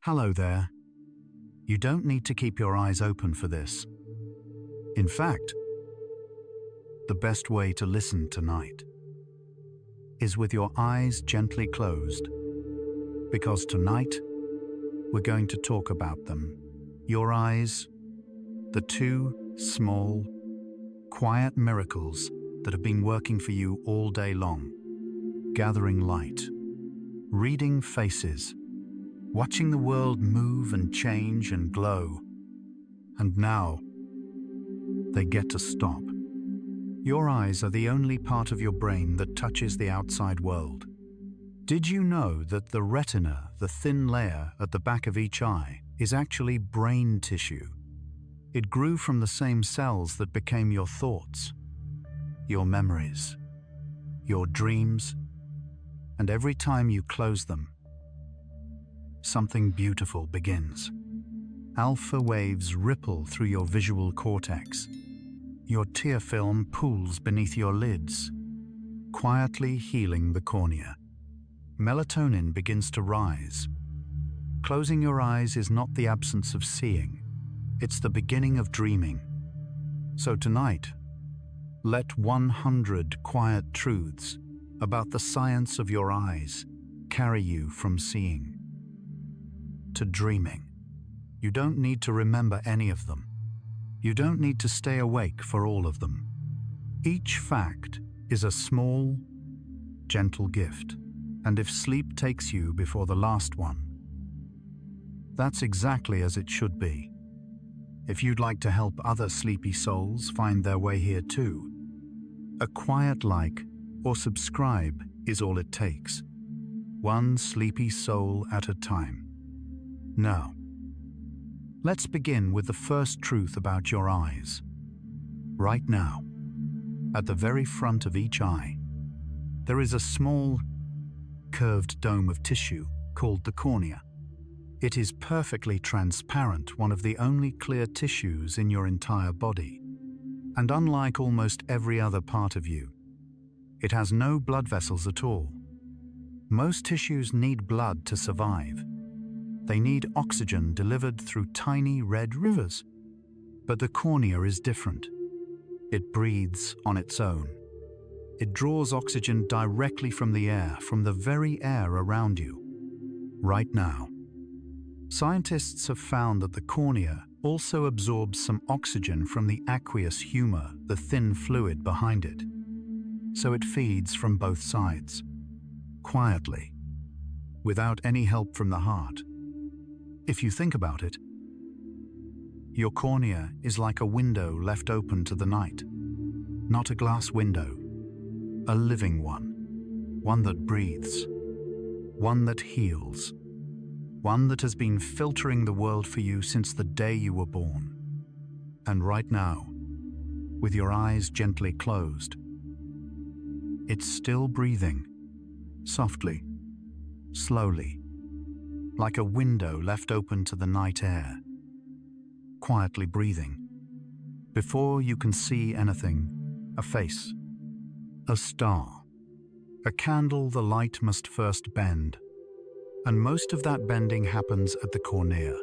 Hello there. You don't need to keep your eyes open for this. In fact, the best way to listen tonight is with your eyes gently closed, because tonight we're going to talk about them. Your eyes, the two small, quiet miracles that have been working for you all day long, gathering light, reading faces, watching the world move and change and glow. And now, they get to stop. Your eyes are the only part of your brain that touches the outside world. Did you know that the retina, the thin layer at the back of each eye, is actually brain tissue? It grew from the same cells that became your thoughts, your memories, your dreams, and every time you close them, something beautiful begins. Alpha waves ripple through your visual cortex. Your tear film pools beneath your lids, quietly healing the cornea. Melatonin begins to rise. Closing your eyes is not the absence of seeing, it's the beginning of dreaming. So tonight, let 100 quiet truths about the science of your eyes carry you from seeing to dreaming. You don't need to remember any of them. You don't need to stay awake for all of them. Each fact is a small, gentle gift, and if sleep takes you before the last one, that's exactly as it should be. If you'd like to help other sleepy souls find their way here too, a quiet like or subscribe is all it takes. One sleepy soul at a time. Now, let's begin with the first truth about your eyes. Right now, at the very front of each eye, there is a small, curved dome of tissue called the cornea. It is perfectly transparent, one of the only clear tissues in your entire body. And unlike almost every other part of you, it has no blood vessels at all. Most tissues need blood to survive. They need oxygen delivered through tiny red rivers. But the cornea is different. It breathes on its own. It draws oxygen directly from the air, from the very air around you. Right now, scientists have found that the cornea also absorbs some oxygen from the aqueous humor, the thin fluid behind it. So it feeds from both sides, quietly, without any help from the heart. If you think about it, your cornea is like a window left open to the night. Not a glass window, a living one that breathes, one that heals, one that has been filtering the world for you since the day you were born. And right now, with your eyes gently closed, it's still breathing, softly, slowly, like a window left open to the night air, quietly breathing. Before you can see anything, a face, a star, a candle the light must first bend, and most of that bending happens at the cornea.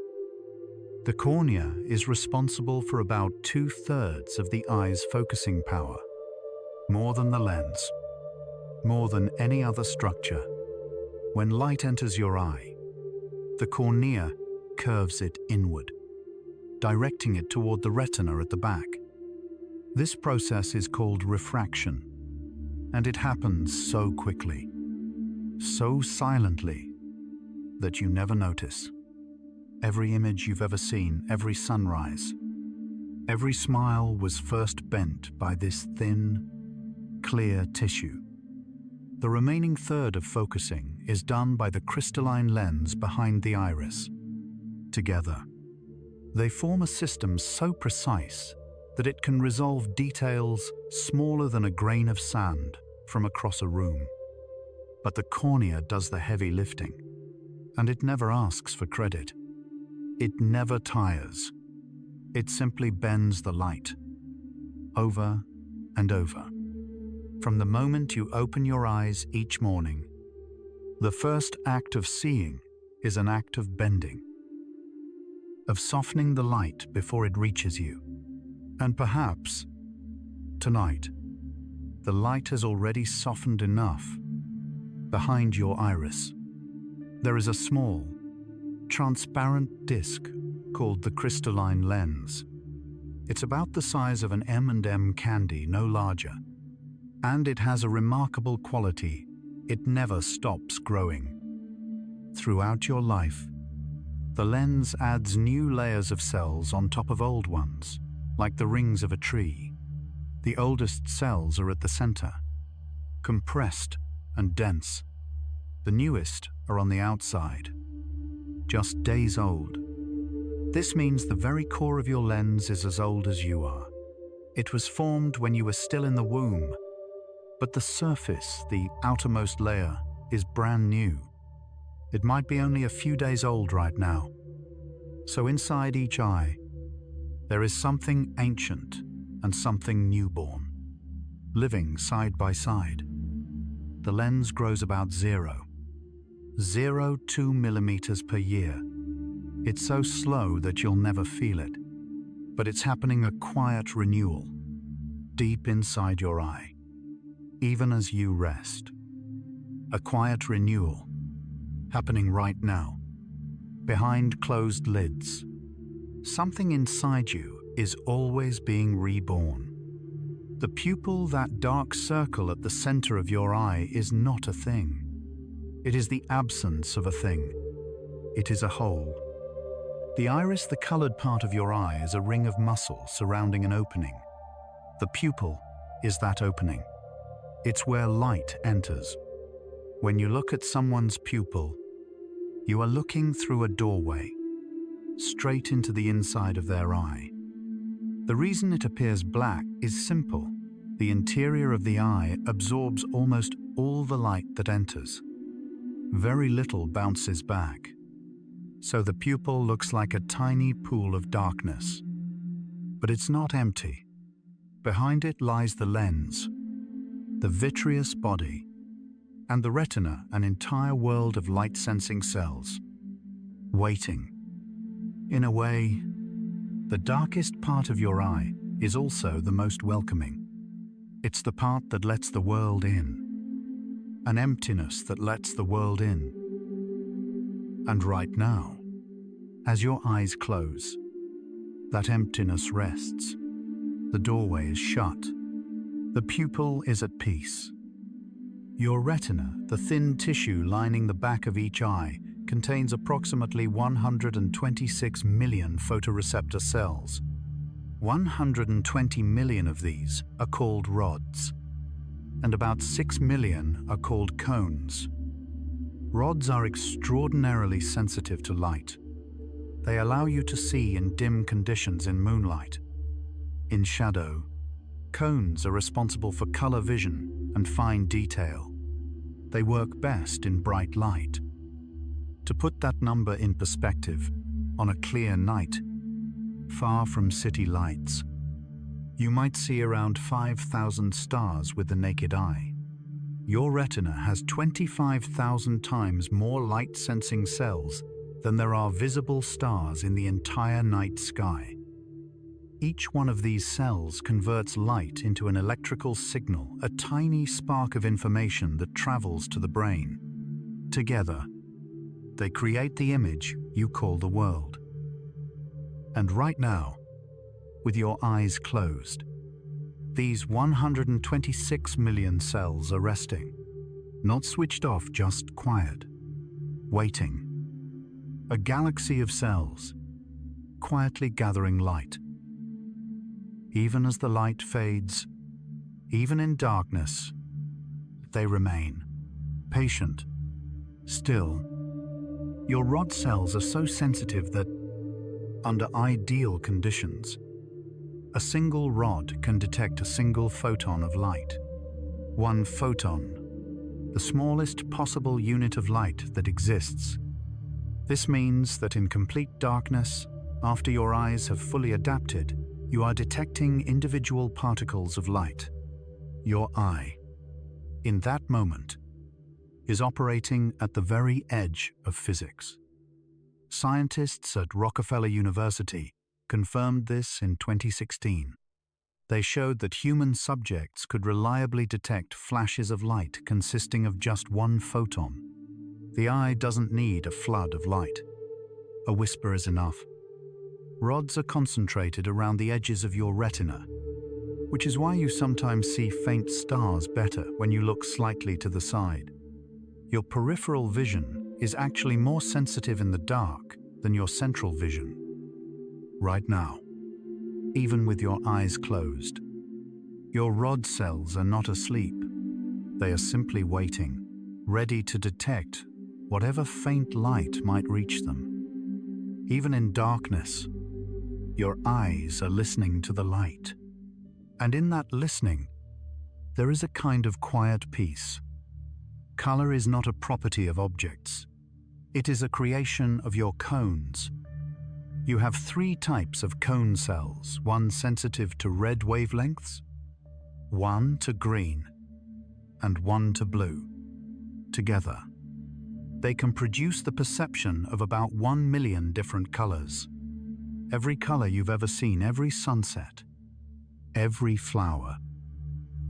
The cornea is responsible for about 2/3 of the eye's focusing power, more than the lens, more than any other structure. When light enters your eye, the cornea curves it inward, directing it toward the retina at the back. This process is called refraction, and it happens so quickly, so silently, that you never notice. Every image you've ever seen, every sunrise, every smile was first bent by this thin, clear tissue. The remaining third of focusing is done by the crystalline lens behind the iris. Together, they form a system so precise that it can resolve details smaller than a grain of sand from across a room. But the cornea does the heavy lifting, and it never asks for credit. It never tires. It simply bends the light, over and over. From the moment you open your eyes each morning, the first act of seeing is an act of bending. of softening the light before it reaches you. And perhaps, tonight, the light has already softened enough. Behind your iris, there is a small, transparent disc called the crystalline lens. It's about the size of an M&M candy, no larger. And it has a remarkable quality: it never stops growing. Throughout your life, the lens adds new layers of cells on top of old ones, like the rings of a tree. The oldest cells are at the center, compressed and dense. The newest are on the outside, just days old. This means the very core of your lens is as old as you are. It was formed when you were still in the womb, but the surface, the outermost layer, is brand new. It might be only a few days old right now. So inside each eye, there is something ancient and something newborn, living side by side. The lens grows about 0.02 millimeters per year. It's so slow that you'll never feel it, but it's happening, a quiet renewal, deep inside your eye, even as you rest. A quiet renewal, happening right now, behind closed lids. Something inside you is always being reborn. The pupil, that dark circle at the center of your eye, is not a thing. It is the absence of a thing. It is a whole. The iris, the colored part of your eye, is a ring of muscle surrounding an opening. The pupil is that opening. It's where light enters. When you look at someone's pupil, you are looking through a doorway, straight into the inside of their eye. The reason it appears black is simple. The interior of the eye absorbs almost all the light that enters. Very little bounces back. So the pupil looks like a tiny pool of darkness. But it's not empty. Behind it lies the lens, the vitreous body, and the retina, an entire world of light-sensing cells, waiting. In a way, the darkest part of your eye is also the most welcoming. It's the part that lets the world in, an emptiness that lets the world in. And right now, as your eyes close, that emptiness rests. The doorway is shut. The pupil is at peace. Your retina, the thin tissue lining the back of each eye, contains approximately 126 million photoreceptor cells. 120 million of these are called rods, and about 6 million are called cones. Rods are extraordinarily sensitive to light. They allow you to see in dim conditions in moonlight. In shadow, cones are responsible for color vision and fine detail. They work best in bright light. To put that number in perspective, on a clear night, far from city lights, you might see around 5,000 stars with the naked eye. Your retina has 25,000 times more light-sensing cells than there are visible stars in the entire night sky. Each one of these cells converts light into an electrical signal, a tiny spark of information that travels to the brain. Together, they create the image you call the world. And right now, with your eyes closed, these 126 million cells are resting, not switched off, just quiet, waiting. A galaxy of cells, quietly gathering light. Even as the light fades, even in darkness, they remain, patient, still. Your rod cells are so sensitive that, under ideal conditions, a single rod can detect a single photon of light. One photon, the smallest possible unit of light that exists. This means that in complete darkness, after your eyes have fully adapted, you are detecting individual particles of light. Your eye, in that moment, is operating at the very edge of physics. Scientists at Rockefeller University confirmed this in 2016. They showed that human subjects could reliably detect flashes of light consisting of just one photon. The eye doesn't need a flood of light. A whisper is enough. Rods are concentrated around the edges of your retina, which is why you sometimes see faint stars better when you look slightly to the side. Your peripheral vision is actually more sensitive in the dark than your central vision. Right now, even with your eyes closed, your rod cells are not asleep. They are simply waiting, ready to detect whatever faint light might reach them. Even in darkness, your eyes are listening to the light. And in that listening, there is a kind of quiet peace. Color is not a property of objects. It is a creation of your cones. You have 3 types of cone cells, one sensitive to red wavelengths, one to green, and one to blue. Together, they can produce the perception of about 1 million different colors. Every color you've ever seen, every sunset, every flower,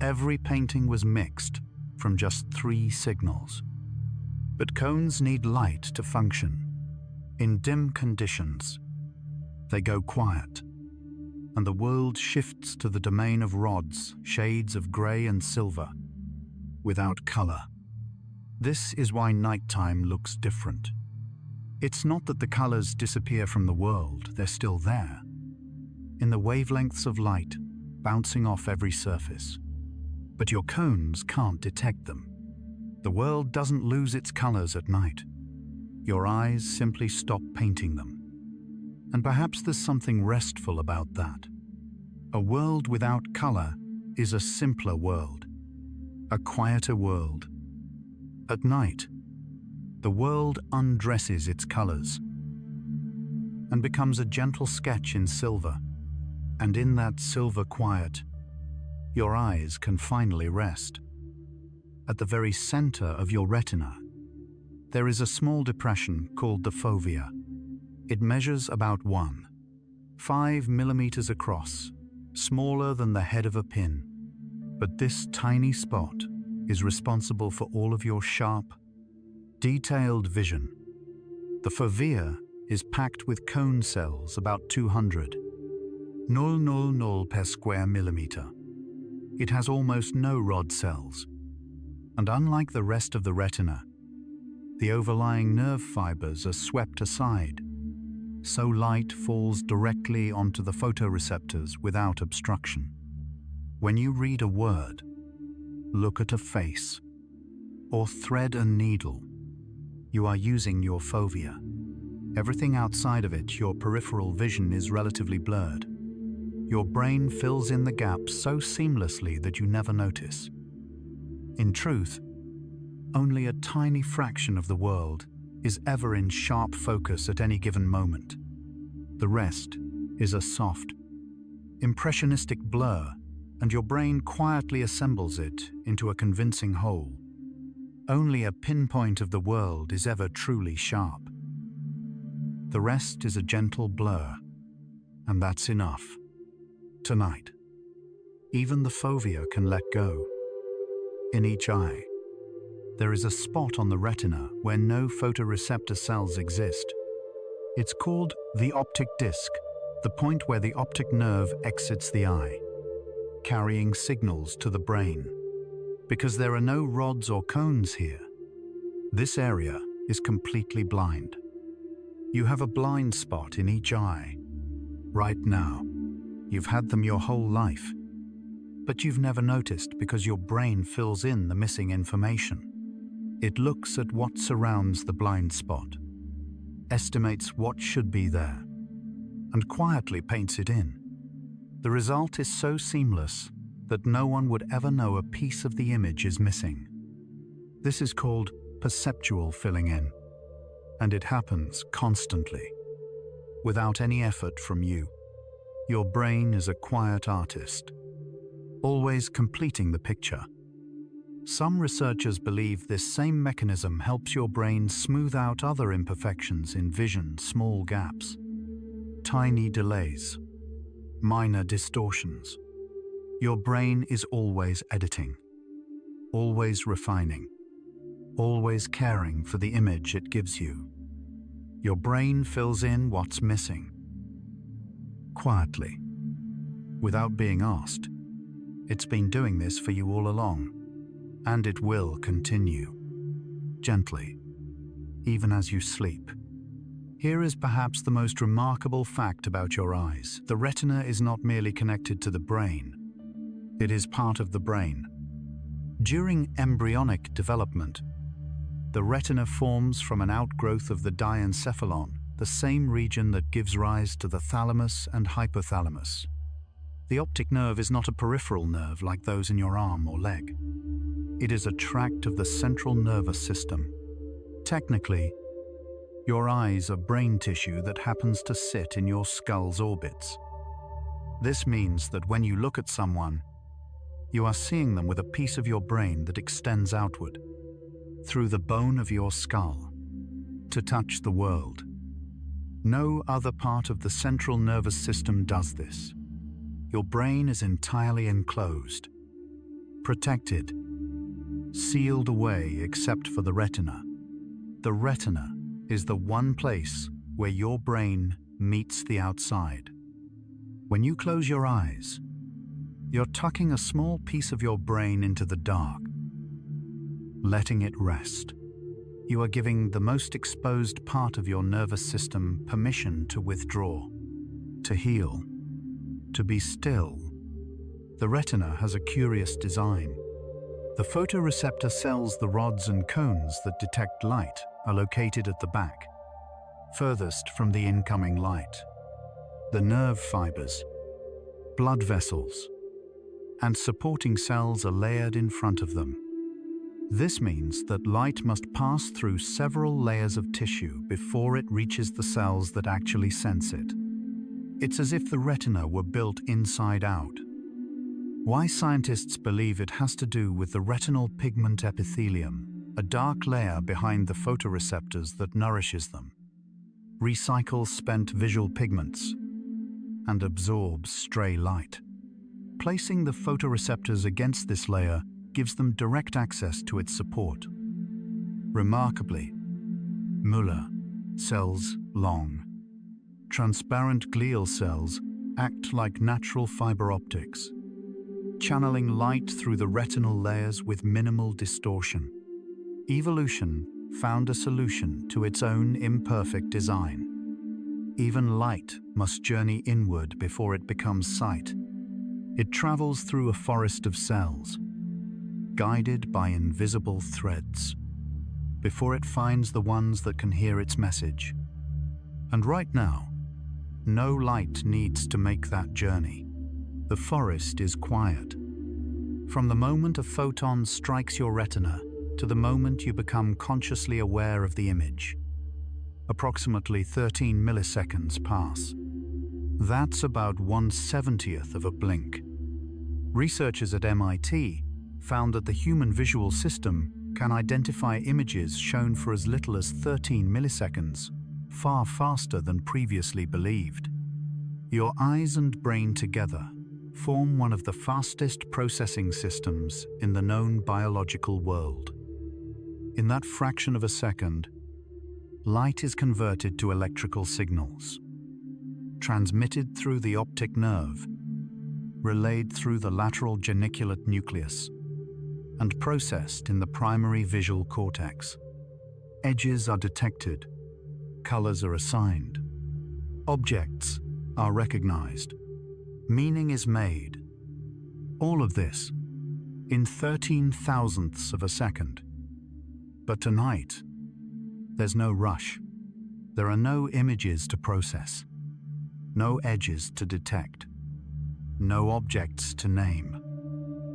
every painting was mixed from just 3 signals. But cones need light to function. In dim conditions, they go quiet, and the world shifts to the domain of rods, shades of gray and silver, without color. This is why nighttime looks different. It's not that the colors disappear from the world, they're still there, in the wavelengths of light bouncing off every surface. But your cones can't detect them. The world doesn't lose its colors at night. Your eyes simply stop painting them. And perhaps there's something restful about that. A world without color is a simpler world, a quieter world. At night, the world undresses its colors and becomes a gentle sketch in silver. And in that silver quiet, your eyes can finally rest. At the very center of your retina, there is a small depression called the fovea. It measures about 5 millimeters across, smaller than the head of a pin. But this tiny spot is responsible for all of your sharp, detailed vision. The fovea is packed with cone cells about 200,000 per square millimeter. It has almost no rod cells. And unlike the rest of the retina, the overlying nerve fibers are swept aside, so light falls directly onto the photoreceptors without obstruction. When you read a word, look at a face, or thread a needle, you are using your fovea. Everything outside of it, your peripheral vision, is relatively blurred. Your brain fills in the gaps so seamlessly that you never notice. In truth, only a tiny fraction of the world is ever in sharp focus at any given moment. The rest is a soft, impressionistic blur, and your brain quietly assembles it into a convincing whole. Only a pinpoint of the world is ever truly sharp. The rest is a gentle blur, and that's enough. Tonight, even the fovea can let go. In each eye, there is a spot on the retina where no photoreceptor cells exist. It's called the optic disc, the point where the optic nerve exits the eye, carrying signals to the brain. Because there are no rods or cones here, this area is completely blind. You have a blind spot in each eye. Right now, you've had them your whole life, but you've never noticed because your brain fills in the missing information. It looks at what surrounds the blind spot, estimates what should be there, and quietly paints it in. The result is so seamless that no one would ever know a piece of the image is missing. This is called perceptual filling in, and it happens constantly, without any effort from you. Your brain is a quiet artist, always completing the picture. Some researchers believe this same mechanism helps your brain smooth out other imperfections in vision, small gaps, tiny delays, minor distortions. Your brain is always editing, always refining, always caring for the image it gives you. Your brain fills in what's missing. Quietly, without being asked. It's been doing this for you all along, and it will continue. Gently, even as you sleep. Here is perhaps the most remarkable fact about your eyes. The retina is not merely connected to the brain. It is part of the brain. During embryonic development, the retina forms from an outgrowth of the diencephalon, the same region that gives rise to the thalamus and hypothalamus. The optic nerve is not a peripheral nerve like those in your arm or leg. It is a tract of the central nervous system. Technically, your eyes are brain tissue that happens to sit in your skull's orbits. This means that when you look at someone, you are seeing them with a piece of your brain that extends outward, through the bone of your skull, to touch the world. No other part of the central nervous system does this. Your brain is entirely enclosed, protected, sealed away except for the retina. The retina is the one place where your brain meets the outside. When you close your eyes, you're tucking a small piece of your brain into the dark, letting it rest. You are giving the most exposed part of your nervous system permission to withdraw, to heal, to be still. The retina has a curious design. The photoreceptor cells, the rods and cones that detect light, are located at the back, furthest from the incoming light. The nerve fibers, blood vessels, and supporting cells are layered in front of them. This means that light must pass through several layers of tissue before it reaches the cells that actually sense it. It's as if the retina were built inside out. Why scientists believe it has to do with the retinal pigment epithelium, a dark layer behind the photoreceptors that nourishes them, recycles spent visual pigments, and absorbs stray light. Placing the photoreceptors against this layer gives them direct access to its support. Remarkably, Muller cells, long, transparent glial cells, act like natural fiber optics, channeling light through the retinal layers with minimal distortion. Evolution found a solution to its own imperfect design. Even light must journey inward before it becomes sight. It travels through a forest of cells, guided by invisible threads, before it finds the ones that can hear its message. And right now, no light needs to make that journey. The forest is quiet. From the moment a photon strikes your retina to the moment you become consciously aware of the image, approximately 13 milliseconds pass. That's about 1/70th of a blink. Researchers at MIT found that the human visual system can identify images shown for as little as 13 milliseconds, far faster than previously believed. Your eyes and brain together form one of the fastest processing systems in the known biological world. In that fraction of a second, light is converted to electrical signals, transmitted through the optic nerve, relayed through the lateral geniculate nucleus, and processed in the primary visual cortex. Edges are detected, colors are assigned, objects are recognized, meaning is made. All of this in 13 thousandths of a second. But tonight, there's no rush. There are no images to process, no edges to detect, no objects to name.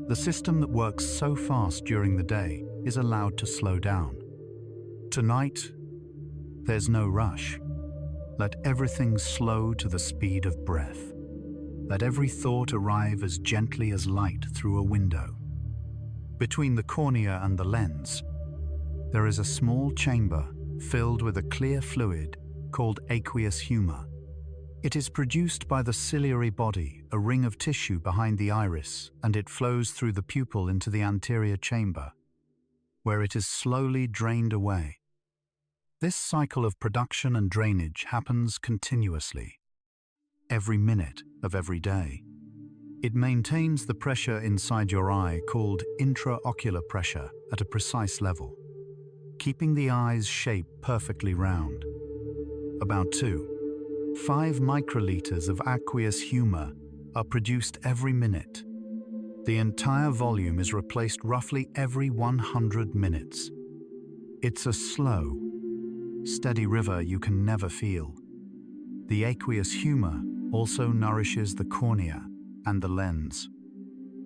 The system that works so fast during the day is allowed to slow down. Tonight, there's no rush. Let everything slow to the speed of breath. Let every thought arrive as gently as light through a window. Between the cornea and the lens, there is a small chamber filled with a clear fluid called aqueous humor. It is produced by the ciliary body, a ring of tissue behind the iris, and it flows through the pupil into the anterior chamber, where it is slowly drained away. This cycle of production and drainage happens continuously, every minute of every day. It maintains the pressure inside your eye, called intraocular pressure, at a precise level, keeping the eye's shape perfectly round. About 2.5 microliters of aqueous humor are produced every minute. The entire volume is replaced roughly every 100 minutes. It's a slow, steady river you can never feel. The aqueous humor also nourishes the cornea and the lens,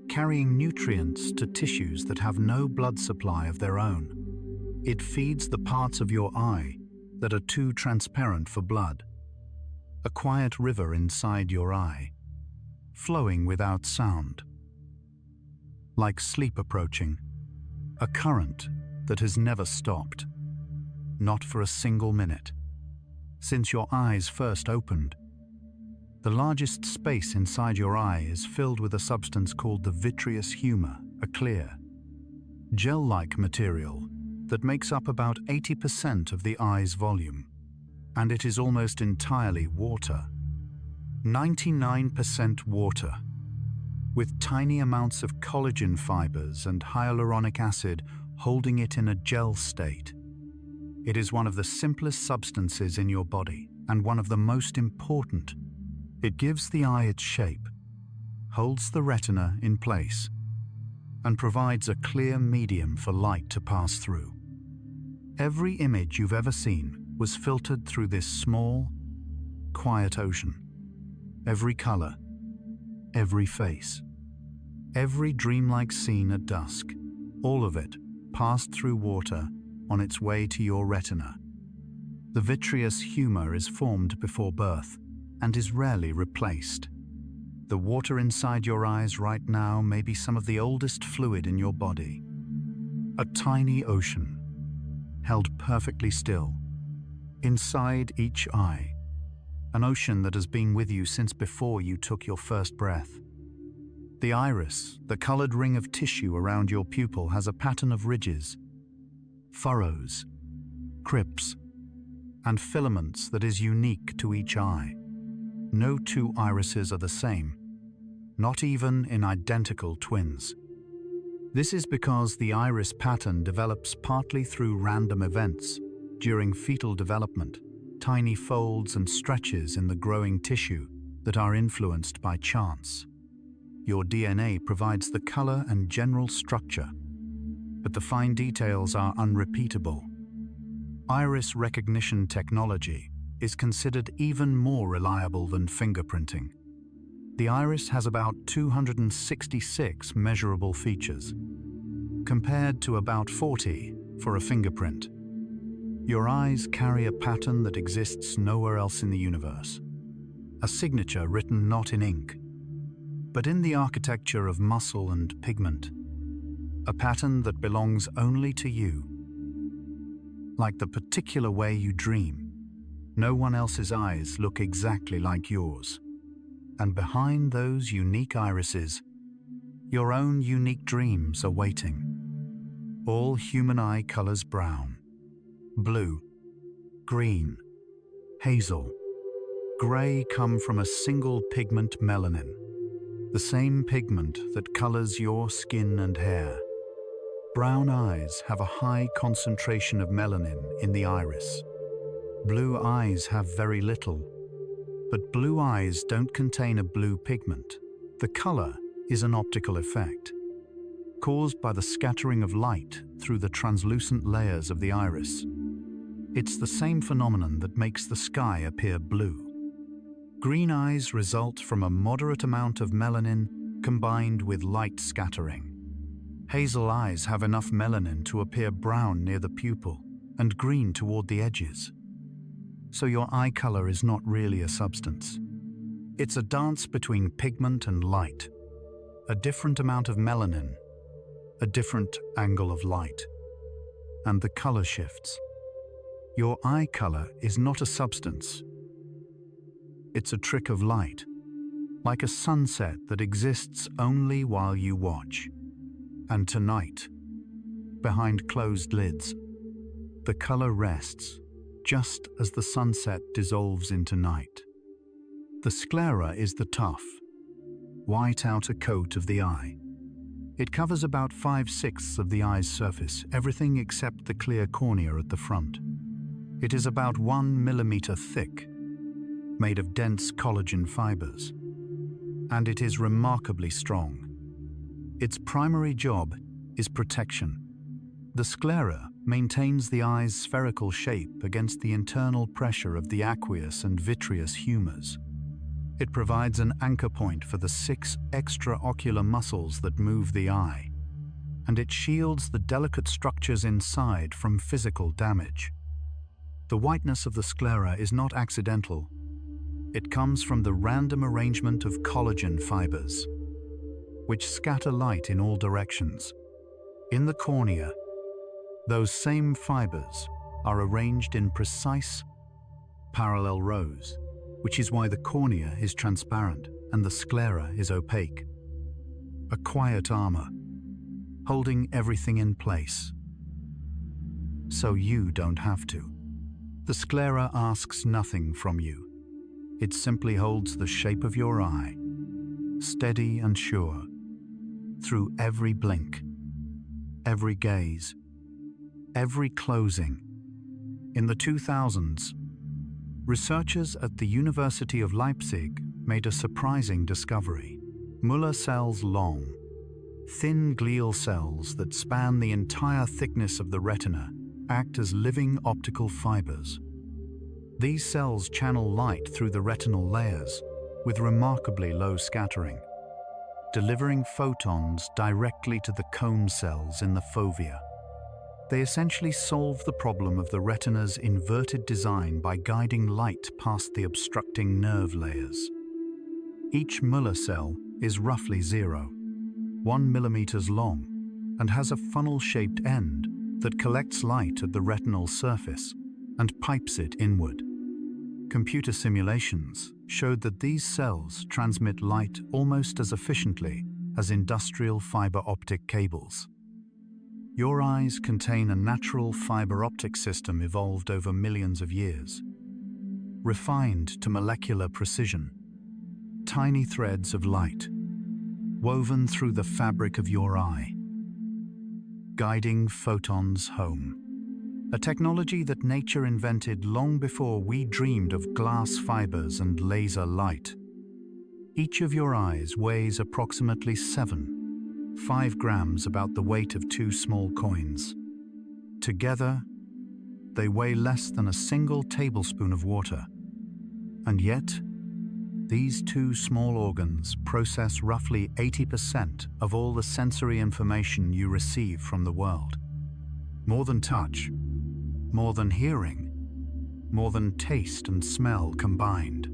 carrying nutrients to tissues that have no blood supply of their own. It feeds the parts of your eye that are too transparent for blood. A quiet river inside your eye, flowing without sound. Like sleep approaching, a current that has never stopped, not for a single minute. Since your eyes first opened, the largest space inside your eye is filled with a substance called the vitreous humor, a clear, gel-like material that makes up about 80% of the eye's volume, and it is almost entirely water. 99% water, with tiny amounts of collagen fibers and hyaluronic acid holding it in a gel state. It is one of the simplest substances in your body and one of the most important. It gives the eye its shape, holds the retina in place, and provides a clear medium for light to pass through. Every image you've ever seen was filtered through this small, quiet ocean. Every color, every face, every dreamlike scene at dusk, all of it passed through water on its way to your retina. The vitreous humor is formed before birth and is rarely replaced. The water inside your eyes right now may be some of the oldest fluid in your body. A tiny ocean, held perfectly still, inside each eye. An ocean that has been with you since before you took your first breath. The iris, the colored ring of tissue around your pupil, has a pattern of ridges, furrows, crypts, and filaments that is unique to each eye. No two irises are the same, not even in identical twins. This is because the iris pattern develops partly through random events during fetal development, tiny folds and stretches in the growing tissue that are influenced by chance. Your DNA provides the color and general structure, but the fine details are unrepeatable. Iris recognition technology is considered even more reliable than fingerprinting. The iris has about 266 measurable features, compared to about 40 for a fingerprint. Your eyes carry a pattern that exists nowhere else in the universe. A signature written not in ink, but in the architecture of muscle and pigment. A pattern that belongs only to you. Like the particular way you dream, no one else's eyes look exactly like yours. And behind those unique irises, your own unique dreams are waiting. All human eye colors brown, blue, green, hazel, gray come from a single pigment, melanin, the same pigment that colors your skin and hair. Brown eyes have a high concentration of melanin in the iris. Blue eyes have very little, but blue eyes don't contain a blue pigment. The color is an optical effect, caused by the scattering of light through the translucent layers of the iris. It's the same phenomenon that makes the sky appear blue. Green eyes result from a moderate amount of melanin combined with light scattering. Hazel eyes have enough melanin to appear brown near the pupil and green toward the edges. So your eye color is not really a substance. It's a dance between pigment and light, a different amount of melanin, a different angle of light, and the color shifts. Your eye color is not a substance. It's a trick of light, like a sunset that exists only while you watch. And tonight, behind closed lids, the color rests just as the sunset dissolves into night. The sclera is the tough, white outer coat of the eye. It covers about 5/6 of the eye's surface, everything except the clear cornea at the front. It is about 1 millimeter thick, made of dense collagen fibers, and it is remarkably strong. Its primary job is protection. The sclera maintains the eye's spherical shape against the internal pressure of the aqueous and vitreous humors. It provides an anchor point for the 6 extraocular muscles that move the eye, and it shields the delicate structures inside from physical damage. The whiteness of the sclera is not accidental. It comes from the random arrangement of collagen fibers, which scatter light in all directions. In the cornea, those same fibers are arranged in precise, parallel rows, which is why the cornea is transparent and the sclera is opaque. A quiet armor, holding everything in place, so you don't have to. The sclera asks nothing from you. It simply holds the shape of your eye, steady and sure, through every blink, every gaze, every closing. In the 2000s, researchers at the University of Leipzig made a surprising discovery. Muller cells long, thin glial cells that span the entire thickness of the retina act as living optical fibers. These cells channel light through the retinal layers with remarkably low scattering, delivering photons directly to the cone cells in the fovea. They essentially solve the problem of the retina's inverted design by guiding light past the obstructing nerve layers. Each Muller cell is roughly 0.1 millimeters long and has a funnel-shaped end that collects light at the retinal surface and pipes it inward. Computer simulations showed that these cells transmit light almost as efficiently as industrial fiber optic cables. Your eyes contain a natural fiber optic system evolved over millions of years, refined to molecular precision. Tiny threads of light, woven through the fabric of your eye, guiding photons home. A technology that nature invented long before we dreamed of glass fibers and laser light. Each of your eyes weighs approximately 5 grams, about the weight of 2 small coins. Together, they weigh less than a single tablespoon of water. And yet, these 2 small organs process roughly 80% of all the sensory information you receive from the world. More than touch, more than hearing, more than taste and smell combined.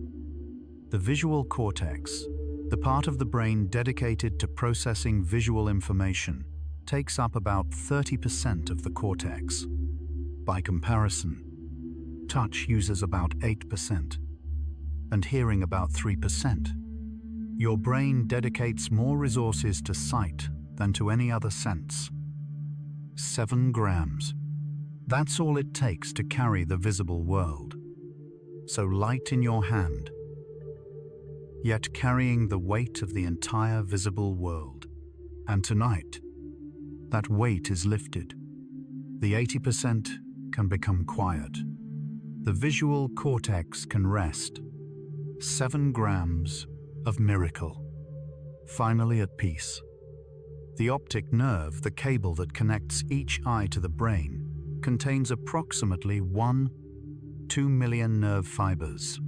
The visual cortex, the part of the brain dedicated to processing visual information, takes up about 30% of the cortex. By comparison, touch uses about 8%, and hearing about 3%. Your brain dedicates more resources to sight than to any other sense. 7 grams. That's all it takes to carry the visible world. So light in your hand, yet carrying the weight of the entire visible world. And tonight, that weight is lifted. The 80% can become quiet. The visual cortex can rest. 7 grams of miracle. Finally at peace. The optic nerve, the cable that connects each eye to the brain, contains approximately 1-2 million nerve fibers.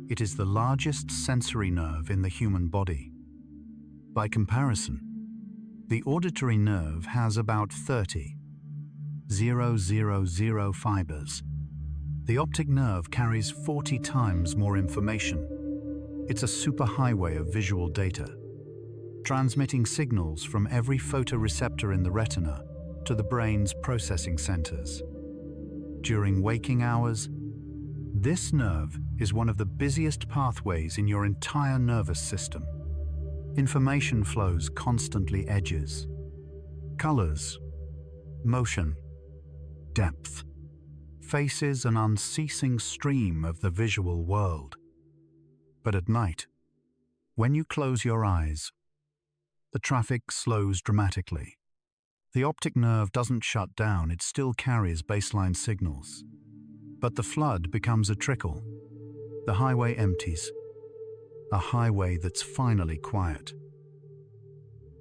It is the largest sensory nerve in the human body. By comparison, the auditory nerve has about 30,000 fibers. The optic nerve carries 40 times more information. It's a superhighway of visual data. transmitting signals from every photoreceptor in the retina to the brain's processing centers. During waking hours, this nerve is one of the busiest pathways in your entire nervous system. Information flows constantly edges, colors, motion, depth, faces an unceasing stream of the visual world. But at night, when you close your eyes, the traffic slows dramatically. The optic nerve doesn't shut down, it still carries baseline signals. But the flood becomes a trickle. The highway empties. A highway that's finally quiet.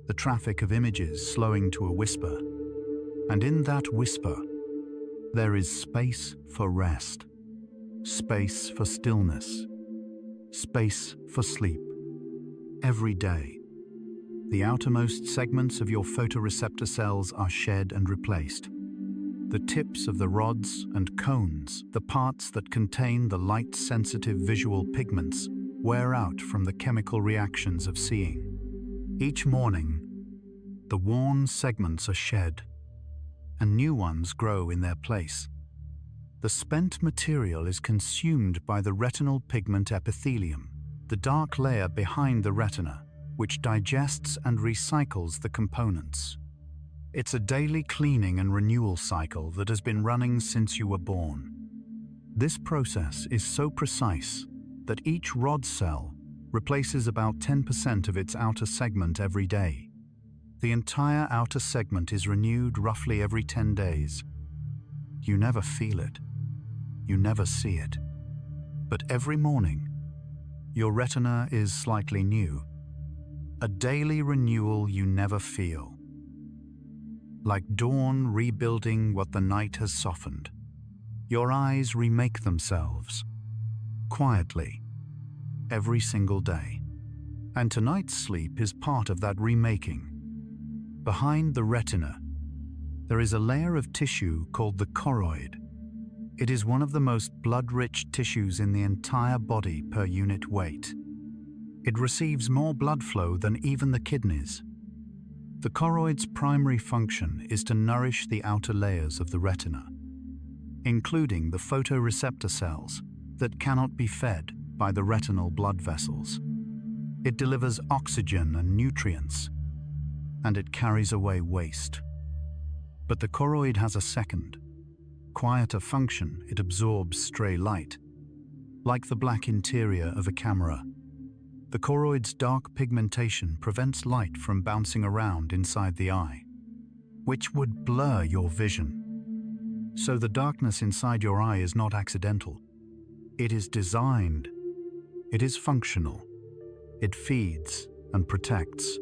The traffic of images slowing to a whisper. And in that whisper, there is space for rest, space for stillness, space for sleep. Every day, the outermost segments of your photoreceptor cells are shed and replaced. The tips of the rods and cones, the parts that contain the light-sensitive visual pigments, wear out from the chemical reactions of seeing. Each morning, the worn segments are shed, and new ones grow in their place. The spent material is consumed by the retinal pigment epithelium, the dark layer behind the retina, which digests and recycles the components. It's a daily cleaning and renewal cycle that has been running since you were born. This process is so precise that each rod cell replaces about 10% of its outer segment every day. The entire outer segment is renewed roughly every 10 days. You never feel it. You never see it. But every morning, your retina is slightly new. A daily renewal you never feel. Like dawn rebuilding what the night has softened. Your eyes remake themselves, quietly, every single day. And tonight's sleep is part of that remaking. Behind the retina, there is a layer of tissue called the choroid. It is one of the most blood-rich tissues in the entire body per unit weight. It receives more blood flow than even the kidneys. The choroid's primary function is to nourish the outer layers of the retina, including the photoreceptor cells that cannot be fed by the retinal blood vessels. It delivers oxygen and nutrients, and it carries away waste. But the choroid has a second, quieter function. It absorbs stray light. Like the black interior of a camera, the choroid's dark pigmentation prevents light from bouncing around inside the eye, which would blur your vision. So the darkness inside your eye is not accidental. It is designed. It is functional. It feeds and protects.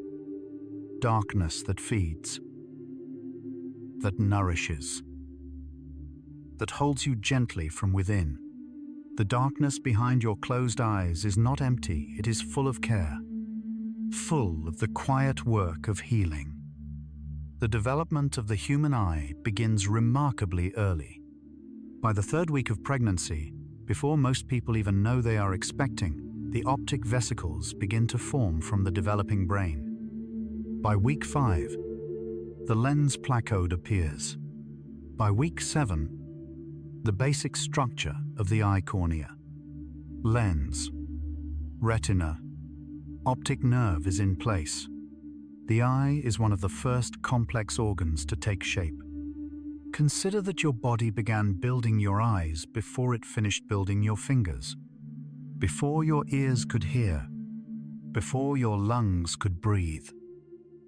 Darkness that feeds, that nourishes, that holds you gently from within. The darkness behind your closed eyes is not empty, it is full of care, full of the quiet work of healing. The development of the human eye begins remarkably early. By the 3rd week of pregnancy, before most people even know they are expecting, the optic vesicles begin to form from the developing brain. By week 5, the lens placode appears. By week 7, the basic structure of the eye cornea, lens, retina, optic nerve is in place. The eye is one of the first complex organs to take shape. Consider that your body began building your eyes before it finished building your fingers, before your ears could hear, before your lungs could breathe.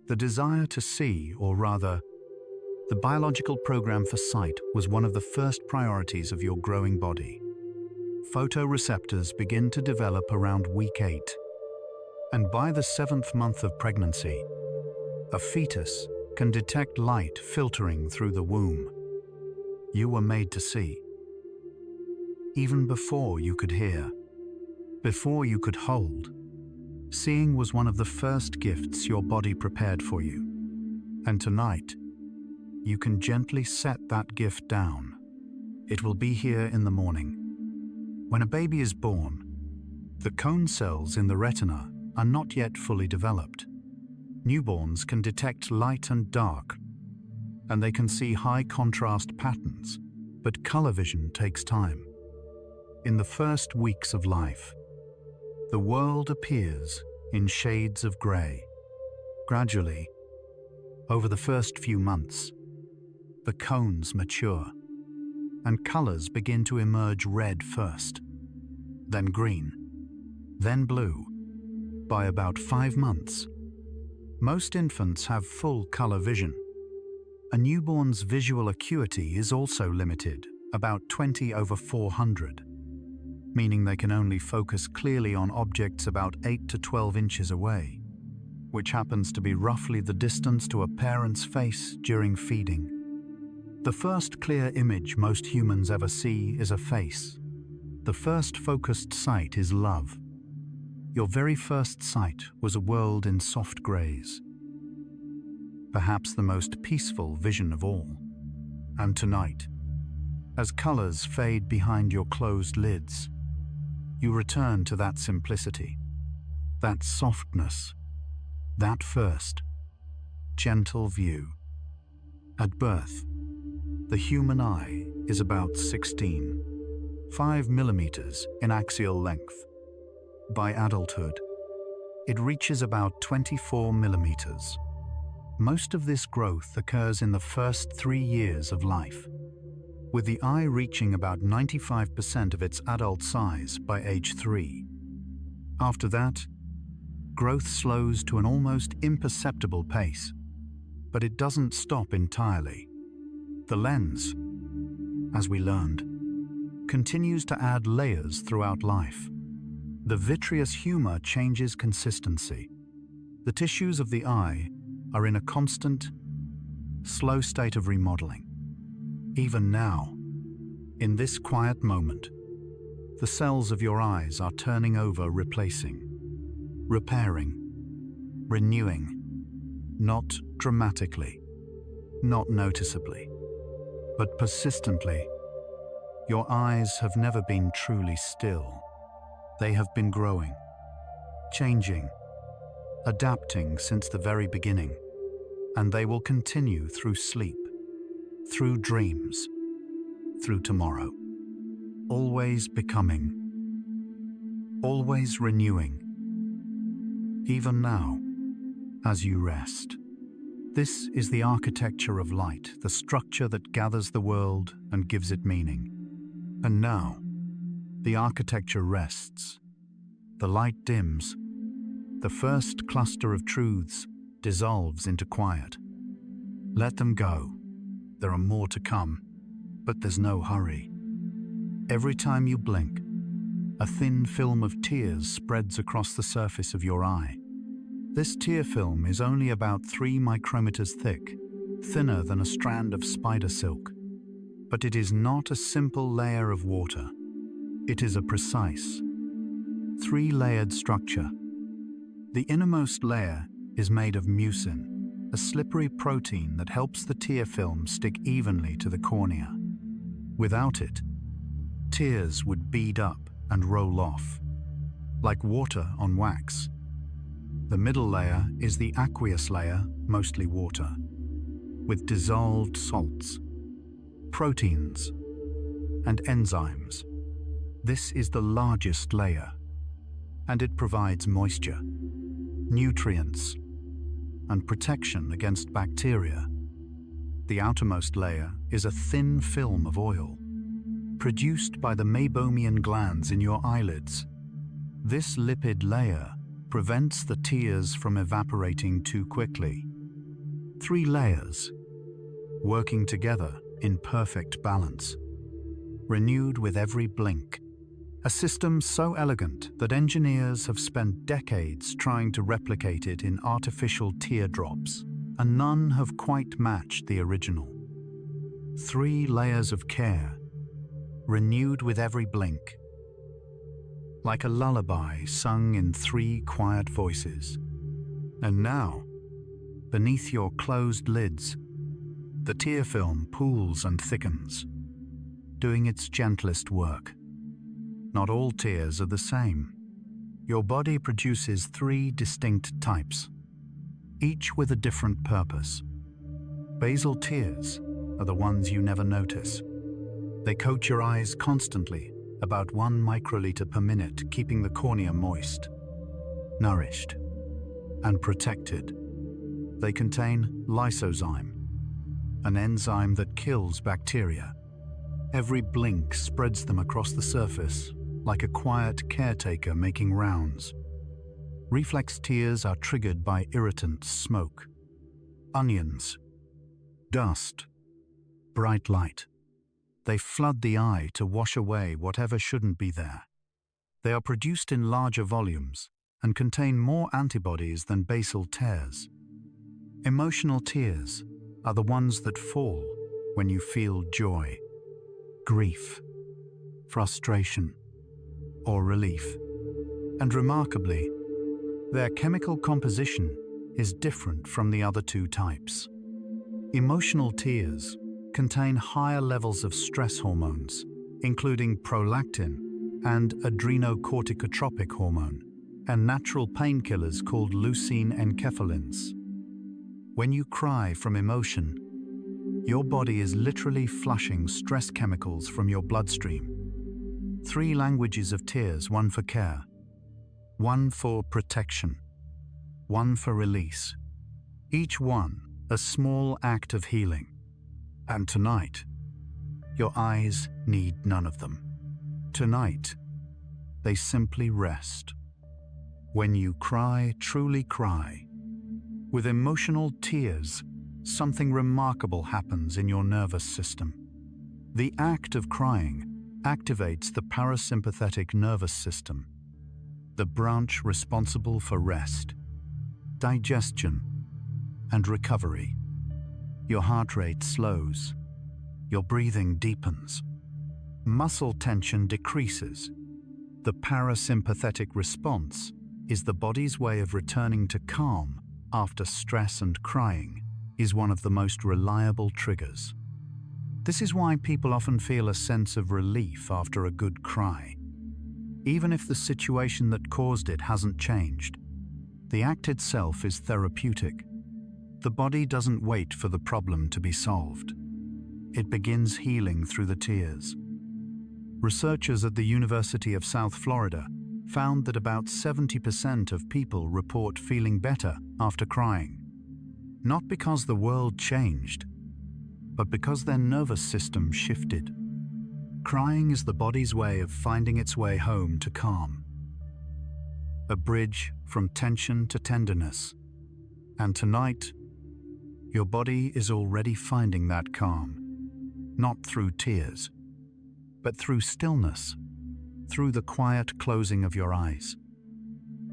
The desire to see, or rather, the biological program for sight, was one of the first priorities of your growing body. Photoreceptors begin to develop around week 8, and by the 7th month of pregnancy, a fetus can detect light filtering through the womb. You were made to see. Even before you could hear, before you could hold, seeing was one of the first gifts your body prepared for you. And tonight, you can gently set that gift down. It will be here in the morning. When a baby is born, the cone cells in the retina are not yet fully developed. Newborns can detect light and dark, and they can see high contrast patterns, but color vision takes time. In the first weeks of life, the world appears in shades of gray. Gradually, over the first few months, the cones mature, and colors begin to emerge: red first, then green, then blue. By about 5 months, most infants have full color vision. A newborn's visual acuity is also limited, about 20/400, meaning they can only focus clearly on objects about 8 to 12 inches away, which happens to be roughly the distance to a parent's face during feeding. The first clear image most humans ever see is a face. The first focused sight is love. Your very first sight was a world in soft grays, perhaps the most peaceful vision of all. And tonight, as colors fade behind your closed lids, you return to that simplicity, that softness, that first, gentle view. At birth, the human eye is about 5 millimeters in axial length. By adulthood, it reaches about 24 millimeters. Most of this growth occurs in the first 3 years of life, with the eye reaching about 95% of its adult size by age 3. After that, growth slows to an almost imperceptible pace, but it doesn't stop entirely. The lens, as we learned, continues to add layers throughout life. The vitreous humor changes consistency. The tissues of the eye are in a constant, slow state of remodeling. Even now, in this quiet moment, the cells of your eyes are turning over, replacing, repairing, renewing, not dramatically, not noticeably, but persistently. Your eyes have never been truly still. They have been growing, changing, adapting since the very beginning, and they will continue through sleep, through dreams, through tomorrow. Always becoming, always renewing, even now, as you rest. This is the architecture of light, the structure that gathers the world and gives it meaning. And now, the architecture rests. The light dims. The first cluster of truths dissolves into quiet. Let them go. There are more to come, but there's no hurry. Every time you blink, a thin film of tears spreads across the surface of your eye. This tear film is only about 3 micrometers thick, thinner than a strand of spider silk. But it is not a simple layer of water. It is a precise, 3-layered structure. The innermost layer is made of mucin, a slippery protein that helps the tear film stick evenly to the cornea. Without it, tears would bead up and roll off, like water on wax. The middle layer is the aqueous layer, mostly water, with dissolved salts, proteins, and enzymes. This is the largest layer, and it provides moisture, nutrients, and protection against bacteria. The outermost layer is a thin film of oil, produced by the meibomian glands in your eyelids. This lipid layer prevents the tears from evaporating too quickly. 3 layers, working together in perfect balance, renewed with every blink. A system so elegant that engineers have spent decades trying to replicate it in artificial teardrops, and none have quite matched the original. 3 layers of care, renewed with every blink, like a lullaby sung in 3 quiet voices. And now, beneath your closed lids, the tear film pools and thickens, doing its gentlest work. Not all tears are the same. Your body produces 3 distinct types: each with a different purpose. Basal tears are the ones you never notice. They coat your eyes constantly, about 1 microliter per minute, keeping the cornea moist, nourished, and protected. They contain lysozyme, an enzyme that kills bacteria. Every blink spreads them across the surface, like a quiet caretaker making rounds. Reflex tears are triggered by irritants, smoke, onions, dust, bright light. They flood the eye to wash away whatever shouldn't be there. They are produced in larger volumes and contain more antibodies than basal tears. Emotional tears are the ones that fall when you feel joy, grief, frustration, or relief. And remarkably, their chemical composition is different from the other two types. Emotional tears contain higher levels of stress hormones, including prolactin and adrenocorticotropic hormone, and natural painkillers called leucine enkephalins. When you cry from emotion, your body is literally flushing stress chemicals from your bloodstream. 3 languages of tears: 1 for care, 1 for protection, 1 for release. Each one a small act of healing. And tonight, your eyes need none of them. Tonight, they simply rest. When you cry, truly cry, with emotional tears, something remarkable happens in your nervous system. The act of crying activates the parasympathetic nervous system, the branch responsible for rest, digestion, and recovery. Your heart rate slows, your breathing deepens, muscle tension decreases. The parasympathetic response is the body's way of returning to calm after stress, and crying is one of the most reliable triggers. This is why people often feel a sense of relief after a good cry. Even if the situation that caused it hasn't changed, the act itself is therapeutic. The body doesn't wait for the problem to be solved. It begins healing through the tears. Researchers at the University of South Florida found that about 70% of people report feeling better after crying. Not because the world changed, but because their nervous system shifted. Crying is the body's way of finding its way home to calm. A bridge from tension to tenderness. And tonight, your body is already finding that calm, not through tears, but through stillness, through the quiet closing of your eyes.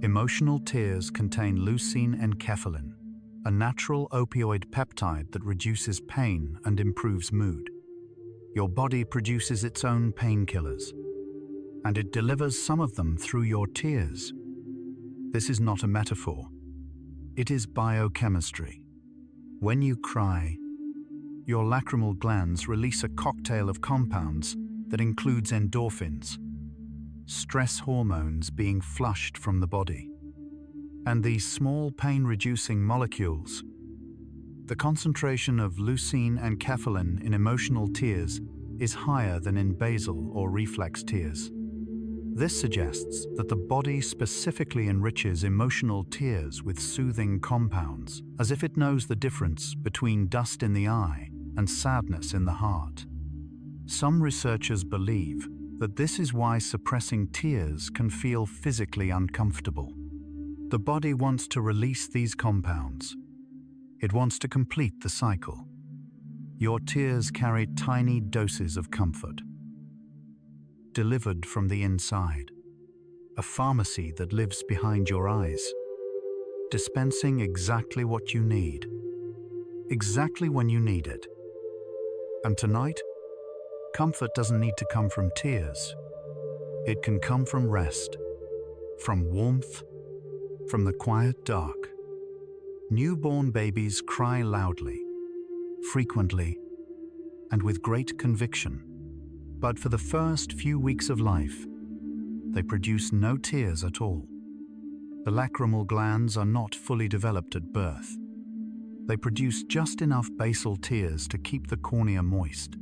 Emotional tears contain leucine enkephalin, a natural opioid peptide that reduces pain and improves mood. Your body produces its own painkillers, and it delivers some of them through your tears. This is not a metaphor. It is biochemistry. When you cry, your lacrimal glands release a cocktail of compounds that includes endorphins, stress hormones being flushed from the body. And these small pain-reducing molecules, the concentration of leucine enkephalin in emotional tears is higher than in basal or reflex tears. This suggests that the body specifically enriches emotional tears with soothing compounds, as if it knows the difference between dust in the eye and sadness in the heart. Some researchers believe that this is why suppressing tears can feel physically uncomfortable. The body wants to release these compounds. It wants to complete the cycle. Your tears carry tiny doses of comfort, delivered from the inside, a pharmacy that lives behind your eyes, dispensing exactly what you need, exactly when you need it. And tonight, comfort doesn't need to come from tears. It can come from rest, from warmth, from the quiet dark. Newborn babies cry loudly, frequently, and with great conviction. But for the first few weeks of life, they produce no tears at all. The lacrimal glands are not fully developed at birth. They produce just enough basal tears to keep the cornea moist,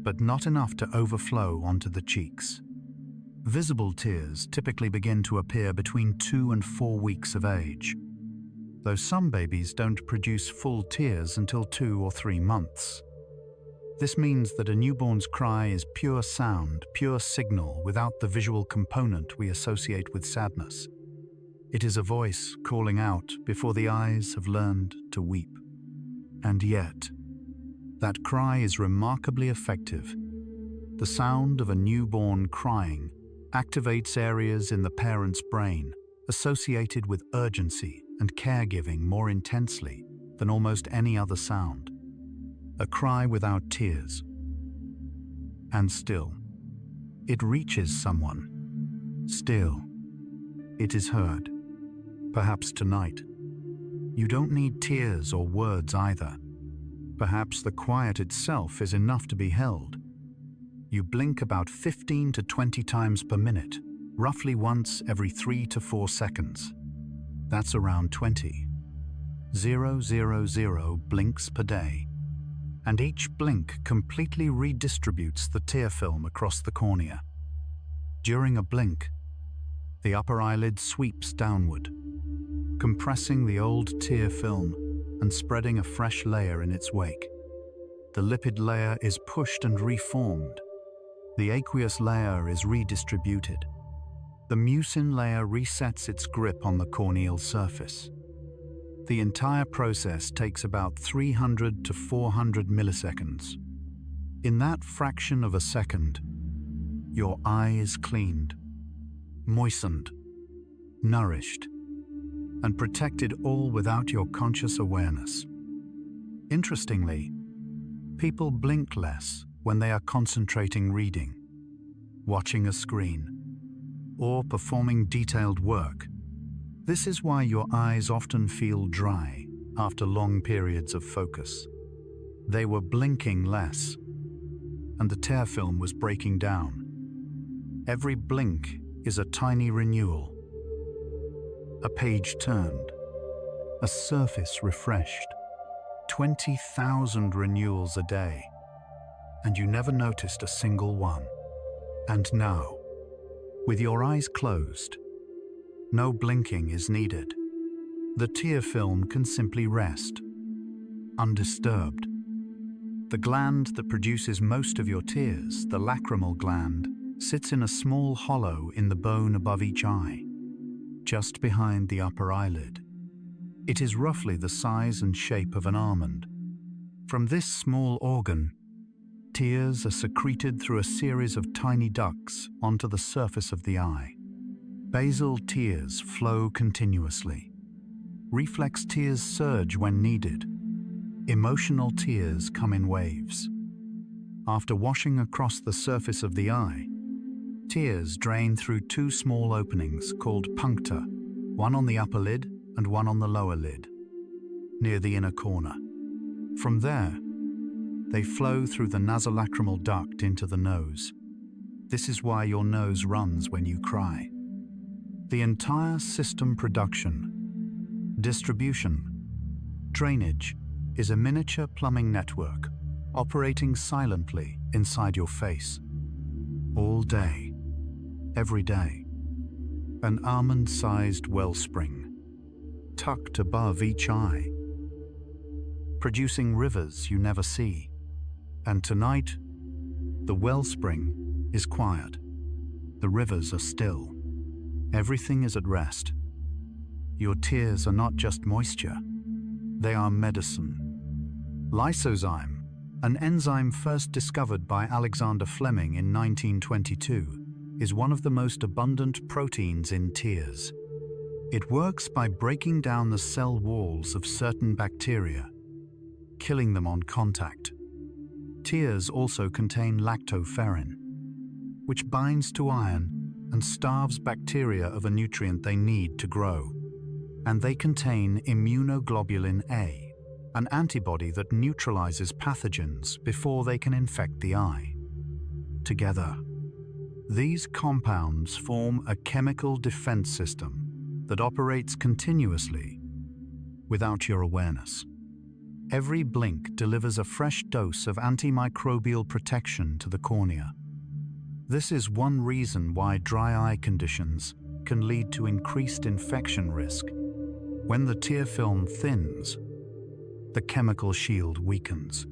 but not enough to overflow onto the cheeks. Visible tears typically begin to appear between 2 and 4 weeks of age, though some babies don't produce full tears until 2 or 3 months. This means that a newborn's cry is pure sound, pure signal, without the visual component we associate with sadness. It is a voice calling out before the eyes have learned to weep. And yet, that cry is remarkably effective. The sound of a newborn crying activates areas in the parent's brain associated with urgency and caregiving more intensely than almost any other sound. A cry without tears. And still, it reaches someone. Still, it is heard. Perhaps tonight. You don't need tears or words either. Perhaps the quiet itself is enough to be held. You blink about 15 to 20 times per minute, roughly once every 3 to 4 seconds. That's around 20. 000 blinks per day. And each blink completely redistributes the tear film across the cornea. During a blink, the upper eyelid sweeps downward, compressing the old tear film and spreading a fresh layer in its wake. The lipid layer is pushed and reformed. The aqueous layer is redistributed. The mucin layer resets its grip on the corneal surface. The entire process takes about 300 to 400 milliseconds. In that fraction of a second, your eye is cleaned, moistened, nourished, and protected, all without your conscious awareness. Interestingly, people blink less when they are concentrating reading, watching a screen, or performing detailed work. This is why your eyes often feel dry after long periods of focus. They were blinking less, and the tear film was breaking down. Every blink is a tiny renewal. A page turned, a surface refreshed. 20,000 renewals a day, and you never noticed a single one. And now, with your eyes closed, no blinking is needed. The tear film can simply rest, undisturbed. The gland that produces most of your tears, the lacrimal gland, sits in a small hollow in the bone above each eye, just behind the upper eyelid. It is roughly the size and shape of an almond. From this small organ, tears are secreted through a series of tiny ducts onto the surface of the eye. Basal tears flow continuously. Reflex tears surge when needed. Emotional tears come in waves. After washing across the surface of the eye, tears drain through 2 small openings called puncta, one on the upper lid and one on the lower lid, near the inner corner. From there, they flow through the nasolacrimal duct into the nose. This is why your nose runs when you cry. The entire system production, distribution, drainage is a miniature plumbing network operating silently inside your face. All day, every day. An almond-sized wellspring, tucked above each eye, producing rivers you never see. And tonight, the wellspring is quiet. The rivers are still. Everything is at rest. Your tears are not just moisture, they are medicine. Lysozyme, an enzyme first discovered by Alexander Fleming in 1922, is one of the most abundant proteins in tears. It works by breaking down the cell walls of certain bacteria, killing them on contact. Tears also contain lactoferrin, which binds to iron and starves bacteria of a nutrient they need to grow. And they contain immunoglobulin A, an antibody that neutralizes pathogens before they can infect the eye. Together, these compounds form a chemical defense system that operates continuously without your awareness. Every blink delivers a fresh dose of antimicrobial protection to the cornea. This is one reason why dry eye conditions can lead to increased infection risk. When the tear film thins, the chemical shield weakens.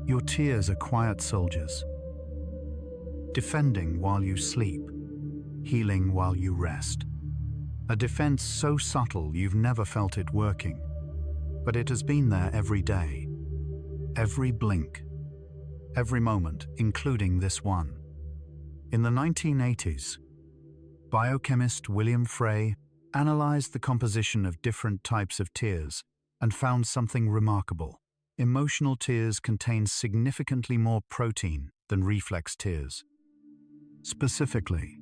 Your tears are quiet soldiers, defending while you sleep, healing while you rest. A defense so subtle you've never felt it working, but it has been there every day, every blink, every moment, including this one. In the 1980s, biochemist William Frey analyzed the composition of different types of tears and found something remarkable. Emotional tears contain significantly more protein than reflex tears. Specifically,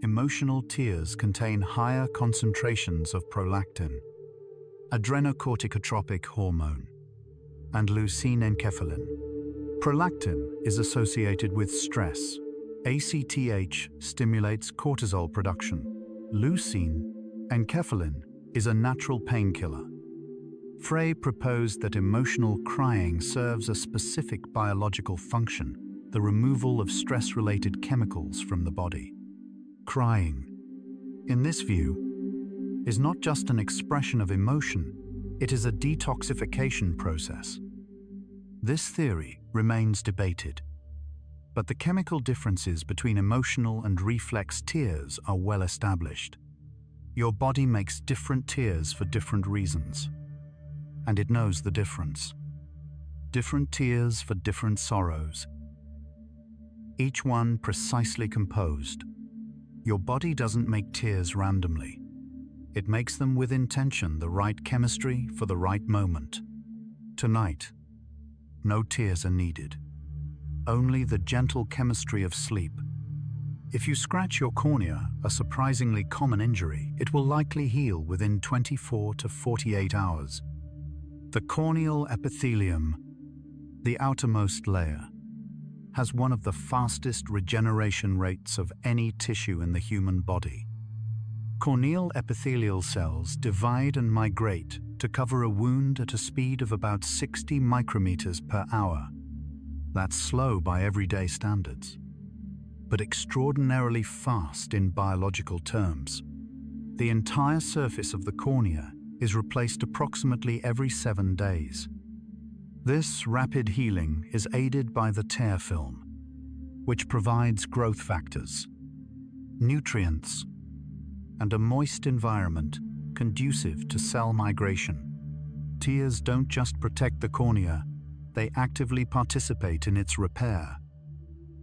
emotional tears contain higher concentrations of prolactin, adrenocorticotropic hormone, and leucine-enkephalin. Prolactin is associated with stress. ACTH stimulates cortisol production. Leucine-enkephalin is a natural painkiller. Frey proposed that emotional crying serves a specific biological function, the removal of stress-related chemicals from the body. Crying, in this view, is not just an expression of emotion, it is a detoxification process. This theory remains debated, but the chemical differences between emotional and reflex tears are well established. Your body makes different tears for different reasons, and it knows the difference. Different tears for different sorrows, each one precisely composed. Your body doesn't make tears randomly. It makes them with intention, the right chemistry for the right moment. Tonight, no tears are needed. Only the gentle chemistry of sleep. If you scratch your cornea, a surprisingly common injury, it will likely heal within 24 to 48 hours. The corneal epithelium, the outermost layer, has one of the fastest regeneration rates of any tissue in the human body. Corneal epithelial cells divide and migrate to cover a wound at a speed of about 60 micrometers per hour. That's slow by everyday standards, but extraordinarily fast in biological terms. The entire surface of the cornea is replaced approximately every 7 days. This rapid healing is aided by the tear film, which provides growth factors, nutrients, and a moist environment conducive to cell migration. Tears don't just protect the cornea, they actively participate in its repair.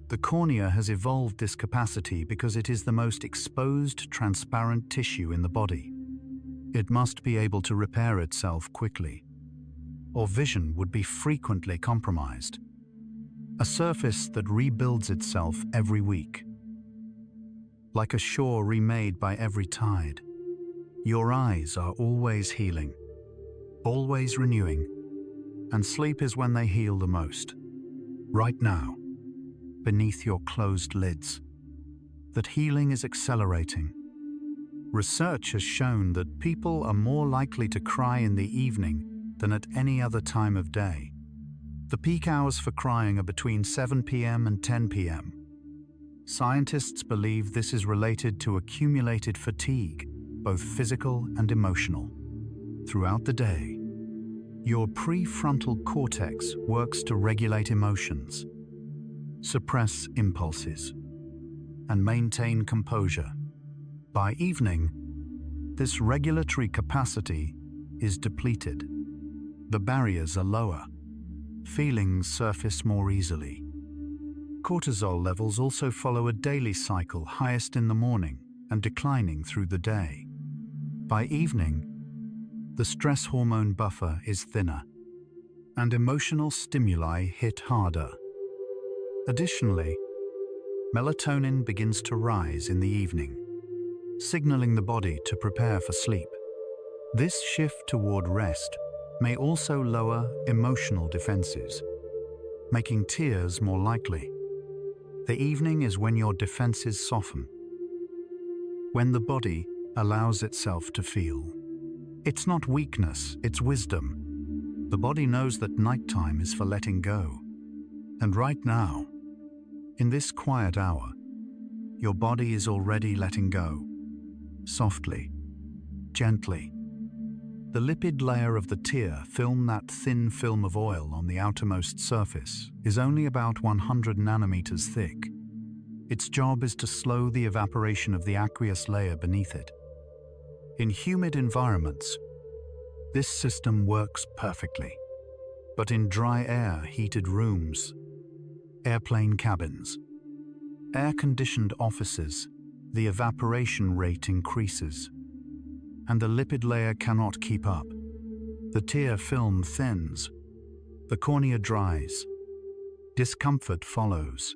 The cornea has evolved this capacity because it is the most exposed, transparent tissue in the body. It must be able to repair itself quickly, or vision would be frequently compromised. A surface that rebuilds itself every week. Like a shore remade by every tide, your eyes are always healing, always renewing, and sleep is when they heal the most. Right now, beneath your closed lids, that healing is accelerating. Research has shown that people are more likely to cry in the evening than at any other time of day. The peak hours for crying are between 7 p.m. and 10 p.m. Scientists believe this is related to accumulated fatigue, both physical and emotional. Throughout the day, your prefrontal cortex works to regulate emotions, suppress impulses, and maintain composure. By evening, this regulatory capacity is depleted. The barriers are lower. Feelings surface more easily. Cortisol levels also follow a daily cycle, highest in the morning and declining through the day. By evening, the stress hormone buffer is thinner, and emotional stimuli hit harder. Additionally, melatonin begins to rise in the evening, signaling the body to prepare for sleep. This shift toward rest may also lower emotional defenses, making tears more likely. The evening is when your defenses soften, when the body allows itself to feel. It's not weakness, it's wisdom. The body knows that nighttime is for letting go. And right now, in this quiet hour, your body is already letting go. Softly, gently. The lipid layer of the tear film, that thin film of oil on the outermost surface, is only about 100 nanometers thick. Its job is to slow the evaporation of the aqueous layer beneath it. In humid environments, this system works perfectly. But in dry air, heated rooms, airplane cabins, air-conditioned offices, the evaporation rate increases, and the lipid layer cannot keep up. The tear film thins, the cornea dries, discomfort follows.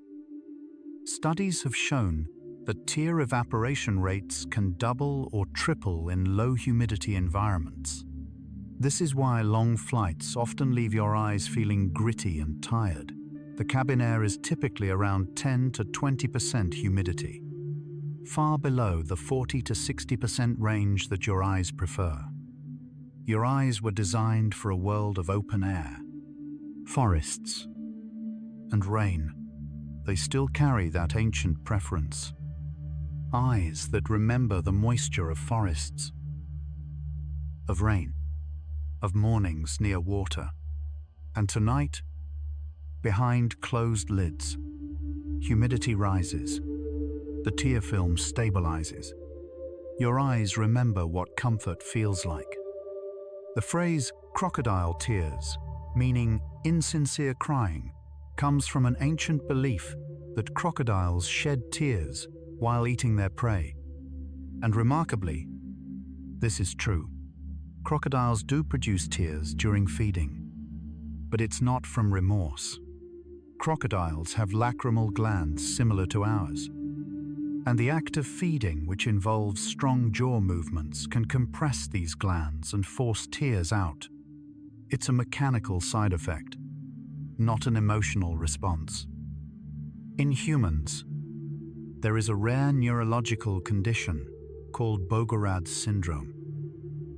Studies have shown that tear evaporation rates can double or triple in low humidity environments. This is why long flights often leave your eyes feeling gritty and tired. The cabin air is typically around 10 to 20% humidity, far below the 40 to 60% range that your eyes prefer. Your eyes were designed for a world of open air, forests, and rain. They still carry that ancient preference. Eyes that remember the moisture of forests, of rain, of mornings near water. And tonight, behind closed lids, humidity rises. The tear film stabilizes. Your eyes remember what comfort feels like. The phrase crocodile tears, meaning insincere crying, comes from an ancient belief that crocodiles shed tears while eating their prey. And remarkably, this is true. Crocodiles do produce tears during feeding, but it's not from remorse. Crocodiles have lacrimal glands similar to ours, and the act of feeding, which involves strong jaw movements, can compress these glands and force tears out. It's a mechanical side effect, not an emotional response. In humans, there is a rare neurological condition called Bogorad's syndrome,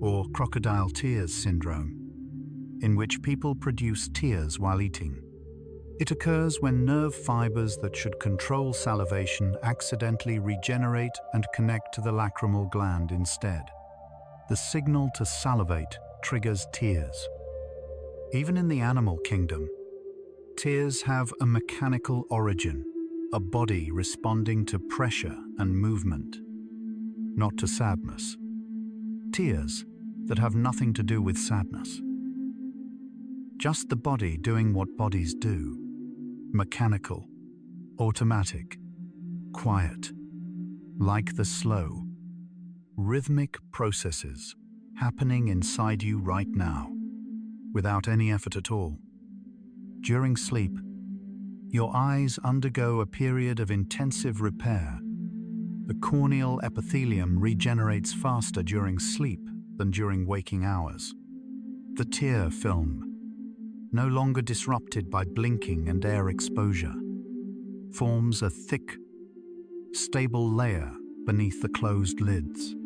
or crocodile tears syndrome, in which people produce tears while eating. It occurs when nerve fibers that should control salivation accidentally regenerate and connect to the lacrimal gland instead. The signal to salivate triggers tears. Even in the animal kingdom, tears have a mechanical origin, a body responding to pressure and movement, not to sadness. Tears that have nothing to do with sadness. Just the body doing what bodies do. Mechanical, automatic, quiet, like the slow, rhythmic processes happening inside you right now, without any effort at all. During sleep, your eyes undergo a period of intensive repair. The corneal epithelium regenerates faster during sleep than during waking hours. The tear film, no longer disrupted by blinking and air exposure, forms a thick, stable layer beneath the closed lids.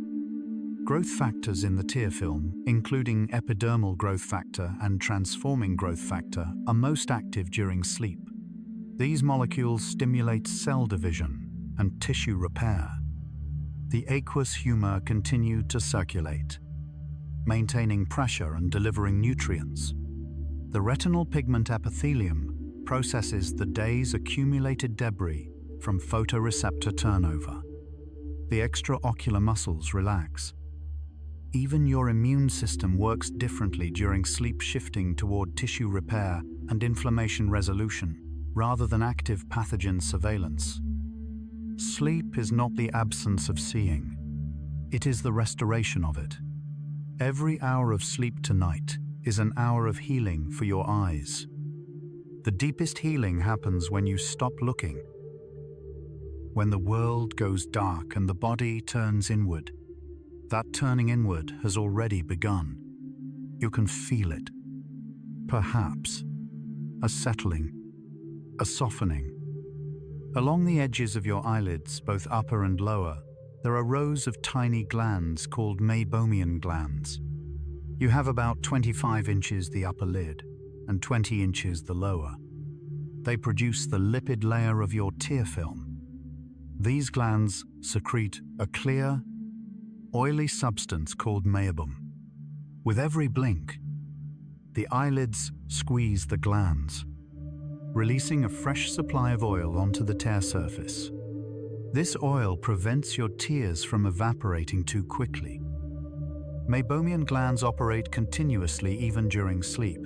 Growth factors in the tear film, including epidermal growth factor and transforming growth factor, are most active during sleep. These molecules stimulate cell division and tissue repair. The aqueous humor continued to circulate, maintaining pressure and delivering nutrients. The retinal pigment epithelium processes the day's accumulated debris from photoreceptor turnover. The extraocular muscles relax. Even your immune system works differently during sleep, shifting toward tissue repair and inflammation resolution, rather than active pathogen surveillance. Sleep is not the absence of seeing. It is the restoration of it. Every hour of sleep tonight is an hour of healing for your eyes. The deepest healing happens when you stop looking. When the world goes dark and the body turns inward, that turning inward has already begun. You can feel it. Perhaps a settling, a softening. Along the edges of your eyelids, both upper and lower, there are rows of tiny glands called meibomian glands. You have about 25 inches the upper lid and 20 inches the lower. They produce the lipid layer of your tear film. These glands secrete a clear, oily substance called meibum. With every blink, the eyelids squeeze the glands, releasing a fresh supply of oil onto the tear surface. This oil prevents your tears from evaporating too quickly. Meibomian glands operate continuously even during sleep.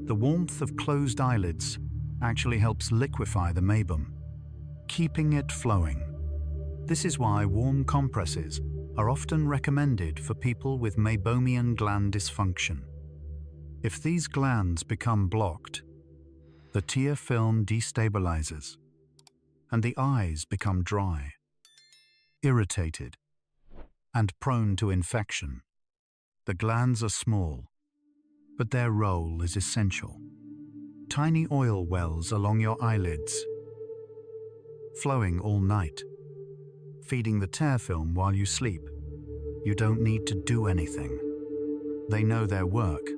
The warmth of closed eyelids actually helps liquefy the meibum, keeping it flowing. This is why warm compresses are often recommended for people with meibomian gland dysfunction. If these glands become blocked, the tear film destabilizes, and the eyes become dry, irritated, and prone to infection. The glands are small, but their role is essential. Tiny oil wells along your eyelids, flowing all night, feeding the tear film while you sleep. You don't need to do anything. They know their work.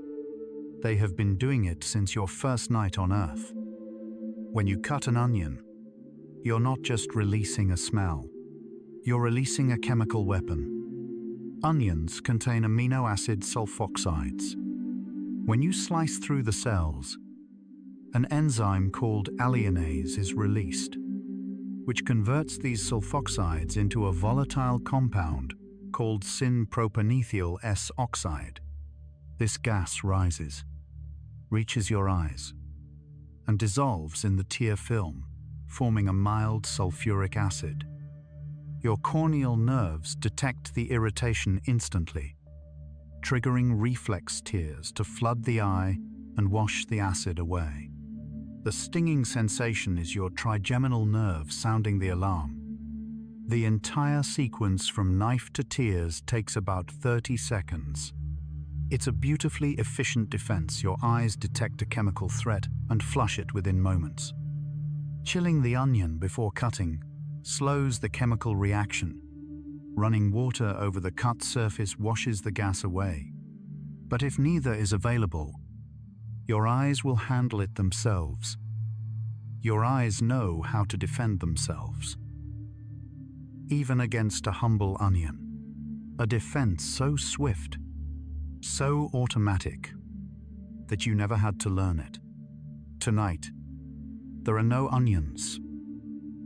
They have been doing it since your first night on Earth. When you cut an onion, you're not just releasing a smell. You're releasing a chemical weapon. Onions contain amino acid sulfoxides. When you slice through the cells, an enzyme called alliinase is released, which converts these sulfoxides into a volatile compound called syn-propanethyl S-oxide. This gas rises, reaches your eyes, and dissolves in the tear film, forming a mild sulfuric acid. Your corneal nerves detect the irritation instantly, triggering reflex tears to flood the eye and wash the acid away. The stinging sensation is your trigeminal nerve sounding the alarm. The entire sequence from knife to tears takes about 30 seconds. It's a beautifully efficient defense. Your eyes detect a chemical threat and flush it within moments. Chilling the onion before cutting slows the chemical reaction. Running water over the cut surface washes the gas away. But if neither is available, your eyes will handle it themselves. Your eyes know how to defend themselves. Even against a humble onion, a defense so swift, so automatic, that you never had to learn it. Tonight, there are no onions,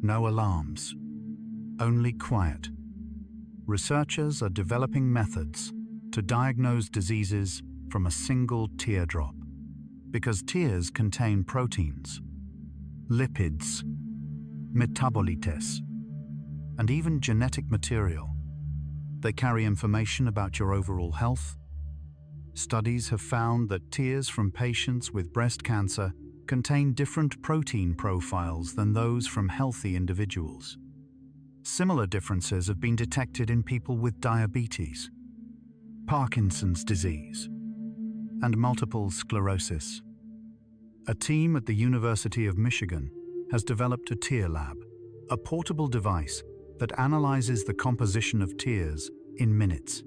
no alarms, only quiet. Researchers are developing methods to diagnose diseases from a single teardrop, because tears contain proteins, lipids, metabolites, and even genetic material. They carry information about your overall health. Studies have found that tears from patients with breast cancer contain different protein profiles than those from healthy individuals. Similar differences have been detected in people with diabetes, Parkinson's disease, and multiple sclerosis. A team at the University of Michigan has developed a tear lab, a portable device that analyzes the composition of tears in minutes.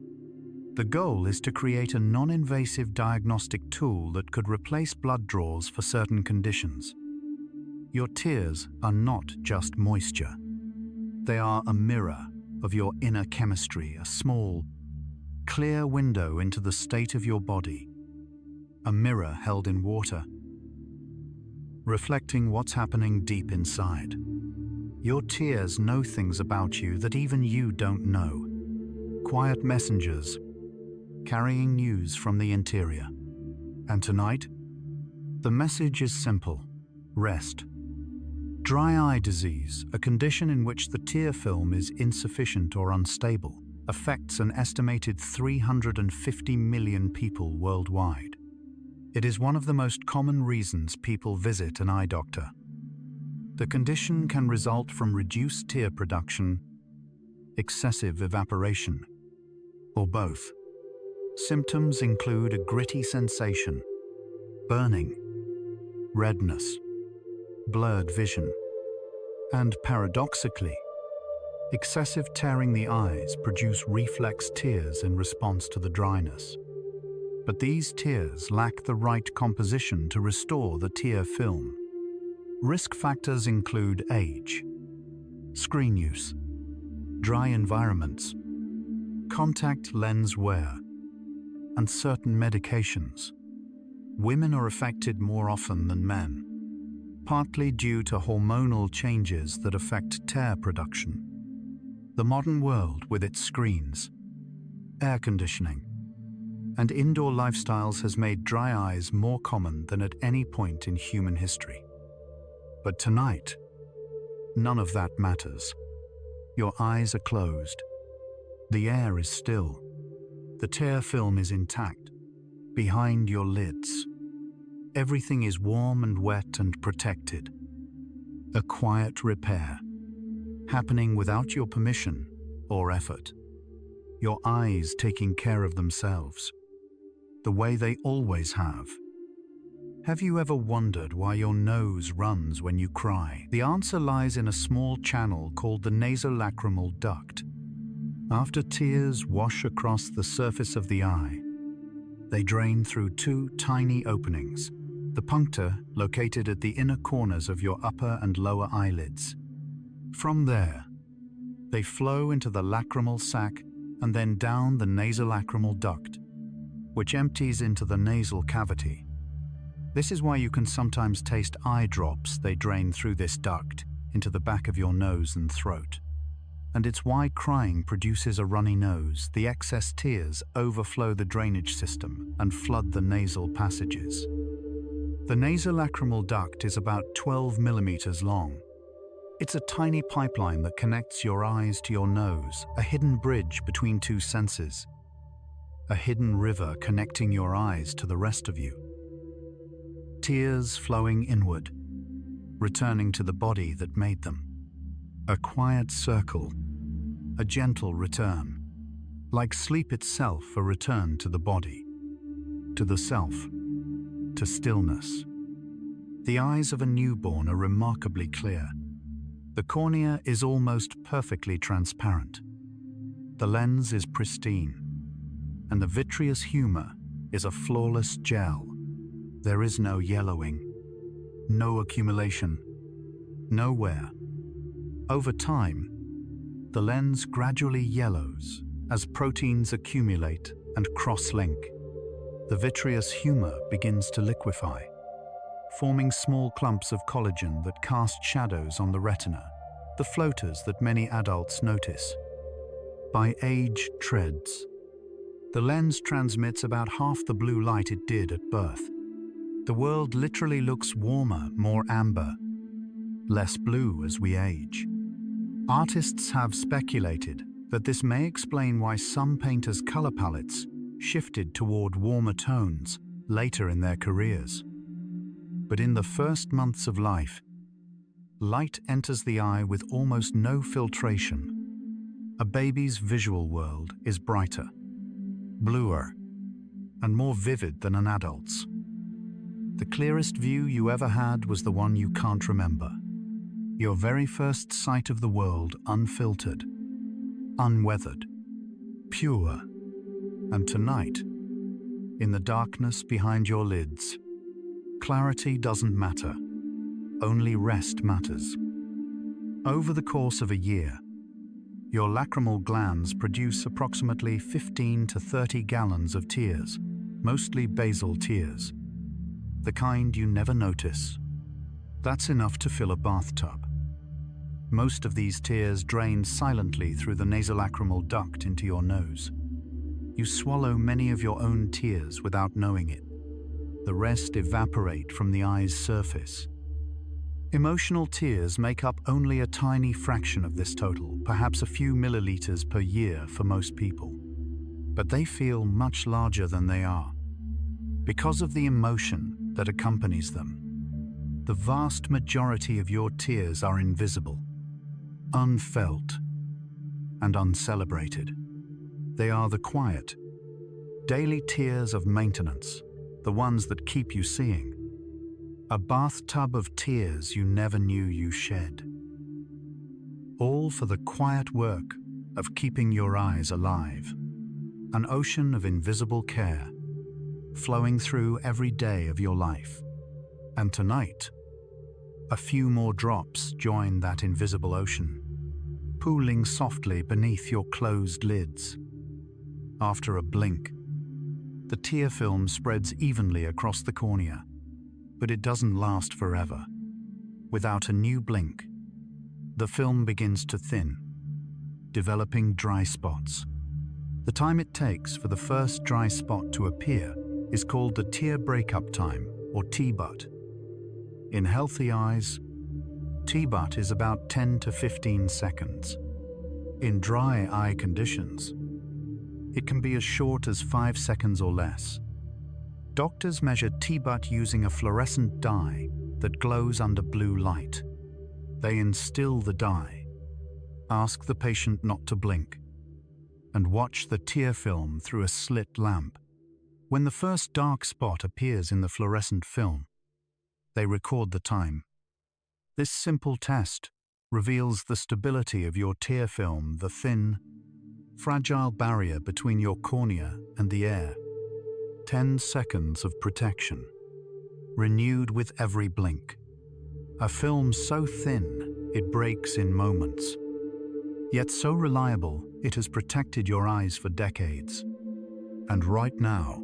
The goal is to create a non-invasive diagnostic tool that could replace blood draws for certain conditions. Your tears are not just moisture. They are a mirror of your inner chemistry, a small, clear window into the state of your body. A mirror held in water, reflecting what's happening deep inside. Your tears know things about you that even you don't know. Quiet messengers, carrying news from the interior. And tonight, the message is simple: rest. Dry eye disease, a condition in which the tear film is insufficient or unstable, affects an estimated 350 million people worldwide. It is one of the most common reasons people visit an eye doctor. The condition can result from reduced tear production, excessive evaporation, or both. Symptoms include a gritty sensation, burning, redness, blurred vision, and paradoxically, Excessive tearing the eyes produce reflex tears in response to the dryness. But these tears lack the right composition to restore the tear film. Risk factors include age, screen use, dry environments, contact lens wear, and certain medications. Women are affected more often than men, partly due to hormonal changes that affect tear production. The modern world, with its screens, air conditioning, and indoor lifestyles, has made dry eyes more common than at any point in human history. But tonight, none of that matters. Your eyes are closed. The air is still. The tear film is intact, behind your lids. Everything is warm and wet and protected. A quiet repair, happening without your permission or effort. Your eyes taking care of themselves, the way they always have. Have you ever wondered why your nose runs when you cry? The answer lies in a small channel called the nasolacrimal duct. After tears wash across the surface of the eye, they drain through two tiny openings, the puncta located at the inner corners of your upper and lower eyelids. From there, they flow into the lacrimal sac and then down the nasolacrimal duct, which empties into the nasal cavity. This is why you can sometimes taste eye drops. They drain through this duct into the back of your nose and throat. And it's why crying produces a runny nose. The excess tears overflow the drainage system and flood the nasal passages. The nasolacrimal duct is about 12 millimeters long. It's a tiny pipeline that connects your eyes to your nose, a hidden bridge between two senses, a hidden river connecting your eyes to the rest of you. Tears flowing inward, returning to the body that made them. A quiet circle, a gentle return, like sleep itself, a return to the body, to the self, to stillness. The eyes of a newborn are remarkably clear. The cornea is almost perfectly transparent. The lens is pristine, and the vitreous humor is a flawless gel. There is no yellowing, no accumulation, no wear. Over time, the lens gradually yellows as proteins accumulate and cross-link. The vitreous humor begins to liquefy, forming small clumps of collagen that cast shadows on the retina, the floaters that many adults notice. By age treads, the lens transmits about half the blue light it did at birth. The world literally looks warmer, more amber, less blue as we age. Artists have speculated that this may explain why some painters' color palettes shifted toward warmer tones later in their careers. But in the first months of life, light enters the eye with almost no filtration. A baby's visual world is brighter, bluer, and more vivid than an adult's. The clearest view you ever had was the one you can't remember. Your very first sight of the world, unfiltered, unweathered, pure. And tonight, in the darkness behind your lids, clarity doesn't matter, only rest matters. Over the course of a year, your lacrimal glands produce approximately 15 to 30 gallons of tears, mostly basal tears, the kind you never notice. That's enough to fill a bathtub. Most of these tears drain silently through the nasolacrimal duct into your nose. You swallow many of your own tears without knowing it. The rest evaporate from the eye's surface. Emotional tears make up only a tiny fraction of this total, perhaps a few milliliters per year for most people. But they feel much larger than they are, because of the emotion that accompanies them. The vast majority of your tears are invisible, unfelt, and uncelebrated. They are the quiet, daily tears of maintenance, the ones that keep you seeing. A bathtub of tears you never knew you shed. all for the quiet work of keeping your eyes alive. An ocean of invisible care, flowing through every day of your life. And tonight, a few more drops join that invisible ocean, pooling softly beneath your closed lids. After a blink, the tear film spreads evenly across the cornea, but it doesn't last forever. Without a new blink, the film begins to thin, developing dry spots. The time it takes for the first dry spot to appear is called the tear breakup time, or T-but. In healthy eyes, T-but is about 10 to 15 seconds. In dry eye conditions, it can be as short as 5 seconds or less. Doctors measure T-but using a fluorescent dye that glows under blue light. They instill the dye, ask the patient not to blink, and watch the tear film through a slit lamp. When the first dark spot appears in the fluorescent film, they record the time. This simple test reveals the stability of your tear film, the thin, fragile barrier between your cornea and the air. 10 seconds of protection, renewed with every blink. A film so thin it breaks in moments, yet so reliable it has protected your eyes for decades. And right now,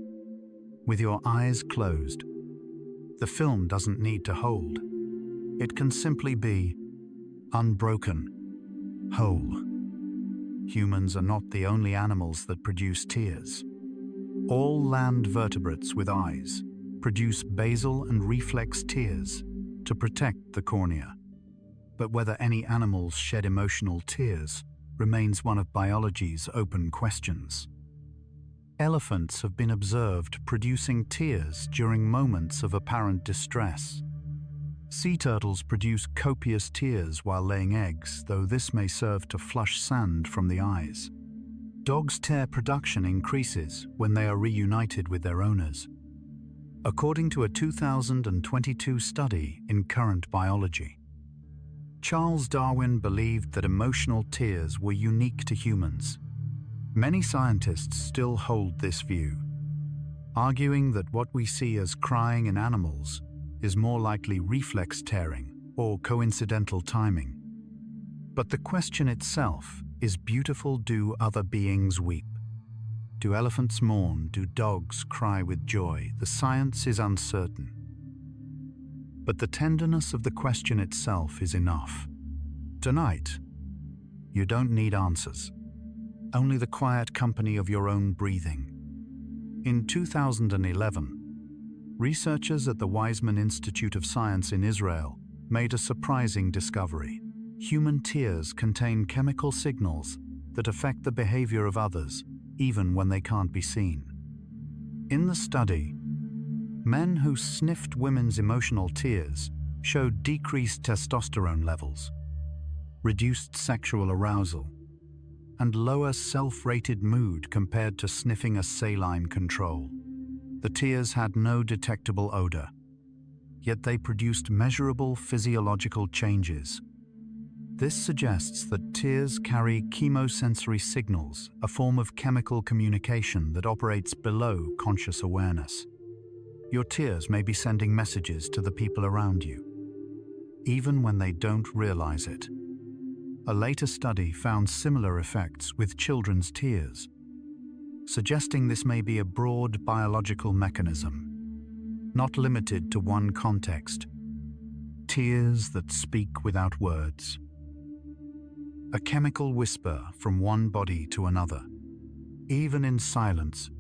with your eyes closed, the film doesn't need to hold. It can simply be unbroken, whole. Humans are not the only animals that produce tears. All land vertebrates with eyes produce basal and reflex tears to protect the cornea. But whether any animals shed emotional tears remains one of biology's open questions. Elephants have been observed producing tears during moments of apparent distress. Sea turtles produce copious tears while laying eggs, though this may serve to flush sand from the eyes. Dogs' tear production increases when they are reunited with their owners, according to a 2022 study in Current Biology. Charles Darwin believed that emotional tears were unique to humans. Many scientists still hold this view, arguing that what we see as crying in animals is more likely reflex tearing or coincidental timing. But the question itself is beautiful: do other beings weep? Do elephants mourn? Do dogs cry with joy? The science is uncertain. But the tenderness of the question itself is enough. Tonight, you don't need answers, only the quiet company of your own breathing. In 2011, researchers at the Weizmann Institute of Science in Israel made a surprising discovery. Human tears contain chemical signals that affect the behavior of others, even when they can't be seen. In the study, men who sniffed women's emotional tears showed decreased testosterone levels, reduced sexual arousal, and lower self-rated mood compared to sniffing a saline control. The tears had no detectable odor, yet they produced measurable physiological changes. This suggests that tears carry chemosensory signals, a form of chemical communication that operates below conscious awareness. Your tears may be sending messages to the people around you, even when they don't realize it. A later study found similar effects with children's tears, suggesting this may be a broad biological mechanism, not limited to one context. Tears that speak without words. A chemical whisper from one body to another. Even in silence,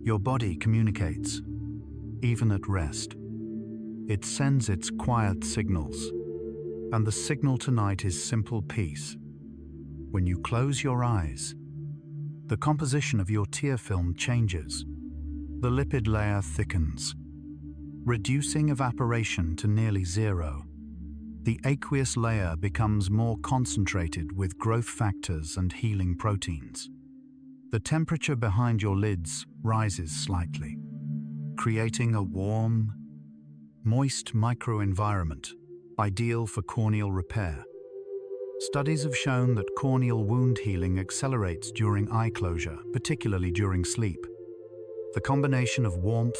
your body communicates. Even at rest, it sends its quiet signals. And the signal tonight is simple peace. When you close your eyes, the composition of your tear film changes. The lipid layer thickens, reducing evaporation to nearly zero. The aqueous layer becomes more concentrated with growth factors and healing proteins. The temperature behind your lids rises slightly, creating a warm, moist microenvironment ideal for corneal repair. Studies have shown that corneal wound healing accelerates during eye closure, particularly during sleep. The combination of warmth,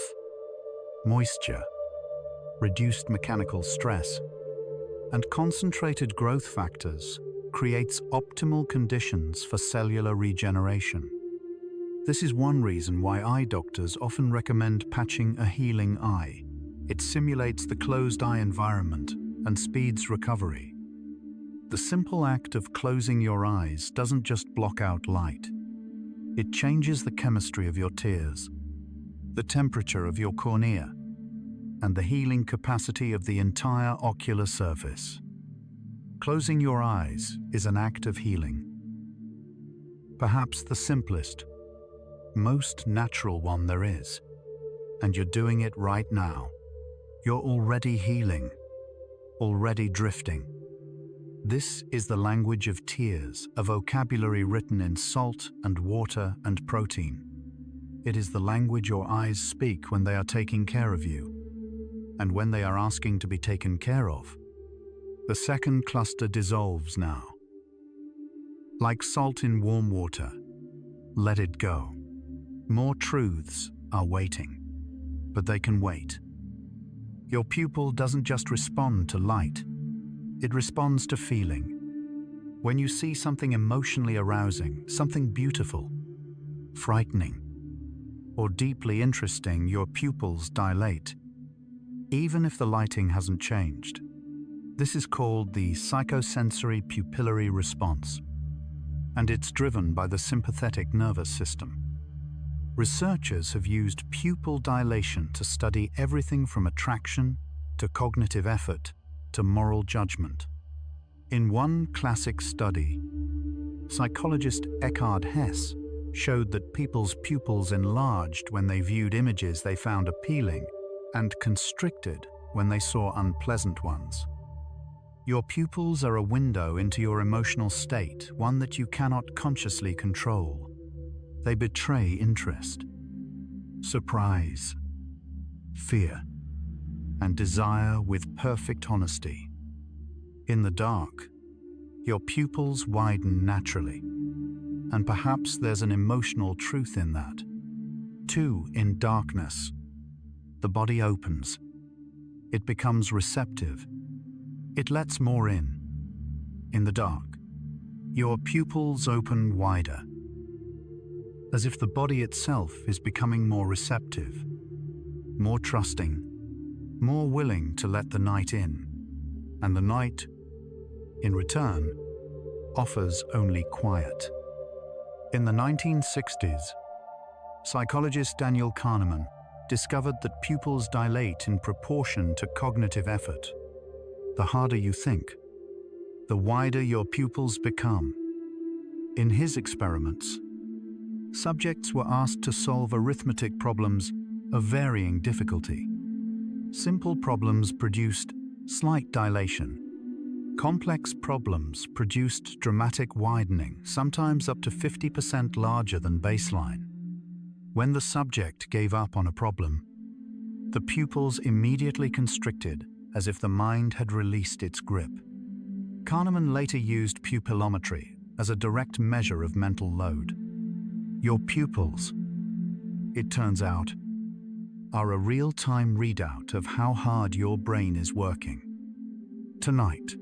moisture, reduced mechanical stress, and concentrated growth factors creates optimal conditions for cellular regeneration. This is one reason why eye doctors often recommend patching a healing eye. It simulates the closed eye environment and speeds recovery. The simple act of closing your eyes doesn't just block out light. It changes the chemistry of your tears, the temperature of your cornea, and the healing capacity of the entire ocular surface. Closing your eyes is an act of healing. Perhaps the simplest, most natural one there is, and you're doing it right now. You're already healing, already drifting. This is the language of tears, a vocabulary written in salt and water and protein. It is the language your eyes speak when they are taking care of you, and when they are asking to be taken care of. The second cluster dissolves now. Like salt in warm water, let it go. More truths are waiting, but they can wait. Your pupil doesn't just respond to light, it responds to feeling. When you see something emotionally arousing, something beautiful, frightening, or deeply interesting, your pupils dilate, even if the lighting hasn't changed. This is called the psychosensory pupillary response, and it's driven by the sympathetic nervous system. Researchers have used pupil dilation to study everything from attraction to cognitive effort to moral judgment. In one classic study, psychologist Eckhard Hess showed that people's pupils enlarged when they viewed images they found appealing and constricted when they saw unpleasant ones. Your pupils are a window into your emotional state, one that you cannot consciously control. They betray interest, surprise, fear, and desire with perfect honesty. In the dark, your pupils widen naturally, and perhaps there's an emotional truth in that. 2. In darkness, the body opens. It becomes receptive. It lets more in. In the dark, your pupils open wider, as if the body itself is becoming more receptive, more trusting, more willing to let the night in, and the night, in return, offers only quiet. In the 1960s, psychologist Daniel Kahneman discovered that pupils dilate in proportion to cognitive effort. The harder you think, the wider your pupils become. In his experiments, subjects were asked to solve arithmetic problems of varying difficulty. Simple problems produced slight dilation. Complex problems produced dramatic widening, sometimes up to 50% larger than baseline. When the subject gave up on a problem, the pupils immediately constricted, as if the mind had released its grip. Kahneman later used pupillometry as a direct measure of mental load. Your pupils, it turns out, are a real-time readout of how hard your brain is working. Tonight,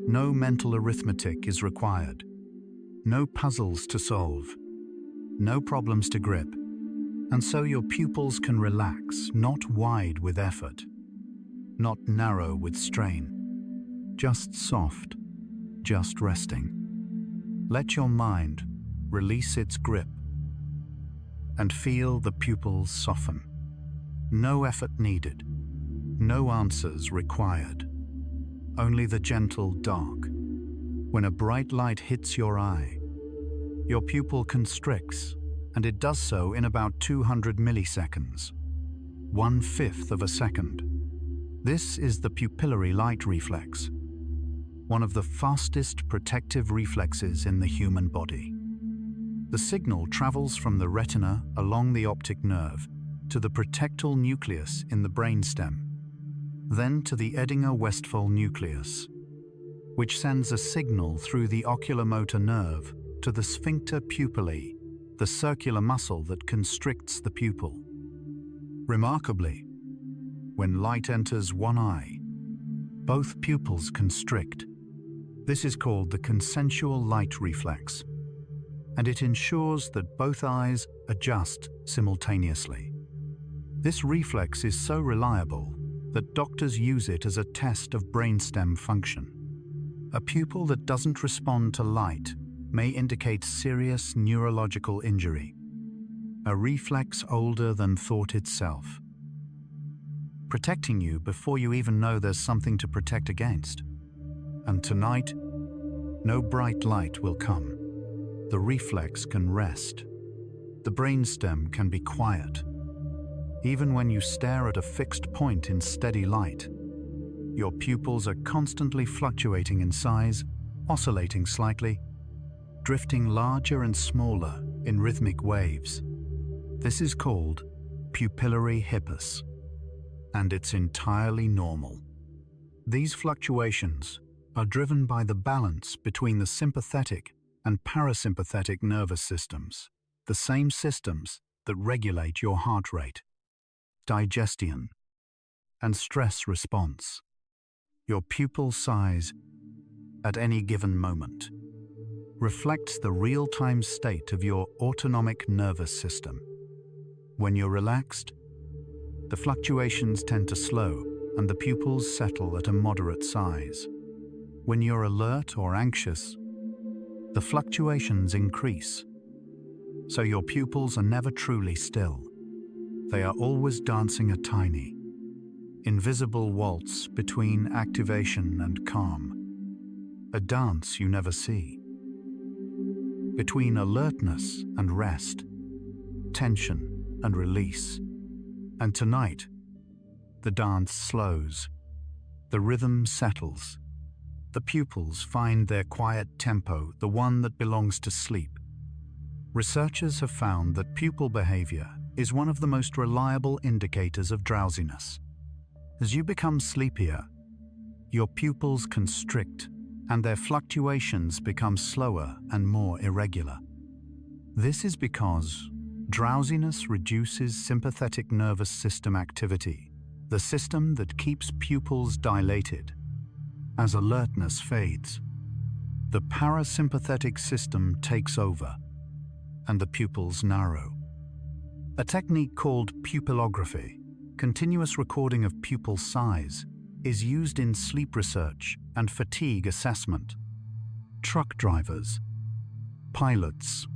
no mental arithmetic is required, no puzzles to solve, no problems to grip, and so your pupils can relax, not wide with effort, not narrow with strain, just soft, just resting. Let your mind release its grip and feel the pupils soften. No effort needed, no answers required, only the gentle dark. When a bright light hits your eye, your pupil constricts, and it does so in about 200 milliseconds, 1/5 of a second. This is the pupillary light reflex, one of the fastest protective reflexes in the human body. The signal travels from the retina along the optic nerve to the protectal nucleus in the brainstem, then to the Edinger-Westphal nucleus, which sends a signal through the oculomotor nerve to the sphincter pupillae, the circular muscle that constricts the pupil. Remarkably, when light enters one eye, both pupils constrict. This is called the consensual light reflex, and it ensures that both eyes adjust simultaneously. This reflex is so reliable that doctors use it as a test of brainstem function. A pupil that doesn't respond to light may indicate serious neurological injury, a reflex older than thought itself, protecting you before you even know there's something to protect against. And tonight, no bright light will come. The reflex can rest. The brainstem can be quiet. Even when you stare at a fixed point in steady light, your pupils are constantly fluctuating in size, oscillating slightly, drifting larger and smaller in rhythmic waves. This is called pupillary hippus, and it's entirely normal. These fluctuations are driven by the balance between the sympathetic and parasympathetic nervous systems, the same systems that regulate your heart rate, digestion, and stress response. Your pupil size at any given moment reflects the real-time state of your autonomic nervous system. When you're relaxed, the fluctuations tend to slow and the pupils settle at a moderate size. When you're alert or anxious, the fluctuations increase. So your pupils are never truly still. They are always dancing a tiny, invisible waltz between activation and calm, a dance you never see. Between alertness and rest, tension and release. And tonight, the dance slows, the rhythm settles, the pupils find their quiet tempo, the one that belongs to sleep. Researchers have found that pupil behavior is one of the most reliable indicators of drowsiness. As you become sleepier, your pupils constrict and their fluctuations become slower and more irregular. This is because drowsiness reduces sympathetic nervous system activity, the system that keeps pupils dilated. As alertness fades, the parasympathetic system takes over and the pupils narrow. A technique called pupillography, continuous recording of pupil size, is used in sleep research and fatigue assessment. Truck drivers, pilots,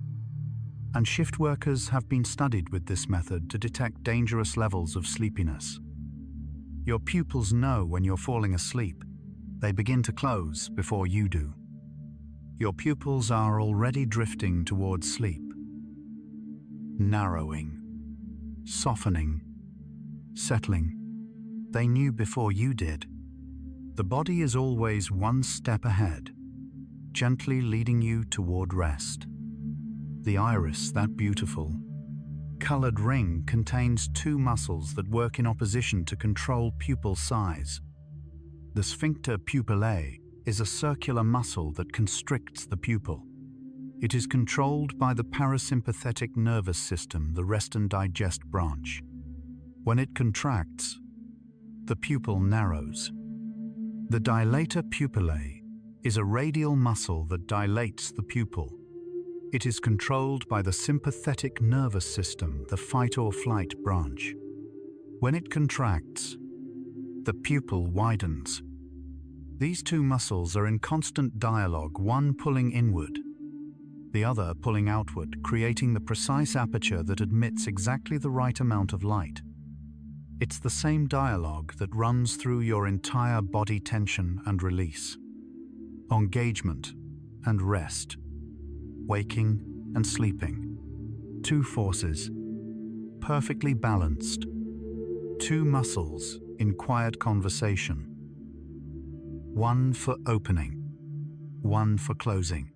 and shift workers have been studied with this method to detect dangerous levels of sleepiness. Your pupils know when you're falling asleep. They begin to close before you do. Your pupils are already drifting towards sleep, narrowing, softening, settling. They knew before you did. The body is always one step ahead, gently leading you toward rest. The iris, that beautiful, colored ring, contains two muscles that work in opposition to control pupil size. The sphincter pupillae is a circular muscle that constricts the pupil. It is controlled by the parasympathetic nervous system, the rest and digest branch. When it contracts, the pupil narrows. The dilator pupillae is a radial muscle that dilates the pupil. It is controlled by the sympathetic nervous system, the fight or flight branch. When it contracts, the pupil widens. These two muscles are in constant dialogue, one pulling inward, the other pulling outward, creating the precise aperture that admits exactly the right amount of light. It's the same dialogue that runs through your entire body: tension and release, engagement and rest, waking and sleeping. Two forces, perfectly balanced. Two muscles in quiet conversation. One for opening, one for closing.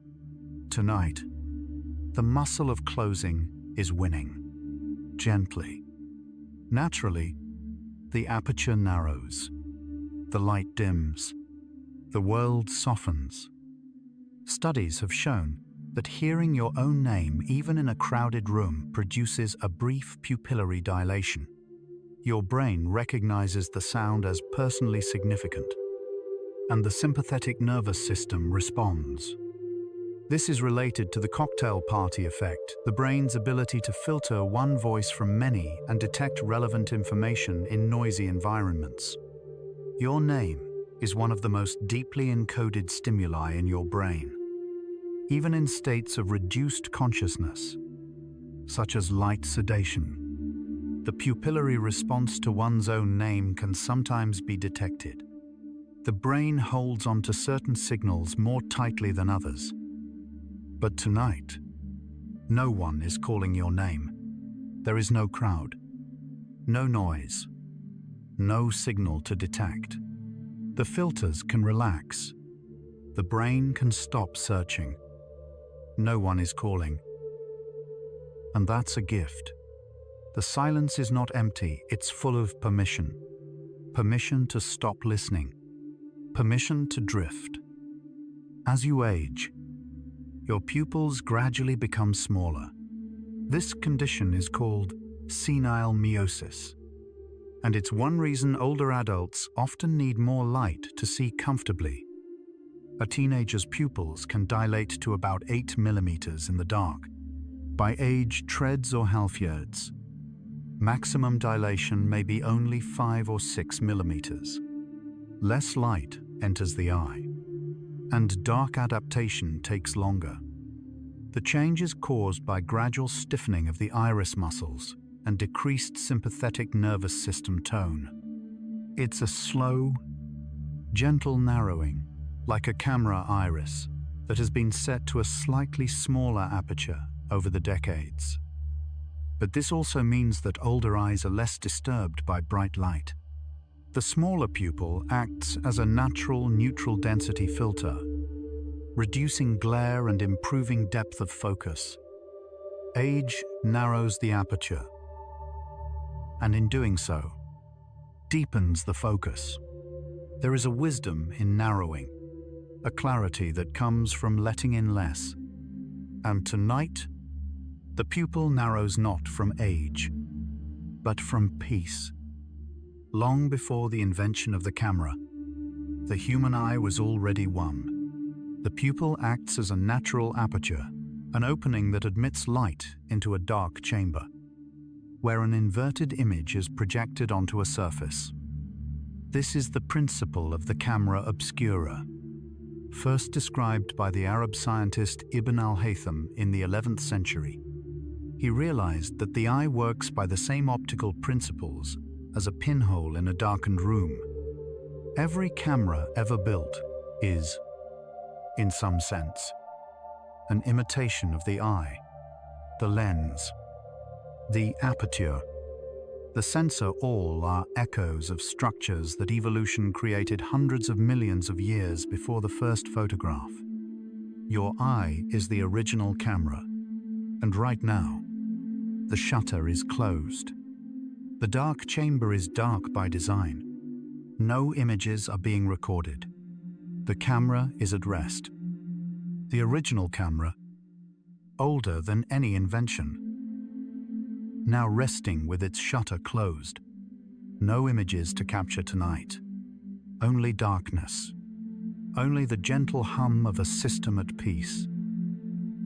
Tonight, the muscle of closing is winning. Gently, naturally, the aperture narrows, the light dims, the world softens. Studies have shown that hearing your own name, even in a crowded room, produces a brief pupillary dilation. Your brain recognizes the sound as personally significant, and the sympathetic nervous system responds. This is related to the cocktail party effect, the brain's ability to filter one voice from many and detect relevant information in noisy environments. Your name is one of the most deeply encoded stimuli in your brain. Even in states of reduced consciousness, such as light sedation, the pupillary response to one's own name can sometimes be detected. The brain holds onto certain signals more tightly than others. But tonight, no one is calling your name. There is no crowd, no noise, no signal to detect. The filters can relax. The brain can stop searching. No one is calling. And that's a gift. The silence is not empty, it's full of permission. Permission to stop listening. Permission to drift. As you age, your pupils gradually become smaller. This condition is called senile meiosis, and it's one reason older adults often need more light to see comfortably. A teenager's pupils can dilate to about 8 millimeters in the dark. By age, treads or half-years, maximum dilation may be only 5 or 6 millimeters. Less light enters the eye, and dark adaptation takes longer. The change is caused by gradual stiffening of the iris muscles and decreased sympathetic nervous system tone. It's a slow, gentle narrowing, like a camera iris, that has been set to a slightly smaller aperture over the decades. But this also means that older eyes are less disturbed by bright light. The smaller pupil acts as a natural neutral density filter, reducing glare and improving depth of focus. Age narrows the aperture, and in doing so, deepens the focus. There is a wisdom in narrowing, a clarity that comes from letting in less. And tonight, the pupil narrows not from age, but from peace. Long before the invention of the camera, the human eye was already one. The pupil acts as a natural aperture, an opening that admits light into a dark chamber, where an inverted image is projected onto a surface. This is the principle of the camera obscura, first described by the Arab scientist Ibn al-Haytham in the 11th century. He realized that the eye works by the same optical principles as a pinhole in a darkened room. Every camera ever built is, in some sense, an imitation of the eye, the lens, the aperture. The sensor, all are echoes of structures that evolution created hundreds of millions of years before the first photograph. Your eye is the original camera, and right now, the shutter is closed. The dark chamber is dark by design. No images are being recorded. The camera is at rest. The original camera, older than any invention, now resting with its shutter closed. No images to capture tonight. Only darkness. Only the gentle hum of a system at peace.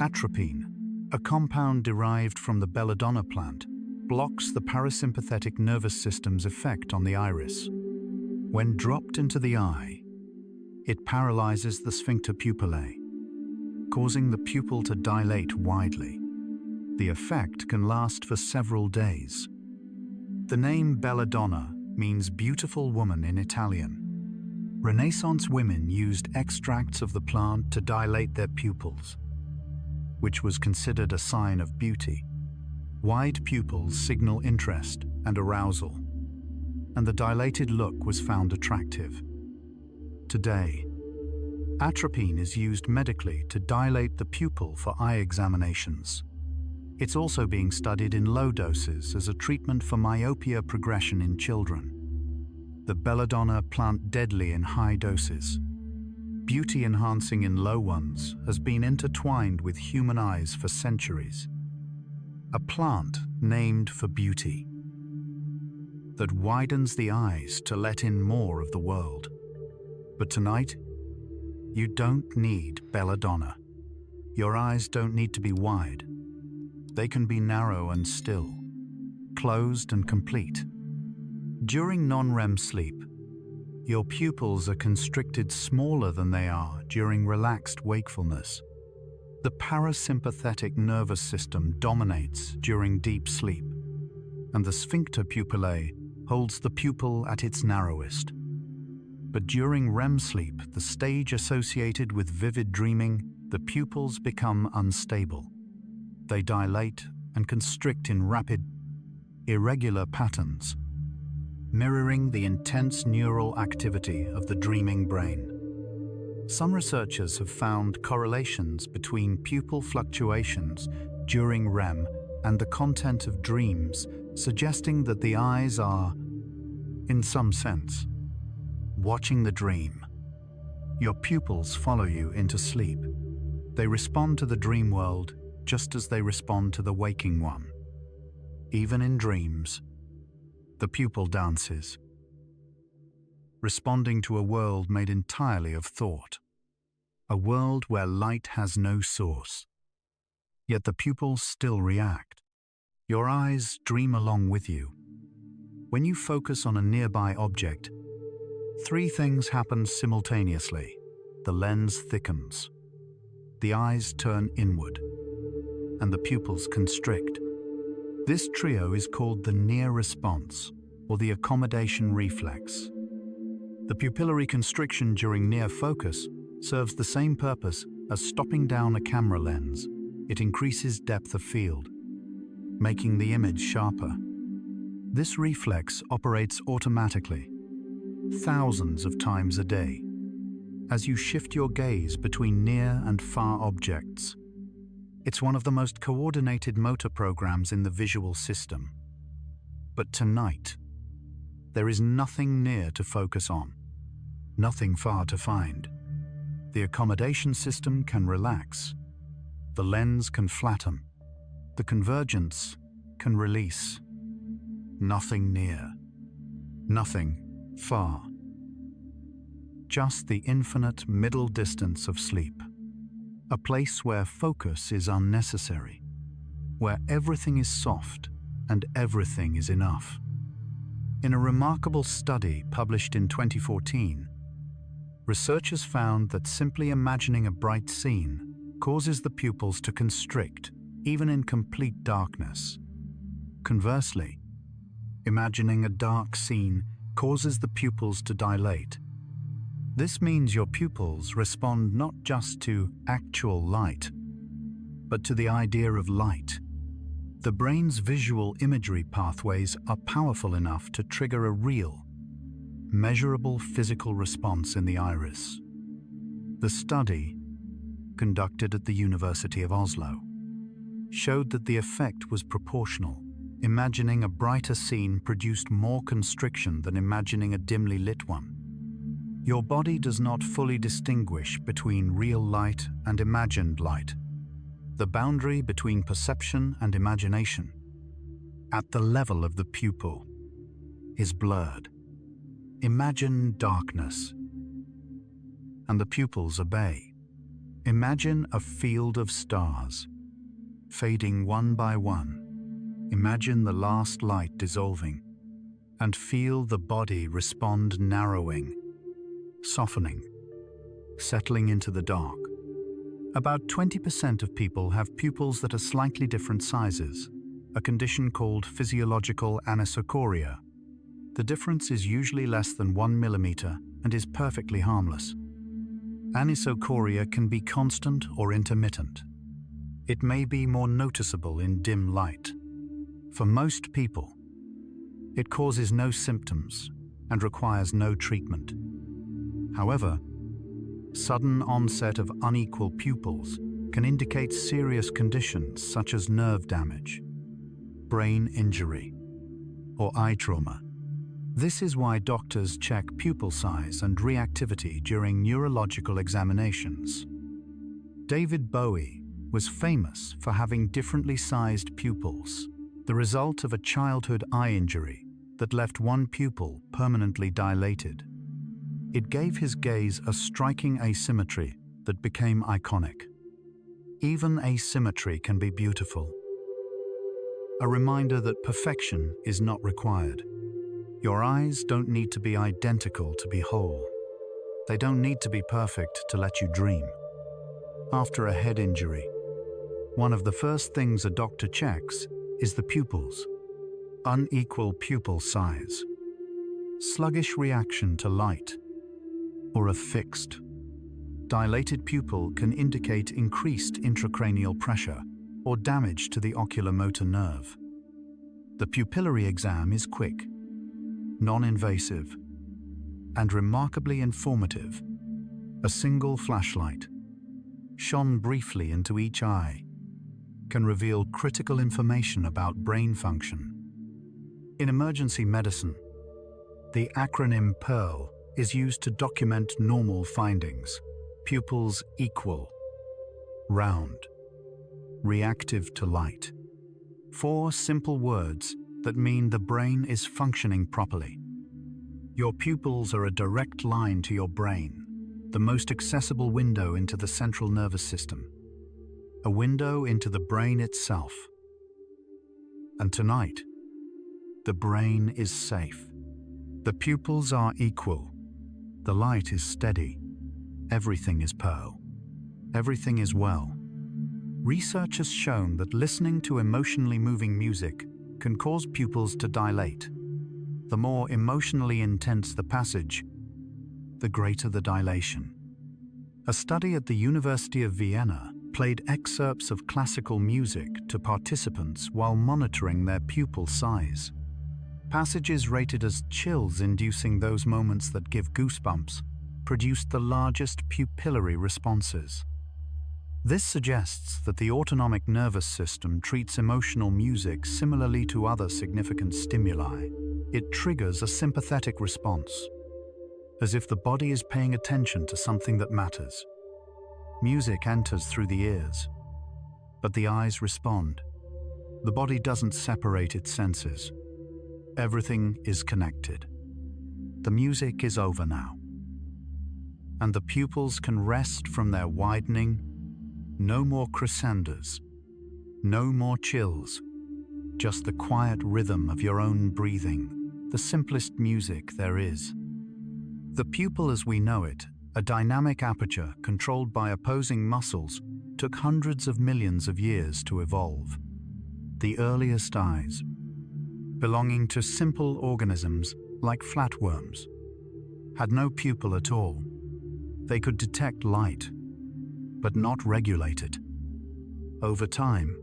Atropine, a compound derived from the belladonna plant, blocks the parasympathetic nervous system's effect on the iris. When dropped into the eye, it paralyzes the sphincter pupillae, causing the pupil to dilate widely. The effect can last for several days. The name belladonna means beautiful woman in Italian. Renaissance women used extracts of the plant to dilate their pupils, which was considered a sign of beauty. Wide pupils signal interest and arousal, and the dilated look was found attractive. Today, atropine is used medically to dilate the pupil for eye examinations. It's also being studied in low doses as a treatment for myopia progression in children. The belladonna plant deadly in high doses. beauty enhancing in low ones has been intertwined with human eyes for centuries. A plant named for beauty that widens the eyes to let in more of the world. But tonight, you don't need belladonna. Your eyes don't need to be wide. They can be narrow and still, closed and complete. During non-REM sleep, your pupils are constricted smaller than they are during relaxed wakefulness. The parasympathetic nervous system dominates during deep sleep, and the sphincter pupillae holds the pupil at its narrowest. But during REM sleep, the stage associated with vivid dreaming, the pupils become unstable. They dilate and constrict in rapid, irregular patterns, mirroring the intense neural activity of the dreaming brain. Some researchers have found correlations between pupil fluctuations during REM and the content of dreams, suggesting that the eyes are, in some sense, watching the dream. Your pupils follow you into sleep. They respond to the dream world just as they respond to the waking one. Even in dreams, the pupil dances, responding to a world made entirely of thought, a world where light has no source. Yet the pupils still react. Your eyes dream along with you. When you focus on a nearby object, three things happen simultaneously. The lens thickens, the eyes turn inward, and the pupils constrict. This trio is called the near response, or the accommodation reflex. The pupillary constriction during near focus serves the same purpose as stopping down a camera lens. It increases depth of field, making the image sharper. This reflex operates automatically, thousands of times a day, as you shift your gaze between near and far objects. It's one of the most coordinated motor programs in the visual system. But tonight, there is nothing near to focus on, nothing far to find. The accommodation system can relax, the lens can flatten, the convergence can release. Nothing near, nothing far. Just the infinite middle distance of sleep. A place where focus is unnecessary, where everything is soft and everything is enough. In a remarkable study published in 2014, researchers found that simply imagining a bright scene causes the pupils to constrict, even in complete darkness. Conversely, imagining a dark scene causes the pupils to dilate. This means your pupils respond not just to actual light, but to the idea of light. The brain's visual imagery pathways are powerful enough to trigger a real, measurable physical response in the iris. The study, conducted at the University of Oslo, showed that the effect was proportional. Imagining a brighter scene produced more constriction than imagining a dimly lit one. Your body does not fully distinguish between real light and imagined light. The boundary between perception and imagination, at the level of the pupil, is blurred. Imagine darkness, and the pupils obey. Imagine a field of stars, fading one by one. Imagine the last light dissolving, and feel the body respond, narrowing, softening, settling into the dark. About 20% of people have pupils that are slightly different sizes, a condition called physiological anisocoria. The difference is usually less than 1 millimeter and is perfectly harmless. Anisocoria can be constant or intermittent. It may be more noticeable in dim light. For most people, it causes no symptoms and requires no treatment. However, sudden onset of unequal pupils can indicate serious conditions such as nerve damage, brain injury, or eye trauma. This is why doctors check pupil size and reactivity during neurological examinations. David Bowie was famous for having differently sized pupils, the result of a childhood eye injury that left one pupil permanently dilated. It gave his gaze a striking asymmetry that became iconic. Even asymmetry can be beautiful. A reminder that perfection is not required. Your eyes don't need to be identical to be whole. They don't need to be perfect to let you dream. After a head injury, one of the first things a doctor checks is the pupils. Unequal pupil size, sluggish reaction to light, or a fixed, dilated pupil can indicate increased intracranial pressure or damage to the oculomotor nerve. The pupillary exam is quick, non-invasive, and remarkably informative. A single flashlight, shone briefly into each eye, can reveal critical information about brain function. In emergency medicine, the acronym PEARL is used to document normal findings: pupils equal, round, reactive to light. 4 simple words that mean the brain is functioning properly. Your pupils are a direct line to your brain, the most accessible window into the central nervous system, a window into the brain itself. And tonight, the brain is safe. The pupils are equal. The light is steady. Everything is pearl. Everything is well. Research has shown that listening to emotionally moving music can cause pupils to dilate. The more emotionally intense the passage, the greater the dilation. A study at the University of Vienna played excerpts of classical music to participants while monitoring their pupil size. Passages rated as chills-inducing, those moments that give goosebumps, produced the largest pupillary responses. This suggests that the autonomic nervous system treats emotional music similarly to other significant stimuli. It triggers a sympathetic response, as if the body is paying attention to something that matters. Music enters through the ears, but the eyes respond. The body doesn't separate its senses. Everything is connected. The music is over now, and the pupils can rest from their widening. No more crescendos, no more chills, just the quiet rhythm of your own breathing, the simplest music there is. The pupil as we know it, a dynamic aperture controlled by opposing muscles, took hundreds of millions of years to evolve. The earliest eyes, belonging to simple organisms like flatworms, had no pupil at all. They could detect light, but not regulate it. Over time,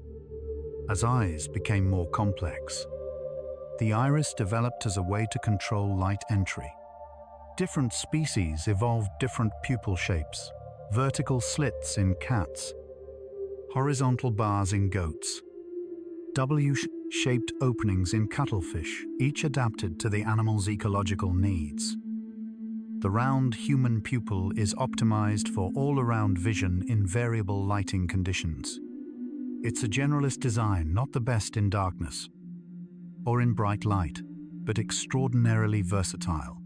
as eyes became more complex, the iris developed as a way to control light entry. Different species evolved different pupil shapes: vertical slits in cats, horizontal bars in goats, W-shaped openings in cuttlefish, each adapted to the animal's ecological needs. The round human pupil is optimized for all-around vision in variable lighting conditions. It's a generalist design, not the best in darkness or in bright light, but extraordinarily versatile.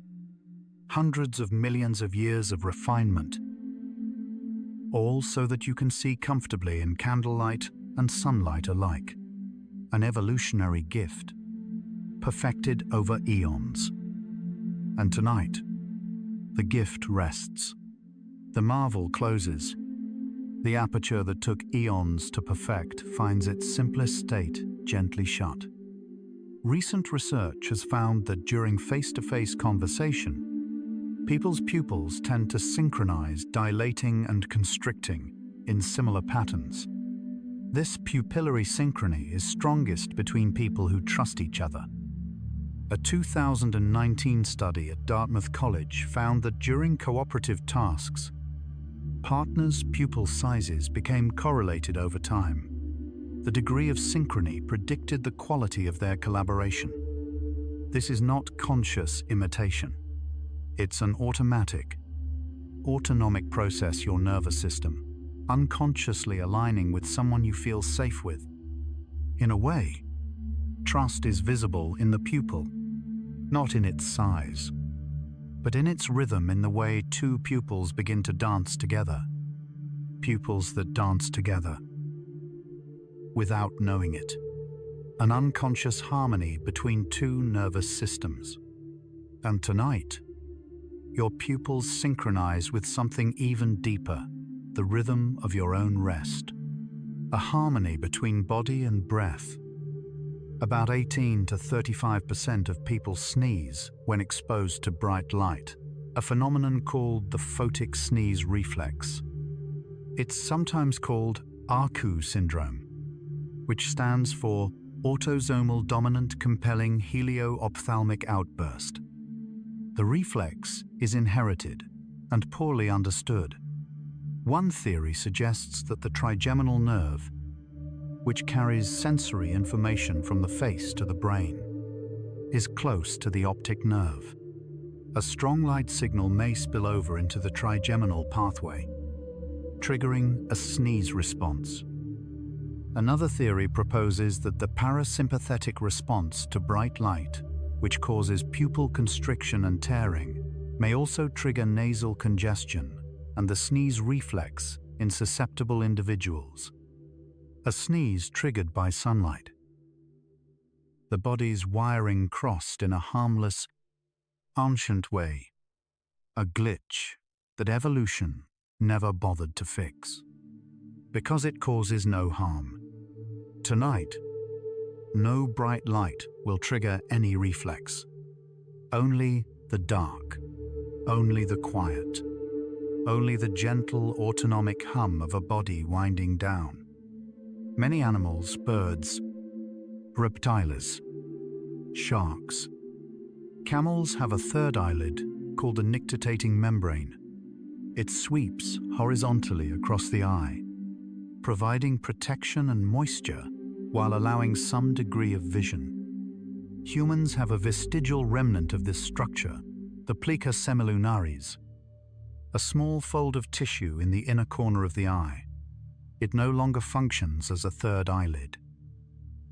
Hundreds of millions of years of refinement, all so that you can see comfortably in candlelight and sunlight alike. An evolutionary gift, perfected over eons. And tonight, the gift rests. The marvel closes. The aperture that took eons to perfect finds its simplest state gently shut. Recent research has found that during face-to-face conversation, people's pupils tend to synchronize, dilating and constricting in similar patterns. This pupillary synchrony is strongest between people who trust each other. A 2019 study at Dartmouth College found that during cooperative tasks, partners' pupil sizes became correlated over time. The degree of synchrony predicted the quality of their collaboration. This is not conscious imitation. It's an automatic, autonomic process your nervous system, unconsciously aligning with someone you feel safe with. In a way, trust is visible in the pupil, not in its size, but in its rhythm, in the way two pupils begin to dance together. Pupils that dance together without knowing it. An unconscious harmony between two nervous systems. And tonight, your pupils synchronize with something even deeper, the rhythm of your own rest. A harmony between body and breath. About 18 to 35% of people sneeze when exposed to bright light, a phenomenon called the photic sneeze reflex. It's sometimes called Aqueous syndrome, which stands for autosomal dominant compelling helio-ophthalmic outburst. The reflex is inherited and poorly understood. One theory suggests that the trigeminal nerve, which carries sensory information from the face to the brain, is close to the optic nerve. A strong light signal may spill over into the trigeminal pathway, triggering a sneeze response. Another theory proposes that the parasympathetic response to bright light, which causes pupil constriction and tearing, may also trigger nasal congestion and the sneeze reflex in susceptible individuals. A sneeze triggered by sunlight. The body's wiring crossed in a harmless, ancient way. A glitch that evolution never bothered to fix. Because it causes no harm. Tonight, no bright light will trigger any reflex. Only the dark. Only the quiet. Only the gentle autonomic hum of a body winding down. Many animals, birds, reptiles, sharks, camels have a third eyelid called the nictitating membrane. It sweeps horizontally across the eye, providing protection and moisture while allowing some degree of vision. Humans have a vestigial remnant of this structure, the plica semilunaris, a small fold of tissue in the inner corner of the eye. It no longer functions as a third eyelid,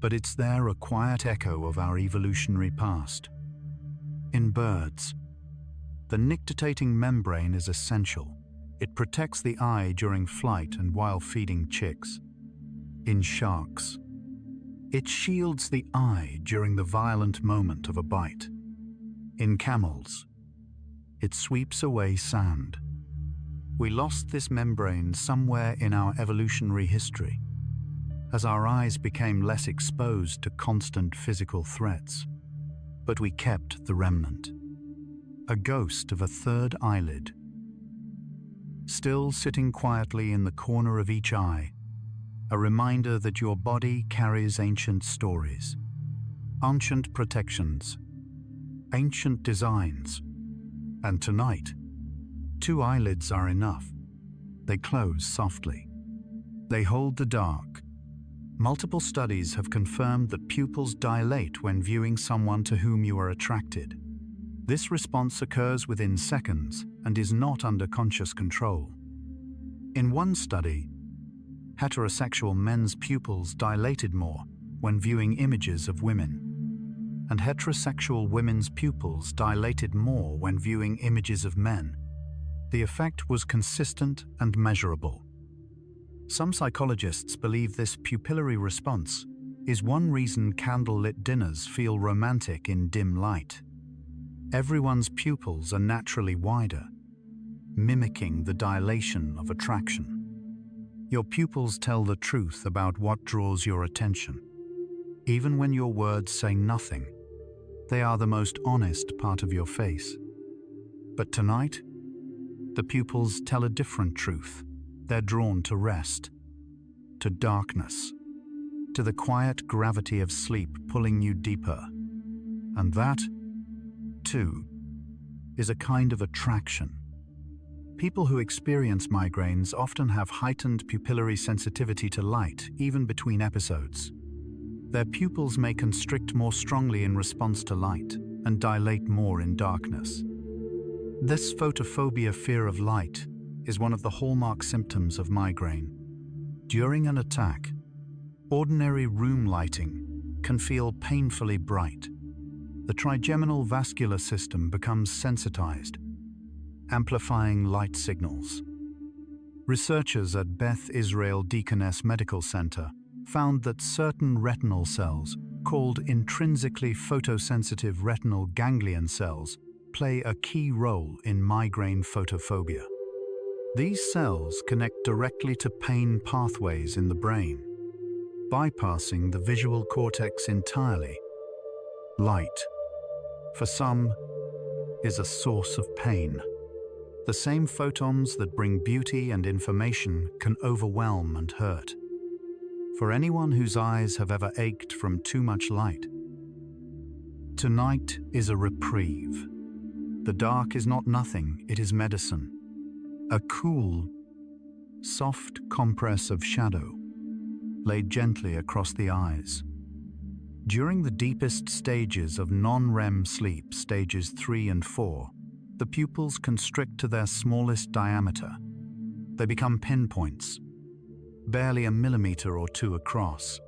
but it's there, a quiet echo of our evolutionary past. In birds, the nictitating membrane is essential. It protects the eye during flight and while feeding chicks. In sharks, it shields the eye during the violent moment of a bite. In camels, it sweeps away sand. We lost this membrane somewhere in our evolutionary history, as our eyes became less exposed to constant physical threats. But we kept the remnant, a ghost of a third eyelid, still sitting quietly in the corner of each eye, a reminder that your body carries ancient stories, ancient protections, ancient designs. And tonight, 2 eyelids are enough. They close softly. They hold the dark. Multiple studies have confirmed that pupils dilate when viewing someone to whom you are attracted. This response occurs within seconds and is not under conscious control. In one study, heterosexual men's pupils dilated more when viewing images of women, and heterosexual women's pupils dilated more when viewing images of men. The effect was consistent and measurable. Some psychologists believe this pupillary response is one reason candlelit dinners feel romantic in dim light. Everyone's pupils are naturally wider, mimicking the dilation of attraction. Your pupils tell the truth about what draws your attention. Even when your words say nothing, they are the most honest part of your face. But tonight, the pupils tell a different truth. They're drawn to rest, to darkness, to the quiet gravity of sleep pulling you deeper. And that, too, is a kind of attraction. People who experience migraines often have heightened pupillary sensitivity to light, even between episodes. Their pupils may constrict more strongly in response to light, and dilate more in darkness. This photophobia, fear of light, is one of the hallmark symptoms of migraine. During an attack, ordinary room lighting can feel painfully bright. The trigeminal vascular system becomes sensitized, amplifying light signals. Researchers at Beth Israel Deaconess Medical Center found that certain retinal cells, called intrinsically photosensitive retinal ganglion cells, play a key role in migraine photophobia. These cells connect directly to pain pathways in the brain, bypassing the visual cortex entirely. Light, for some, is a source of pain. The same photons that bring beauty and information can overwhelm and hurt. For anyone whose eyes have ever ached from too much light, tonight is a reprieve. The dark is not nothing, it is medicine. A cool, soft compress of shadow laid gently across the eyes. During the deepest stages of non-REM sleep, stages 3 and 4, the pupils constrict to their smallest diameter. They become pinpoints, barely a millimeter or two across.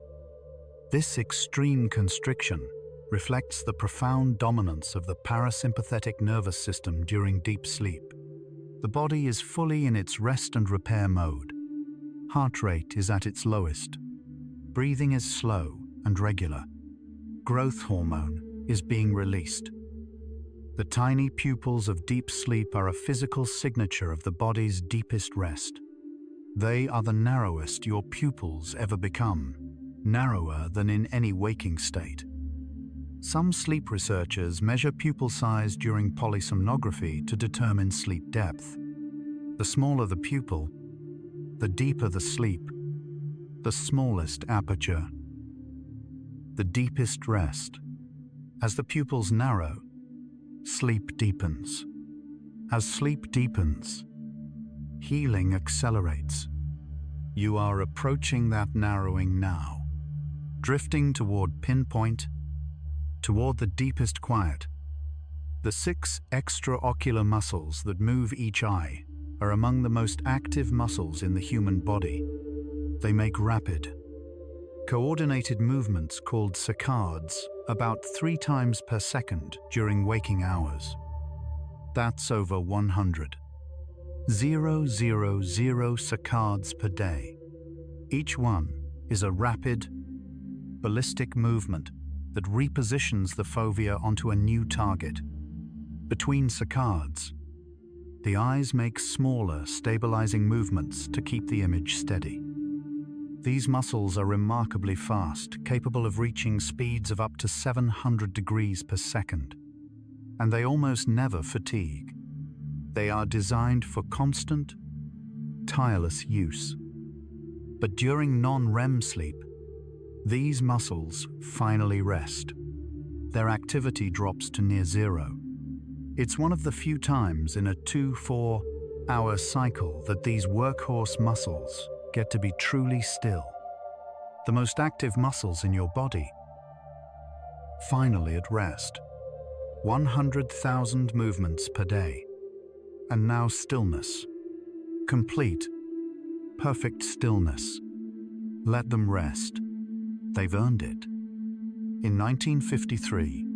This extreme constriction reflects the profound dominance of the parasympathetic nervous system during deep sleep. The body is fully in its rest and repair mode. Heart rate is at its lowest. Breathing is slow and regular. Growth hormone is being released. The tiny pupils of deep sleep are a physical signature of the body's deepest rest. They are the narrowest your pupils ever become, narrower than in any waking state. Some sleep researchers measure pupil size during polysomnography to determine sleep depth. The smaller the pupil, the deeper the sleep, the smallest aperture, the deepest rest. As the pupils narrow, sleep deepens. As sleep deepens, healing accelerates. You are approaching that narrowing now, drifting toward pinpoint, toward the deepest quiet. The 6 extraocular muscles that move each eye are among the most active muscles in the human body. They make rapid, coordinated movements called saccades about 3 times per second during waking hours. That's over 100. 000 saccades per day. Each one is a rapid, ballistic movement that repositions the fovea onto a new target. Between saccades, the eyes make smaller, stabilizing movements to keep the image steady. These muscles are remarkably fast, capable of reaching speeds of up to 700 degrees per second, and they almost never fatigue. They are designed for constant, tireless use. But during non-REM sleep, these muscles finally rest. Their activity drops to near zero. It's one of the few times in a 2-4 hour cycle that these workhorse muscles get to be truly still. The most active muscles in your body, finally at rest. 100,000 movements per day. And now stillness. Complete, perfect stillness. Let them rest. They've earned it. In 1953,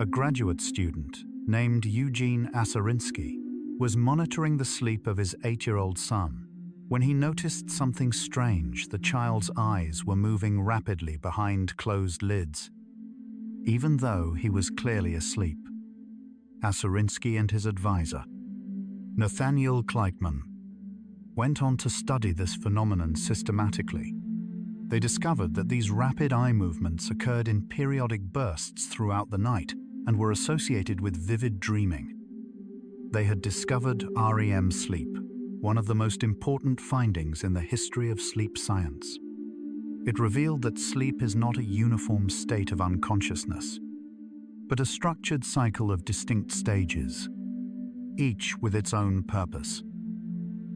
a graduate student named Eugene Asarinsky was monitoring the sleep of his 8-year-old son when he noticed something strange. The child's eyes were moving rapidly behind closed lids, even though he was clearly asleep. Asarinsky and his advisor, Nathaniel Kleitman, went on to study this phenomenon systematically. They discovered that these rapid eye movements occurred in periodic bursts throughout the night and were associated with vivid dreaming. They had discovered REM sleep, one of the most important findings in the history of sleep science. It revealed that sleep is not a uniform state of unconsciousness, but a structured cycle of distinct stages, each with its own purpose.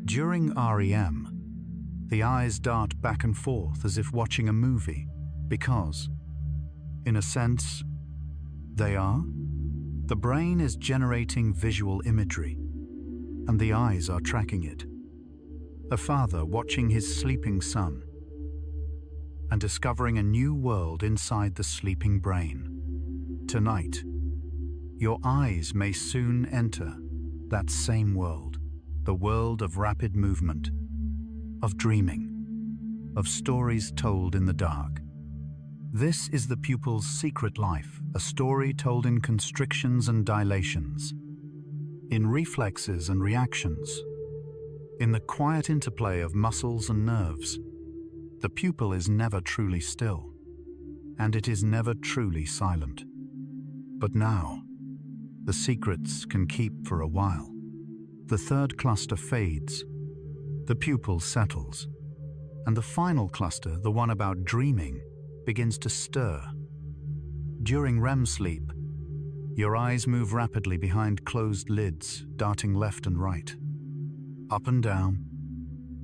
During REM, the eyes dart back and forth as if watching a movie, because, in a sense, they are. The brain is generating visual imagery, and the eyes are tracking it. A father watching his sleeping son and discovering a new world inside the sleeping brain. Tonight, your eyes may soon enter that same world, the world of rapid movement, of dreaming, of stories told in the dark. This is the pupil's secret life, a story told in constrictions and dilations, in reflexes and reactions, in the quiet interplay of muscles and nerves. The pupil is never truly still, and it is never truly silent. But now, the secrets can keep for a while. The third cluster fades, the pupil settles, and the final cluster, the one about dreaming, begins to stir. During REM sleep, your eyes move rapidly behind closed lids, darting left and right, up and down,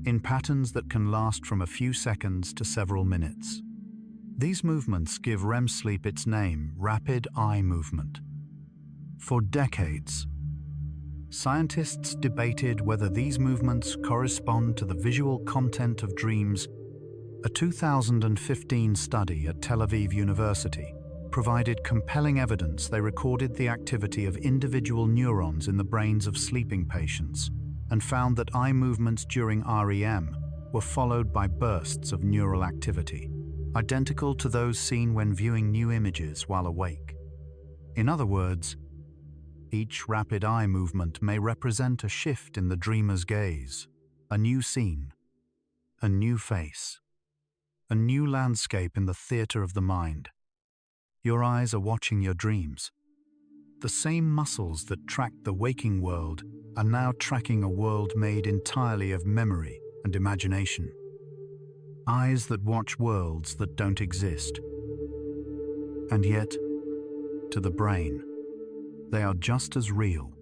in patterns that can last from a few seconds to several minutes. These movements give REM sleep its name, rapid eye movement. For decades, scientists debated whether these movements correspond to the visual content of dreams. A 2015 study at Tel Aviv University provided compelling evidence. They recorded the activity of individual neurons in the brains of sleeping patients and found that eye movements during REM were followed by bursts of neural activity, identical to those seen when viewing new images while awake. In other words, each rapid eye movement may represent a shift in the dreamer's gaze, a new scene, a new face, a new landscape in the theater of the mind. Your eyes are watching your dreams. The same muscles that track the waking world are now tracking a world made entirely of memory and imagination. Eyes that watch worlds that don't exist. And yet, to the brain, they are just as real.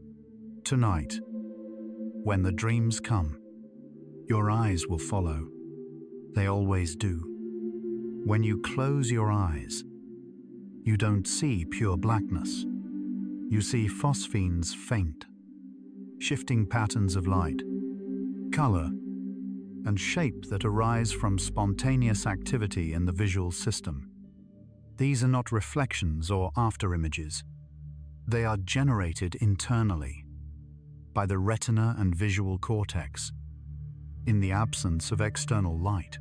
Tonight, when the dreams come, your eyes will follow. They always do. When you close your eyes, you don't see pure blackness. You see phosphenes faint, shifting patterns of light, color, and shape that arise from spontaneous activity in the visual system. These are not reflections or afterimages. They are generated internally by the retina and visual cortex in the absence of external light.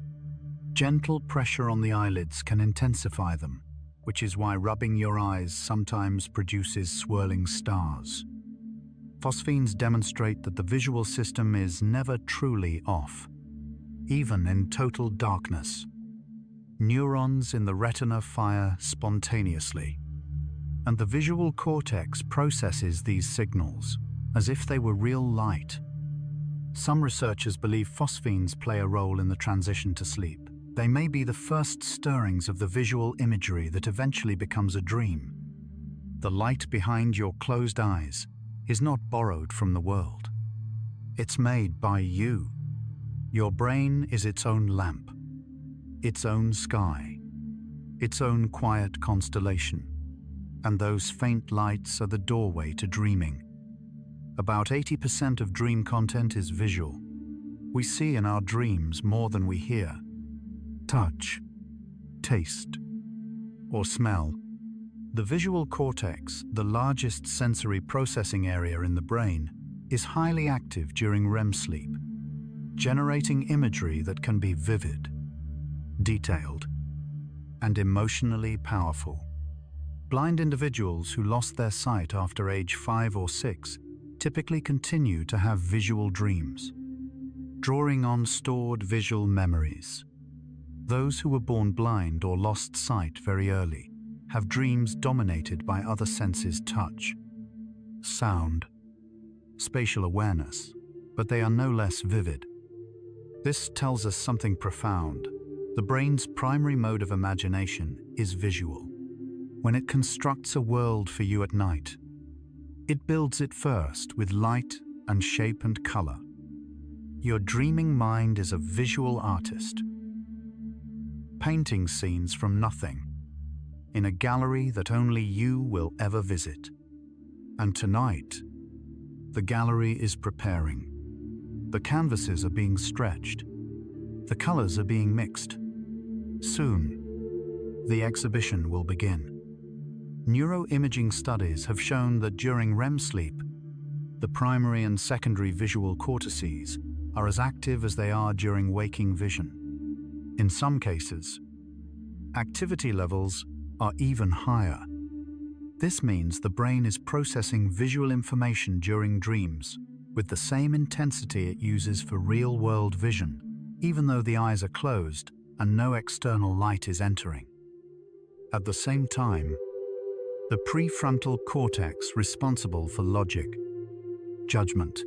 Gentle pressure on the eyelids can intensify them, which is why rubbing your eyes sometimes produces swirling stars. Phosphenes demonstrate that the visual system is never truly off, even in total darkness. Neurons in the retina fire spontaneously, and the visual cortex processes these signals as if they were real light. Some researchers believe phosphenes play a role in the transition to sleep. They may be the first stirrings of the visual imagery that eventually becomes a dream. The light behind your closed eyes is not borrowed from the world. It's made by you. Your brain is its own lamp, its own sky, its own quiet constellation, and those faint lights are the doorway to dreaming. About 80% of dream content is visual. We see in our dreams more than we hear. Touch, taste, or smell. The visual cortex, the largest sensory processing area in the brain, is highly active during REM sleep, generating imagery that can be vivid, detailed, and emotionally powerful. Blind individuals who lost their sight after age 5 or 6 typically continue to have visual dreams, drawing on stored visual memories. Those who were born blind or lost sight very early have dreams dominated by other senses: touch, sound, spatial awareness, but they are no less vivid. This tells us something profound. The brain's primary mode of imagination is visual. When it constructs a world for you at night, it builds it first with light and shape and color. Your dreaming mind is a visual artist, painting scenes from nothing in a gallery that only you will ever visit. And tonight, the gallery is preparing. The canvases are being stretched. The colors are being mixed. Soon, the exhibition will begin. Neuroimaging studies have shown that during REM sleep, the primary and secondary visual cortices are as active as they are during waking vision. In some cases, activity levels are even higher. This means the brain is processing visual information during dreams with the same intensity it uses for real-world vision, even though the eyes are closed and no external light is entering. At the same time, the prefrontal cortex responsible for logic, judgment,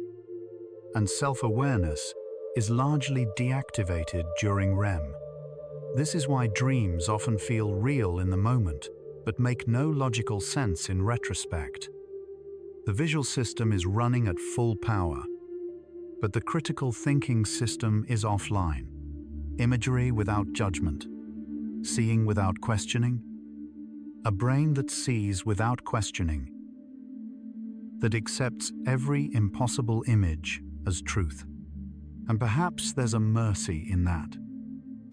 and self-awareness is largely deactivated during REM. This is why dreams often feel real in the moment, but make no logical sense in retrospect. The visual system is running at full power, but the critical thinking system is offline. Imagery without judgment, seeing without questioning, a brain that sees without questioning, that accepts every impossible image as truth. And perhaps there's a mercy in that.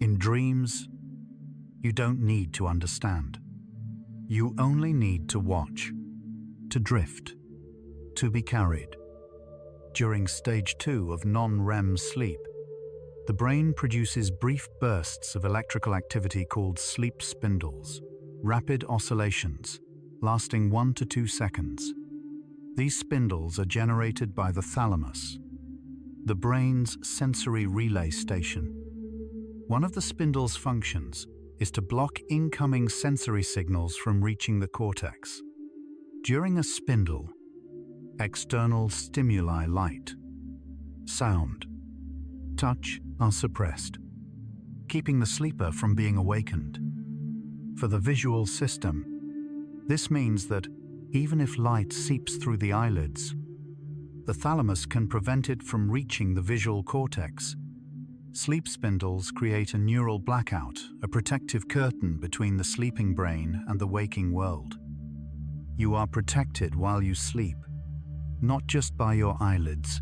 In dreams, you don't need to understand. You only need to watch, to drift, to be carried. During stage 2 of non-REM sleep, the brain produces brief bursts of electrical activity called sleep spindles, rapid oscillations, lasting 1 to 2 seconds. These spindles are generated by the thalamus, the brain's sensory relay station. One of the spindle's functions is to block incoming sensory signals from reaching the cortex. During a spindle, external stimuli, light, sound, touch are suppressed, keeping the sleeper from being awakened. For the visual system, this means that even if light seeps through the eyelids, the thalamus can prevent it from reaching the visual cortex. Sleep spindles create a neural blackout, a protective curtain between the sleeping brain and the waking world. You are protected while you sleep, not just by your eyelids,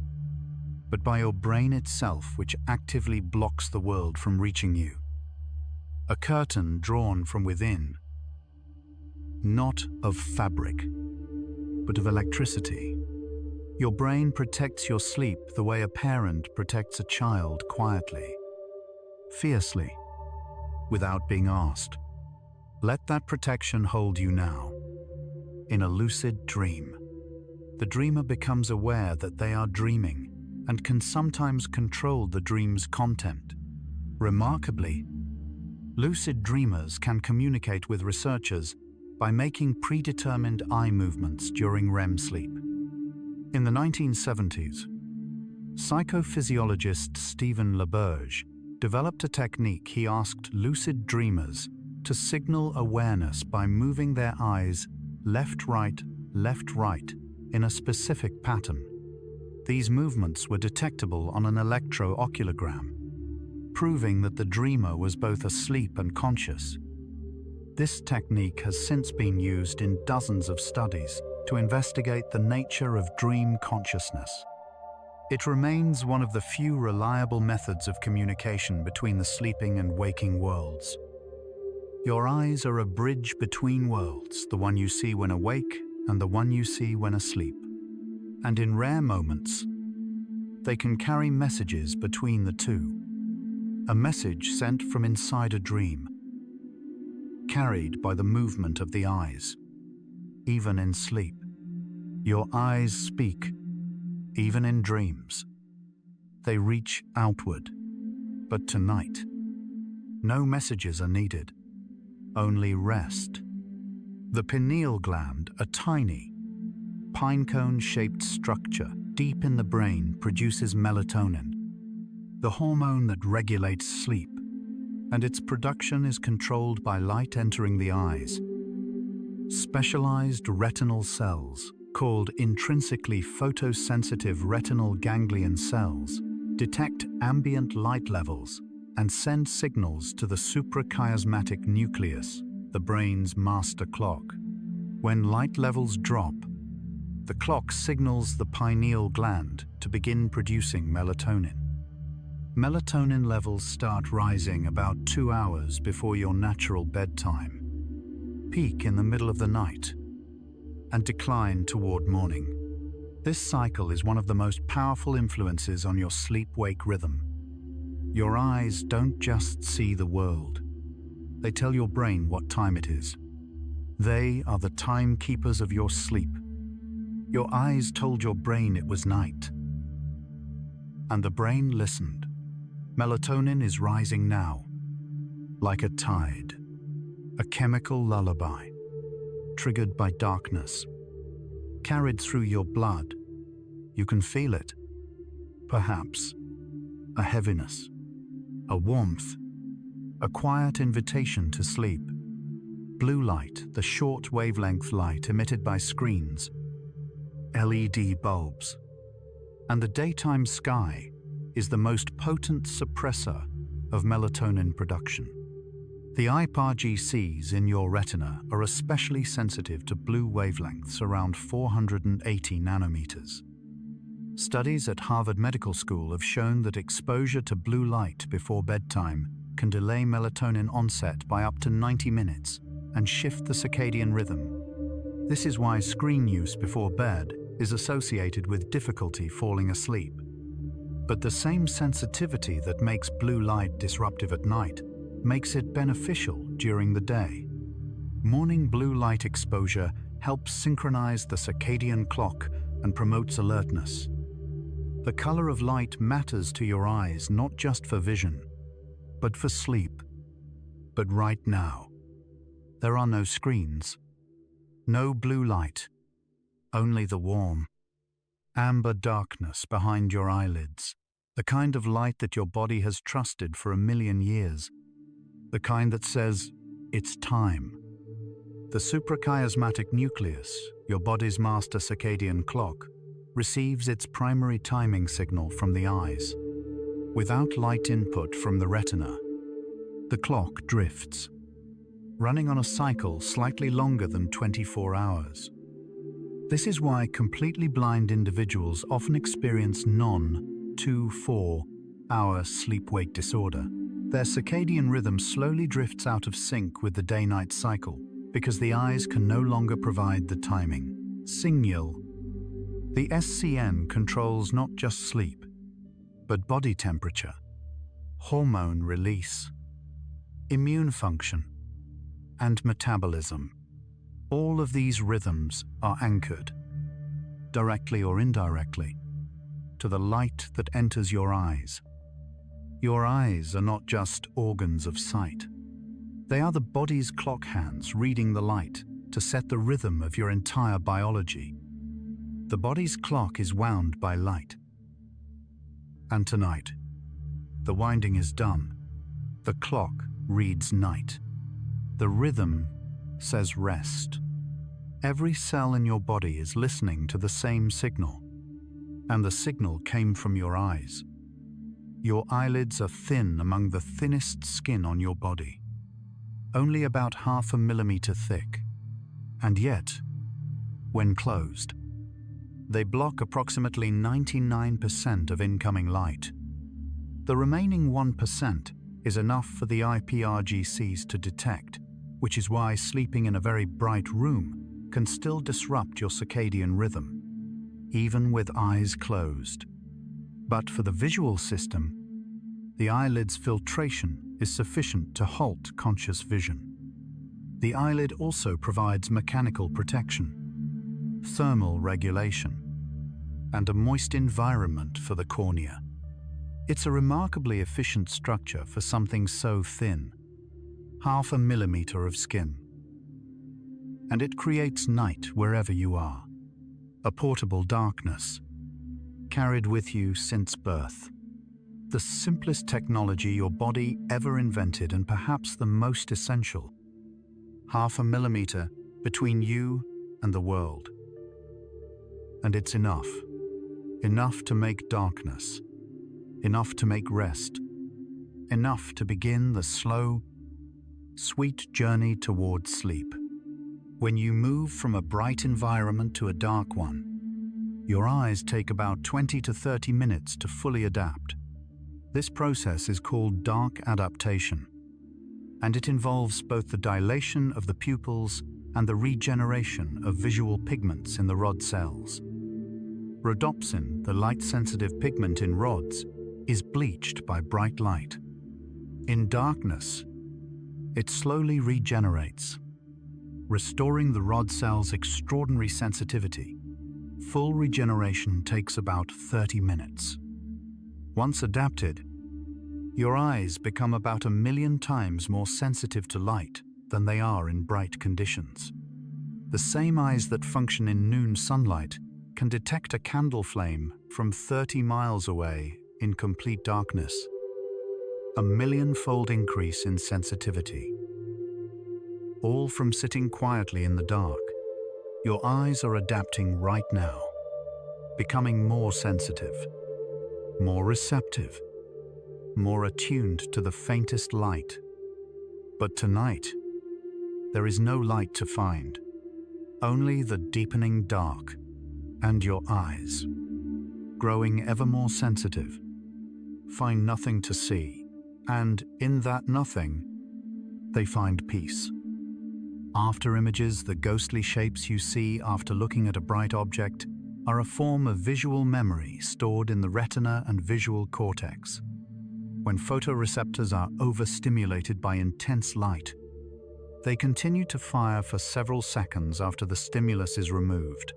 but by your brain itself, which actively blocks the world from reaching you. A curtain drawn from within, not of fabric, but of electricity. Your brain protects your sleep the way a parent protects a child, quietly, fiercely, without being asked. Let that protection hold you now. In a lucid dream, the dreamer becomes aware that they are dreaming and can sometimes control the dream's content. Remarkably, lucid dreamers can communicate with researchers by making predetermined eye movements during REM sleep. In the 1970s, psychophysiologist Stephen LaBerge developed a technique he asked lucid dreamers to signal awareness by moving their eyes left-right in a specific pattern. These movements were detectable on an electro-oculogram, proving that the dreamer was both asleep and conscious. This technique has since been used in dozens of studies to investigate the nature of dream consciousness. It remains one of the few reliable methods of communication between the sleeping and waking worlds. Your eyes are a bridge between worlds, the one you see when awake and the one you see when asleep. And in rare moments, they can carry messages between the two. A message sent from inside a dream, carried by the movement of the eyes. Even in sleep, your eyes speak, even in dreams. They reach outward. But tonight, no messages are needed, only rest. The pineal gland, a tiny, pinecone-shaped structure deep in the brain, produces melatonin, the hormone that regulates sleep, and its production is controlled by light entering the eyes. Specialized retinal cells, called intrinsically photosensitive retinal ganglion cells, detect ambient light levels and send signals to the suprachiasmatic nucleus, the brain's master clock. When light levels drop, The clock signals the pineal gland to begin producing melatonin. Melatonin levels start rising about 2 hours before your natural bedtime, peak in the middle of the night, and decline toward morning. This cycle is one of the most powerful influences on your sleep-wake rhythm. Your eyes don't just see the world. They tell your brain what time it is. They are the timekeepers of your sleep. Your eyes told your brain it was night. And the brain listened. Melatonin is rising now, like a tide, a chemical lullaby, triggered by darkness, carried through your blood. You can feel it. Perhaps a heaviness, a warmth, a quiet invitation to sleep. Blue light, the short wavelength light emitted by screens, LED bulbs, and the daytime sky is the most potent suppressor of melatonin production. The iPRGCs in your retina are especially sensitive to blue wavelengths around 480 nanometers. Studies at Harvard Medical School have shown that exposure to blue light before bedtime can delay melatonin onset by up to 90 minutes and shift the circadian rhythm. This is why screen use before bed is associated with difficulty falling asleep. But the same sensitivity that makes blue light disruptive at night makes it beneficial during the day. Morning blue light exposure helps synchronize the circadian clock and promotes alertness. The color of light matters to your eyes not just for vision, but for sleep. But right now, there are no screens, no blue light, only the warm, amber darkness behind your eyelids, the kind of light that your body has trusted for 1,000,000 years, the kind that says, it's time. The suprachiasmatic nucleus, your body's master circadian clock, receives its primary timing signal from the eyes. Without light input from the retina, the clock drifts, running on a cycle slightly longer than 24 hours. This is why completely blind individuals often experience non-2-4-hour sleep-wake disorder. Their circadian rhythm slowly drifts out of sync with the day-night cycle because the eyes can no longer provide the timing signal. The SCN controls not just sleep, but body temperature, hormone release, immune function, and metabolism. All of these rhythms are anchored, directly or indirectly, to the light that enters your eyes. Your eyes are not just organs of sight. They are the body's clock hands reading the light to set the rhythm of your entire biology. The body's clock is wound by light. And tonight, the winding is done. The clock reads night. The rhythm says rest. Every cell in your body is listening to the same signal, and the signal came from your eyes. Your eyelids are thin among the thinnest skin on your body, only about 0.5 millimeter thick, and yet, when closed, they block approximately 99% of incoming light. The remaining 1% is enough for the iPRGCs to detect, which is why sleeping in a very bright room can still disrupt your circadian rhythm, even with eyes closed. But for the visual system, the eyelid's filtration is sufficient to halt conscious vision. The eyelid also provides mechanical protection, thermal regulation, and a moist environment for the cornea. It's a remarkably efficient structure for something so thin, 0.5 millimeter of skin. And it creates night wherever you are, a portable darkness, carried with you since birth. The simplest technology your body ever invented and perhaps the most essential. 0.5 millimeter between you and the world. And it's enough. Enough to make darkness. Enough to make rest. Enough to begin the slow, sweet journey towards sleep. When you move from a bright environment to a dark one, Your eyes take about 20 to 30 minutes to fully adapt. This process is called dark adaptation, and it involves both the dilation of the pupils and the regeneration of visual pigments in the rod cells. Rhodopsin, the light-sensitive pigment in rods, is bleached by bright light. In darkness, it slowly regenerates, restoring the rod cell's extraordinary sensitivity. Full regeneration takes about 30 minutes. Once adapted, your eyes become about 1,000,000 times more sensitive to light than they are in bright conditions. The same eyes that function in noon sunlight can detect a candle flame from 30 miles away in complete darkness. A 1,000,000-fold increase in sensitivity. All from sitting quietly in the dark. Your eyes are adapting right now, becoming more sensitive, more receptive, more attuned to the faintest light. But tonight, there is no light to find, only the deepening dark, and your eyes, growing ever more sensitive, find nothing to see, and in that nothing, they find peace. After images, the ghostly shapes you see after looking at a bright object, are a form of visual memory stored in the retina and visual cortex. When photoreceptors are overstimulated by intense light, they continue to fire for several seconds after the stimulus is removed.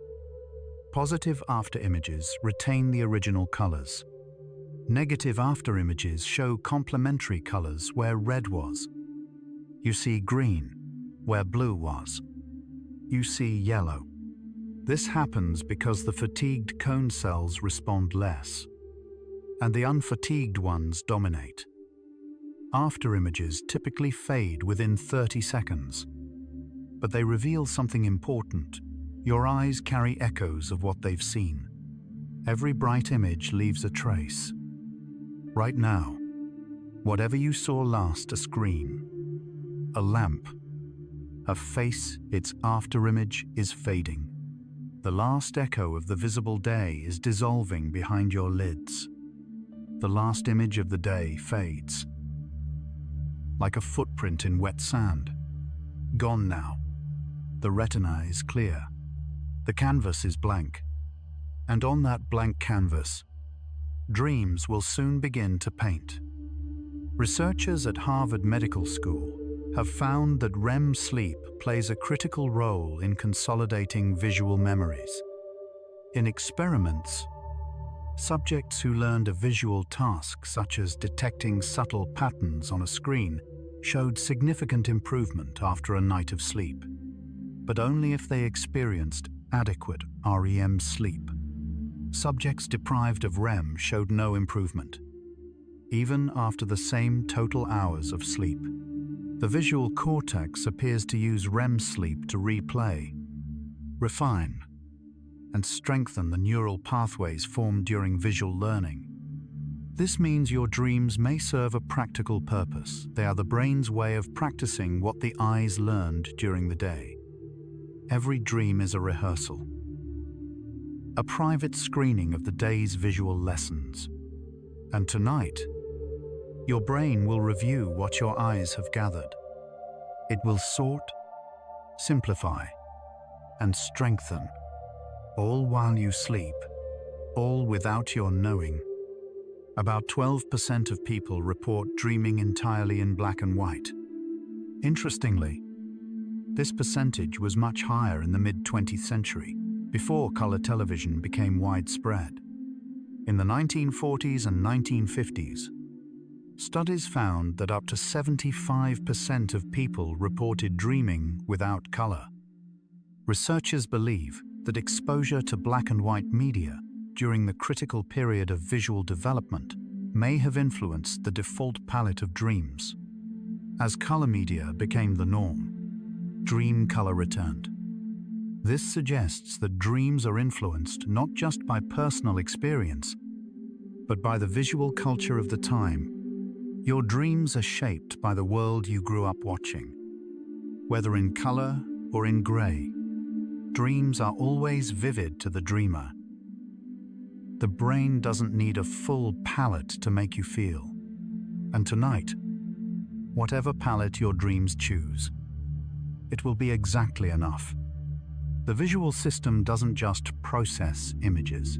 Positive afterimages retain the original colors. Negative afterimages show complementary colors where red was. You see green where blue was. You see yellow. This happens because the fatigued cone cells respond less, and the unfatigued ones dominate. Afterimages typically fade within 30 seconds, but they reveal something important. Your eyes carry echoes of what they've seen. Every bright image leaves a trace. Right now, whatever you saw last, a screen, a lamp, a face, its afterimage is fading. The last echo of the visible day is dissolving behind your lids. The last image of the day fades, like a footprint in wet sand. Gone now. The retina is clear. The canvas is blank. And on that blank canvas, dreams will soon begin to paint. Researchers at Harvard Medical School have found that REM sleep plays a critical role in consolidating visual memories. In experiments, subjects who learned a visual task such as detecting subtle patterns on a screen showed significant improvement after a night of sleep, but only if they experienced adequate REM sleep. Subjects deprived of REM showed no improvement, even after the same total hours of sleep. The visual cortex appears to use REM sleep to replay, refine, and strengthen the neural pathways formed during visual learning. This means your dreams may serve a practical purpose. They are the brain's way of practicing what the eyes learned during the day. Every dream is a rehearsal, a private screening of the day's visual lessons. And tonight, your brain will review what your eyes have gathered. It will sort, simplify, and strengthen, all while you sleep, all without your knowing. About 12% of people report dreaming entirely in black and white. Interestingly, this percentage was much higher in the mid-20th century, before color television became widespread. In the 1940s and 1950s, studies found that up to 75% of people reported dreaming without color. Researchers believe that exposure to black and white media during the critical period of visual development may have influenced the default palette of dreams. As color media became the norm, dream color returned. This suggests that dreams are influenced not just by personal experience, but by the visual culture of the time. Your dreams are shaped by the world you grew up watching. Whether in color or in gray, dreams are always vivid to the dreamer. The brain doesn't need a full palette to make you feel. And tonight, whatever palette your dreams choose, it will be exactly enough. The visual system doesn't just process images.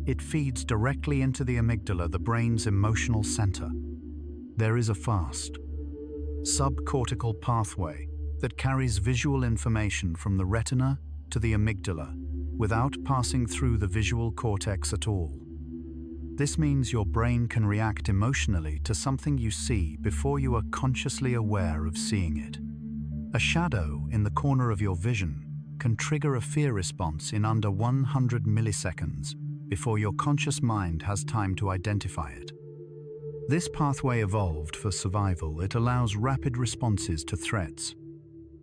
It feeds directly into the amygdala, the brain's emotional center. There is a fast, subcortical pathway that carries visual information from the retina to the amygdala without passing through the visual cortex at all. This means your brain can react emotionally to something you see before you are consciously aware of seeing it. A shadow in the corner of your vision can trigger a fear response in under 100 milliseconds before your conscious mind has time to identify it. This pathway evolved for survival. It allows rapid responses to threats,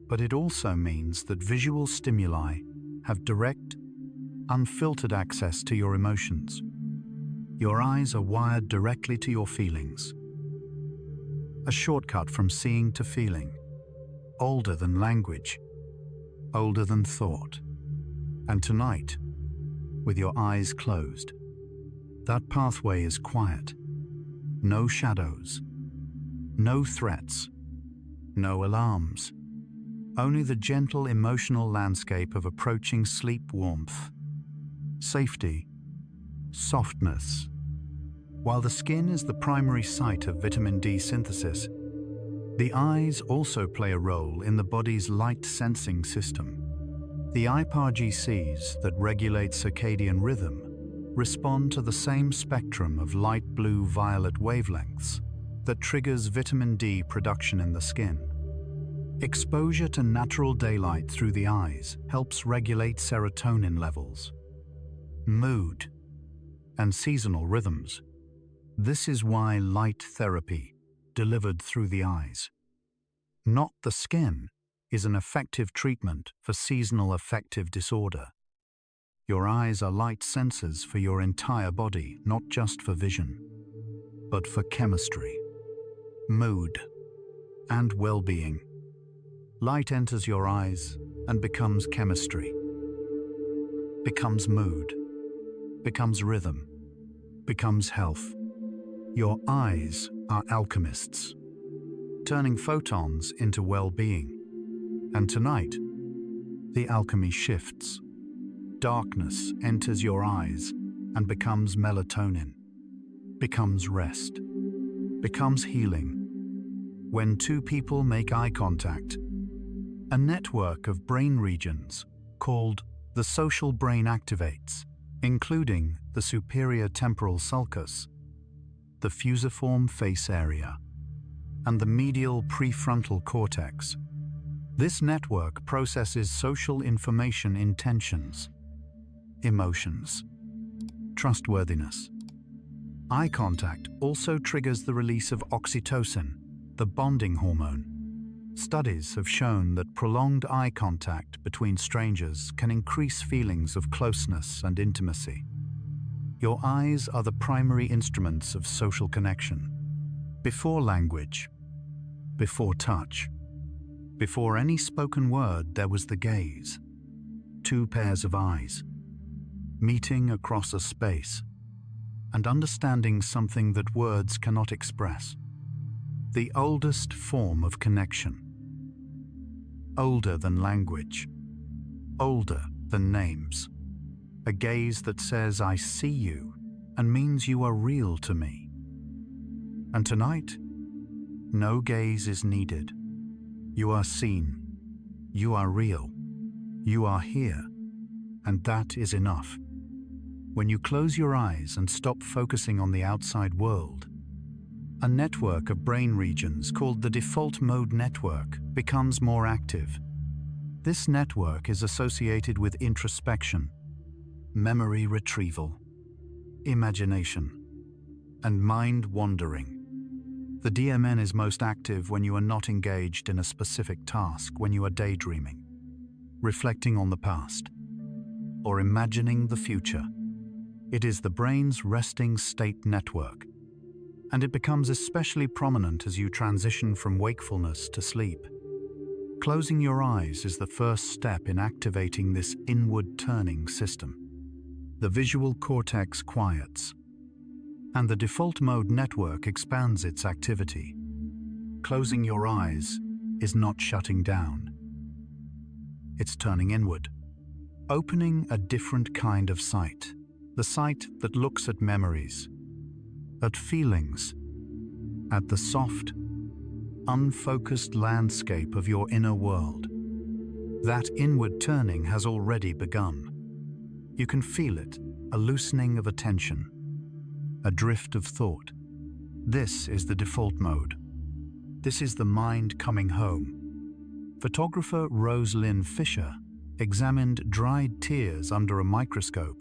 but it also means that visual stimuli have direct, unfiltered access to your emotions. Your eyes are wired directly to your feelings. A shortcut from seeing to feeling, older than language, older than thought. And tonight, with your eyes closed, that pathway is quiet. No shadows, no threats, no alarms. Only the gentle emotional landscape of approaching sleep warmth, safety, softness. While the skin is the primary site of vitamin D synthesis, the eyes also play a role in the body's light-sensing system. The IPAR-GCs that regulate circadian rhythm respond to the same spectrum of light blue-violet wavelengths that triggers vitamin D production in the skin. Exposure to natural daylight through the eyes helps regulate serotonin levels, mood, and seasonal rhythms. This is why light therapy, delivered through the eyes, not the skin, is an effective treatment for seasonal affective disorder. Your eyes are light sensors for your entire body, not just for vision, but for chemistry, mood, and well-being. Light enters your eyes and becomes chemistry, becomes mood, becomes rhythm, becomes health. Your eyes are alchemists, turning photons into well-being. And tonight, the alchemy shifts. Darkness enters your eyes and becomes melatonin, becomes rest, becomes healing. When two people make eye contact, a network of brain regions called the social brain activates, including the superior temporal sulcus, the fusiform face area, and the medial prefrontal cortex. This network processes social information, intentions, emotions, trustworthiness. Eye contact also triggers the release of oxytocin, the bonding hormone. Studies have shown that prolonged eye contact between strangers can increase feelings of closeness and intimacy. Your eyes are the primary instruments of social connection. Before language, before touch, before any spoken word, there was the gaze. Two pairs of eyes, meeting across a space and understanding something that words cannot express. The oldest form of connection. Older than language, older than names. A gaze that says, "I see you," and means you are real to me. And tonight, no gaze is needed. You are seen, you are real, you are here, and that is enough. When you close your eyes and stop focusing on the outside world, a network of brain regions called the default mode network becomes more active. This network is associated with introspection, memory retrieval, imagination, and mind wandering. The DMN is most active when you are not engaged in a specific task, when you are daydreaming, reflecting on the past, or imagining the future. It is the brain's resting state network, and it becomes especially prominent as you transition from wakefulness to sleep. Closing your eyes is the first step in activating this inward turning system. the visual cortex quiets, and the default mode network expands its activity. Closing your eyes is not shutting down. It's turning inward, opening a different kind of sight, the sight that looks at memories, at feelings, at the soft, unfocused landscape of your inner world. That inward turning has already begun. You can feel it, a loosening of attention, a drift of thought. This is the default mode. This is the mind coming home. Photographer Rose-Lynn Fisher examined dried tears under a microscope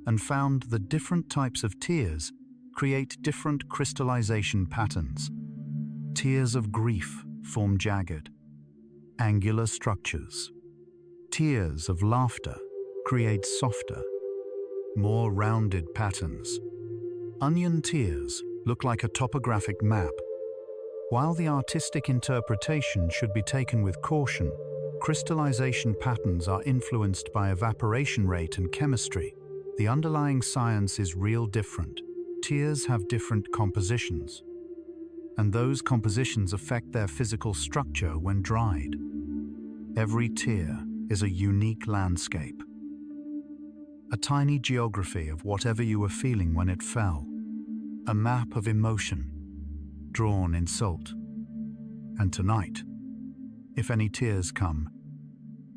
and found that different types of tears create different crystallization patterns. Tears of grief form jagged, angular structures. Tears of laughter create softer, more rounded patterns. Onion tears look like a topographic map. While the artistic interpretation should be taken with caution, crystallization patterns are influenced by evaporation rate and chemistry. The underlying science is real different. Tears have different compositions, and those compositions affect their physical structure when dried. Every tear is a unique landscape, a tiny geography of whatever you were feeling when it fell, a map of emotion drawn in salt. And tonight, if any tears come,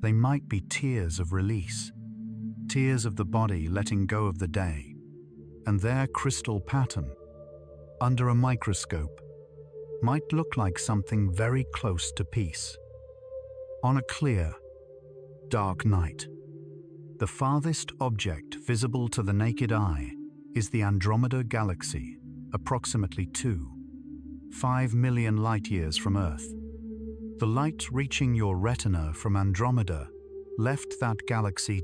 they might be tears of release, tears of the body letting go of the day, and their crystal pattern, under a microscope, might look like something very close to peace. On a clear, dark night, the farthest object visible to the naked eye is the Andromeda Galaxy, approximately 5 million light-years from Earth. The light reaching your retina from Andromeda left that galaxy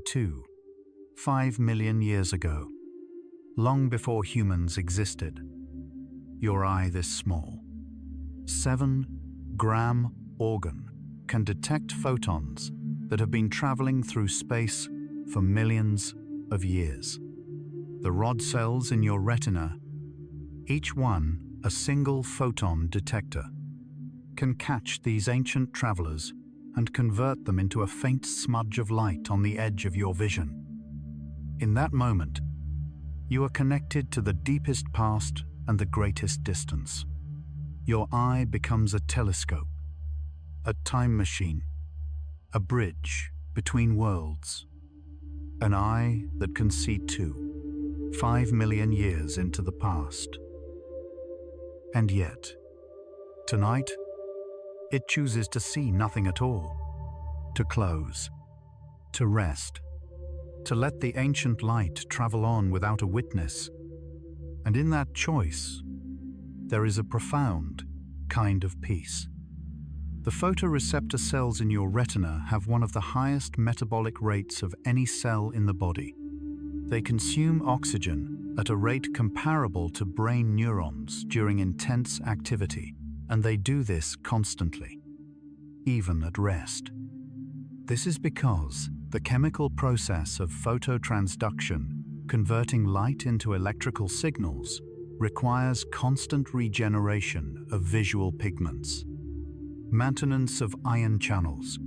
5 million years ago, long before humans existed. Your eye this small, 7-gram organ can detect photons that have been traveling through space for millions of years. The rod cells in your retina, each one a single photon detector, can catch these ancient travelers and convert them into a faint smudge of light on the edge of your vision. In that moment, you are connected to the deepest past and the greatest distance. Your eye becomes a telescope, a time machine, a bridge between worlds. An eye that can see 5 million years into the past. And yet, tonight, it chooses to see nothing at all, to close, to rest, to let the ancient light travel on without a witness. And in that choice, there is a profound kind of peace. The photoreceptor cells in your retina have one of the highest metabolic rates of any cell in the body. They consume oxygen at a rate comparable to brain neurons during intense activity, and they do this constantly, even at rest. This is because the chemical process of phototransduction, converting light into electrical signals, requires constant regeneration of visual pigments, maintenance of ion channels,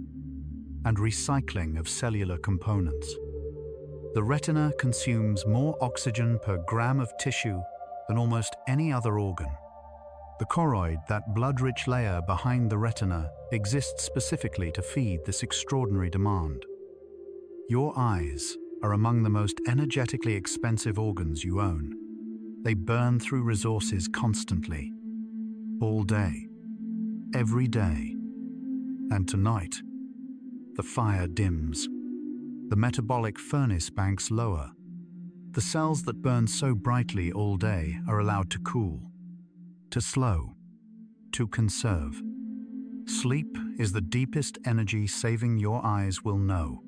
and recycling of cellular components. The retina consumes more oxygen per gram of tissue than almost any other organ. The choroid, that blood-rich layer behind the retina, exists specifically to feed this extraordinary demand. Your eyes are among the most energetically expensive organs you own. They burn through resources constantly, all day, every day. And tonight, the fire dims. The metabolic furnace banks lower. The cells that burn so brightly all day are allowed to cool, to slow, to conserve. Sleep is the deepest energy saving your eyes will know.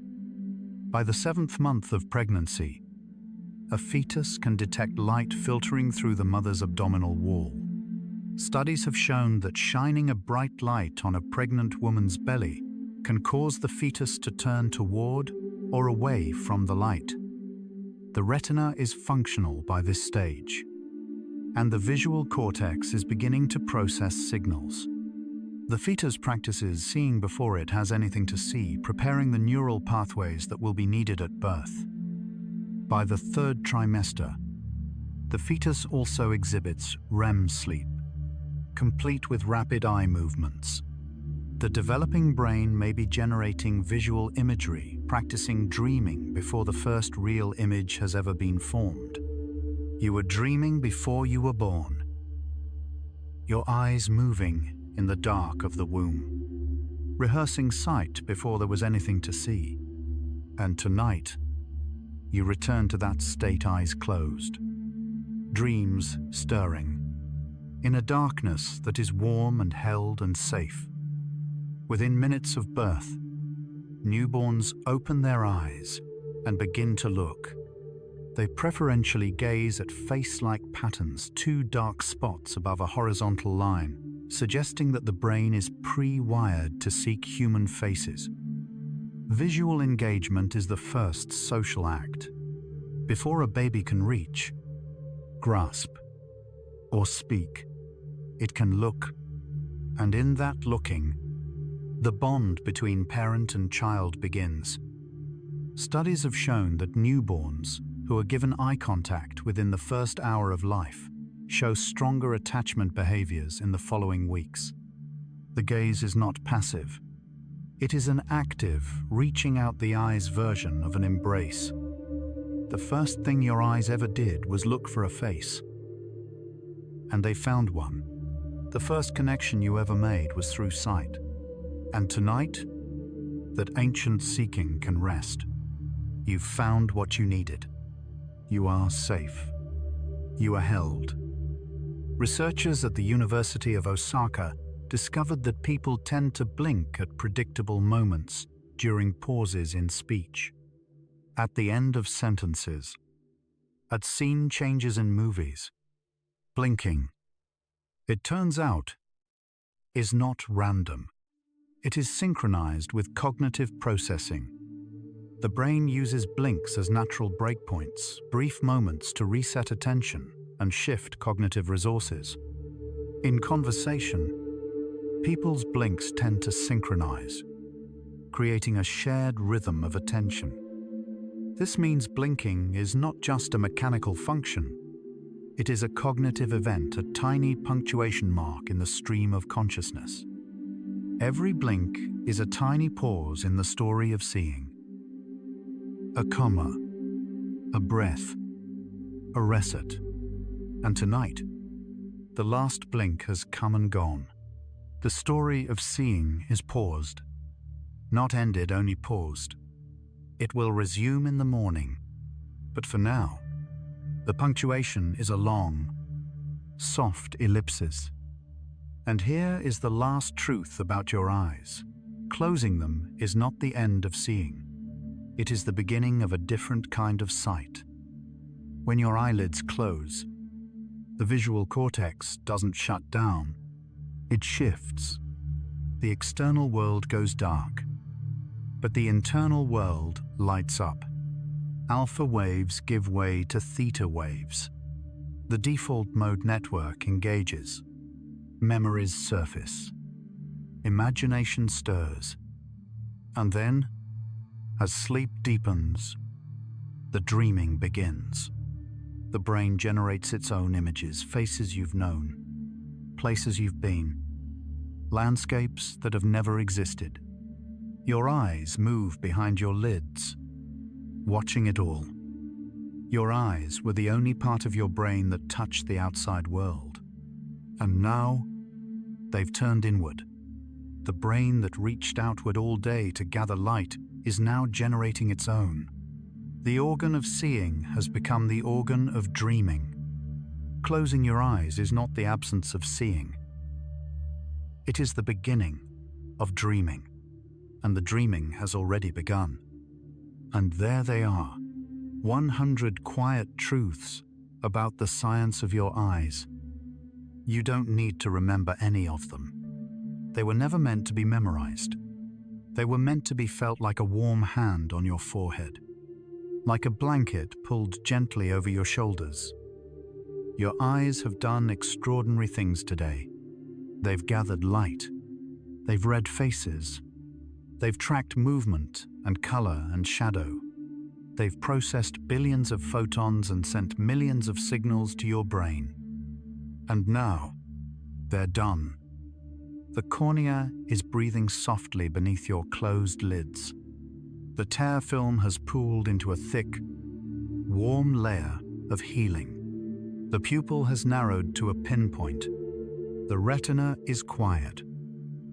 By the 7th month of pregnancy, a fetus can detect light filtering through the mother's abdominal wall. Studies have shown that shining a bright light on a pregnant woman's belly can cause the fetus to turn toward or away from the light. The retina is functional by this stage, and the visual cortex is beginning to process signals. The fetus practices seeing before it has anything to see, preparing the neural pathways that will be needed at birth. By the third trimester, the fetus also exhibits REM sleep, complete with rapid eye movements. The developing brain may be generating visual imagery, practicing dreaming before the first real image has ever been formed. You were dreaming before you were born, your eyes moving in the dark of the womb, rehearsing sight before there was anything to see. And tonight, you return to that state, eyes closed, dreams stirring, in a darkness that is warm and held and safe. Within minutes of birth, newborns open their eyes and begin to look. They preferentially gaze at face-like patterns, two dark spots above a horizontal line, suggesting that the brain is pre-wired to seek human faces. Visual engagement is the first social act. Before a baby can reach, grasp, or speak, it can look, and in that looking, the bond between parent and child begins. Studies have shown that newborns who are given eye contact within the first hour of life show stronger attachment behaviors in the following weeks. The gaze is not passive. It is an active, reaching out the eyes version of an embrace. The first thing your eyes ever did was look for a face. And they found one. The first connection you ever made was through sight. And tonight, that ancient seeking can rest. You've found what you needed. You are safe. You are held. Researchers at the University of Osaka discovered that people tend to blink at predictable moments during pauses in speech, at the end of sentences, at scene changes in movies. Blinking, it turns out, is not random. It is synchronized with cognitive processing. The brain uses blinks as natural breakpoints, brief moments to reset attention and shift cognitive resources. In conversation, people's blinks tend to synchronize, creating a shared rhythm of attention. This means blinking is not just a mechanical function. It is a cognitive event, a tiny punctuation mark in the stream of consciousness. Every blink is a tiny pause in the story of seeing. A comma, a breath, a reset. And tonight, the last blink has come and gone. The story of seeing is paused. Not ended, only paused. It will resume in the morning. But for now, the punctuation is a long, soft ellipsis. And here is the last truth about your eyes. Closing them is not the end of seeing. It is the beginning of a different kind of sight. When your eyelids close, the visual cortex doesn't shut down. It shifts. The external world goes dark, but the internal world lights up. Alpha waves give way to theta waves. The default mode network engages. Memories surface. Imagination stirs. And then, as sleep deepens, the dreaming begins. The brain generates its own images, faces you've known, places you've been, landscapes that have never existed. Your eyes move behind your lids, watching it all. Your eyes were the only part of your brain that touched the outside world. And now, they've turned inward. The brain that reached outward all day to gather light is now generating its own. The organ of seeing has become the organ of dreaming. Closing your eyes is not the absence of seeing. It is the beginning of dreaming, and the dreaming has already begun. And there they are, 100 quiet truths about the science of your eyes. You don't need to remember any of them. They were never meant to be memorized. They were meant to be felt like a warm hand on your forehead. like a blanket pulled gently over your shoulders. Your eyes have done extraordinary things today. They've gathered light. They've read faces. They've tracked movement and color and shadow. They've processed billions of photons and sent millions of signals to your brain. And now, they're done. The cornea is breathing softly beneath your closed lids. The tear film has pooled into a thick, warm layer of healing. The pupil has narrowed to a pinpoint. The retina is quiet.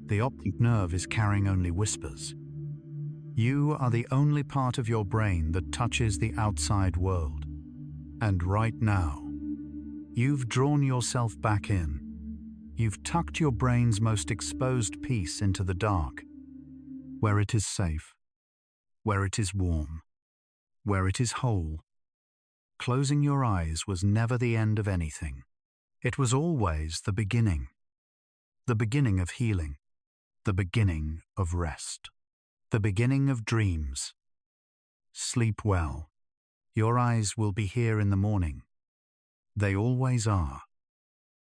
The optic nerve is carrying only whispers. You are the only part of your brain that touches the outside world. And right now, you've drawn yourself back in. You've tucked your brain's most exposed piece into the dark, where it is safe, where it is warm, where it is whole. Closing your eyes was never the end of anything. It was always the beginning of healing, the beginning of rest, the beginning of dreams. Sleep well. Your eyes will be here in the morning. They always are.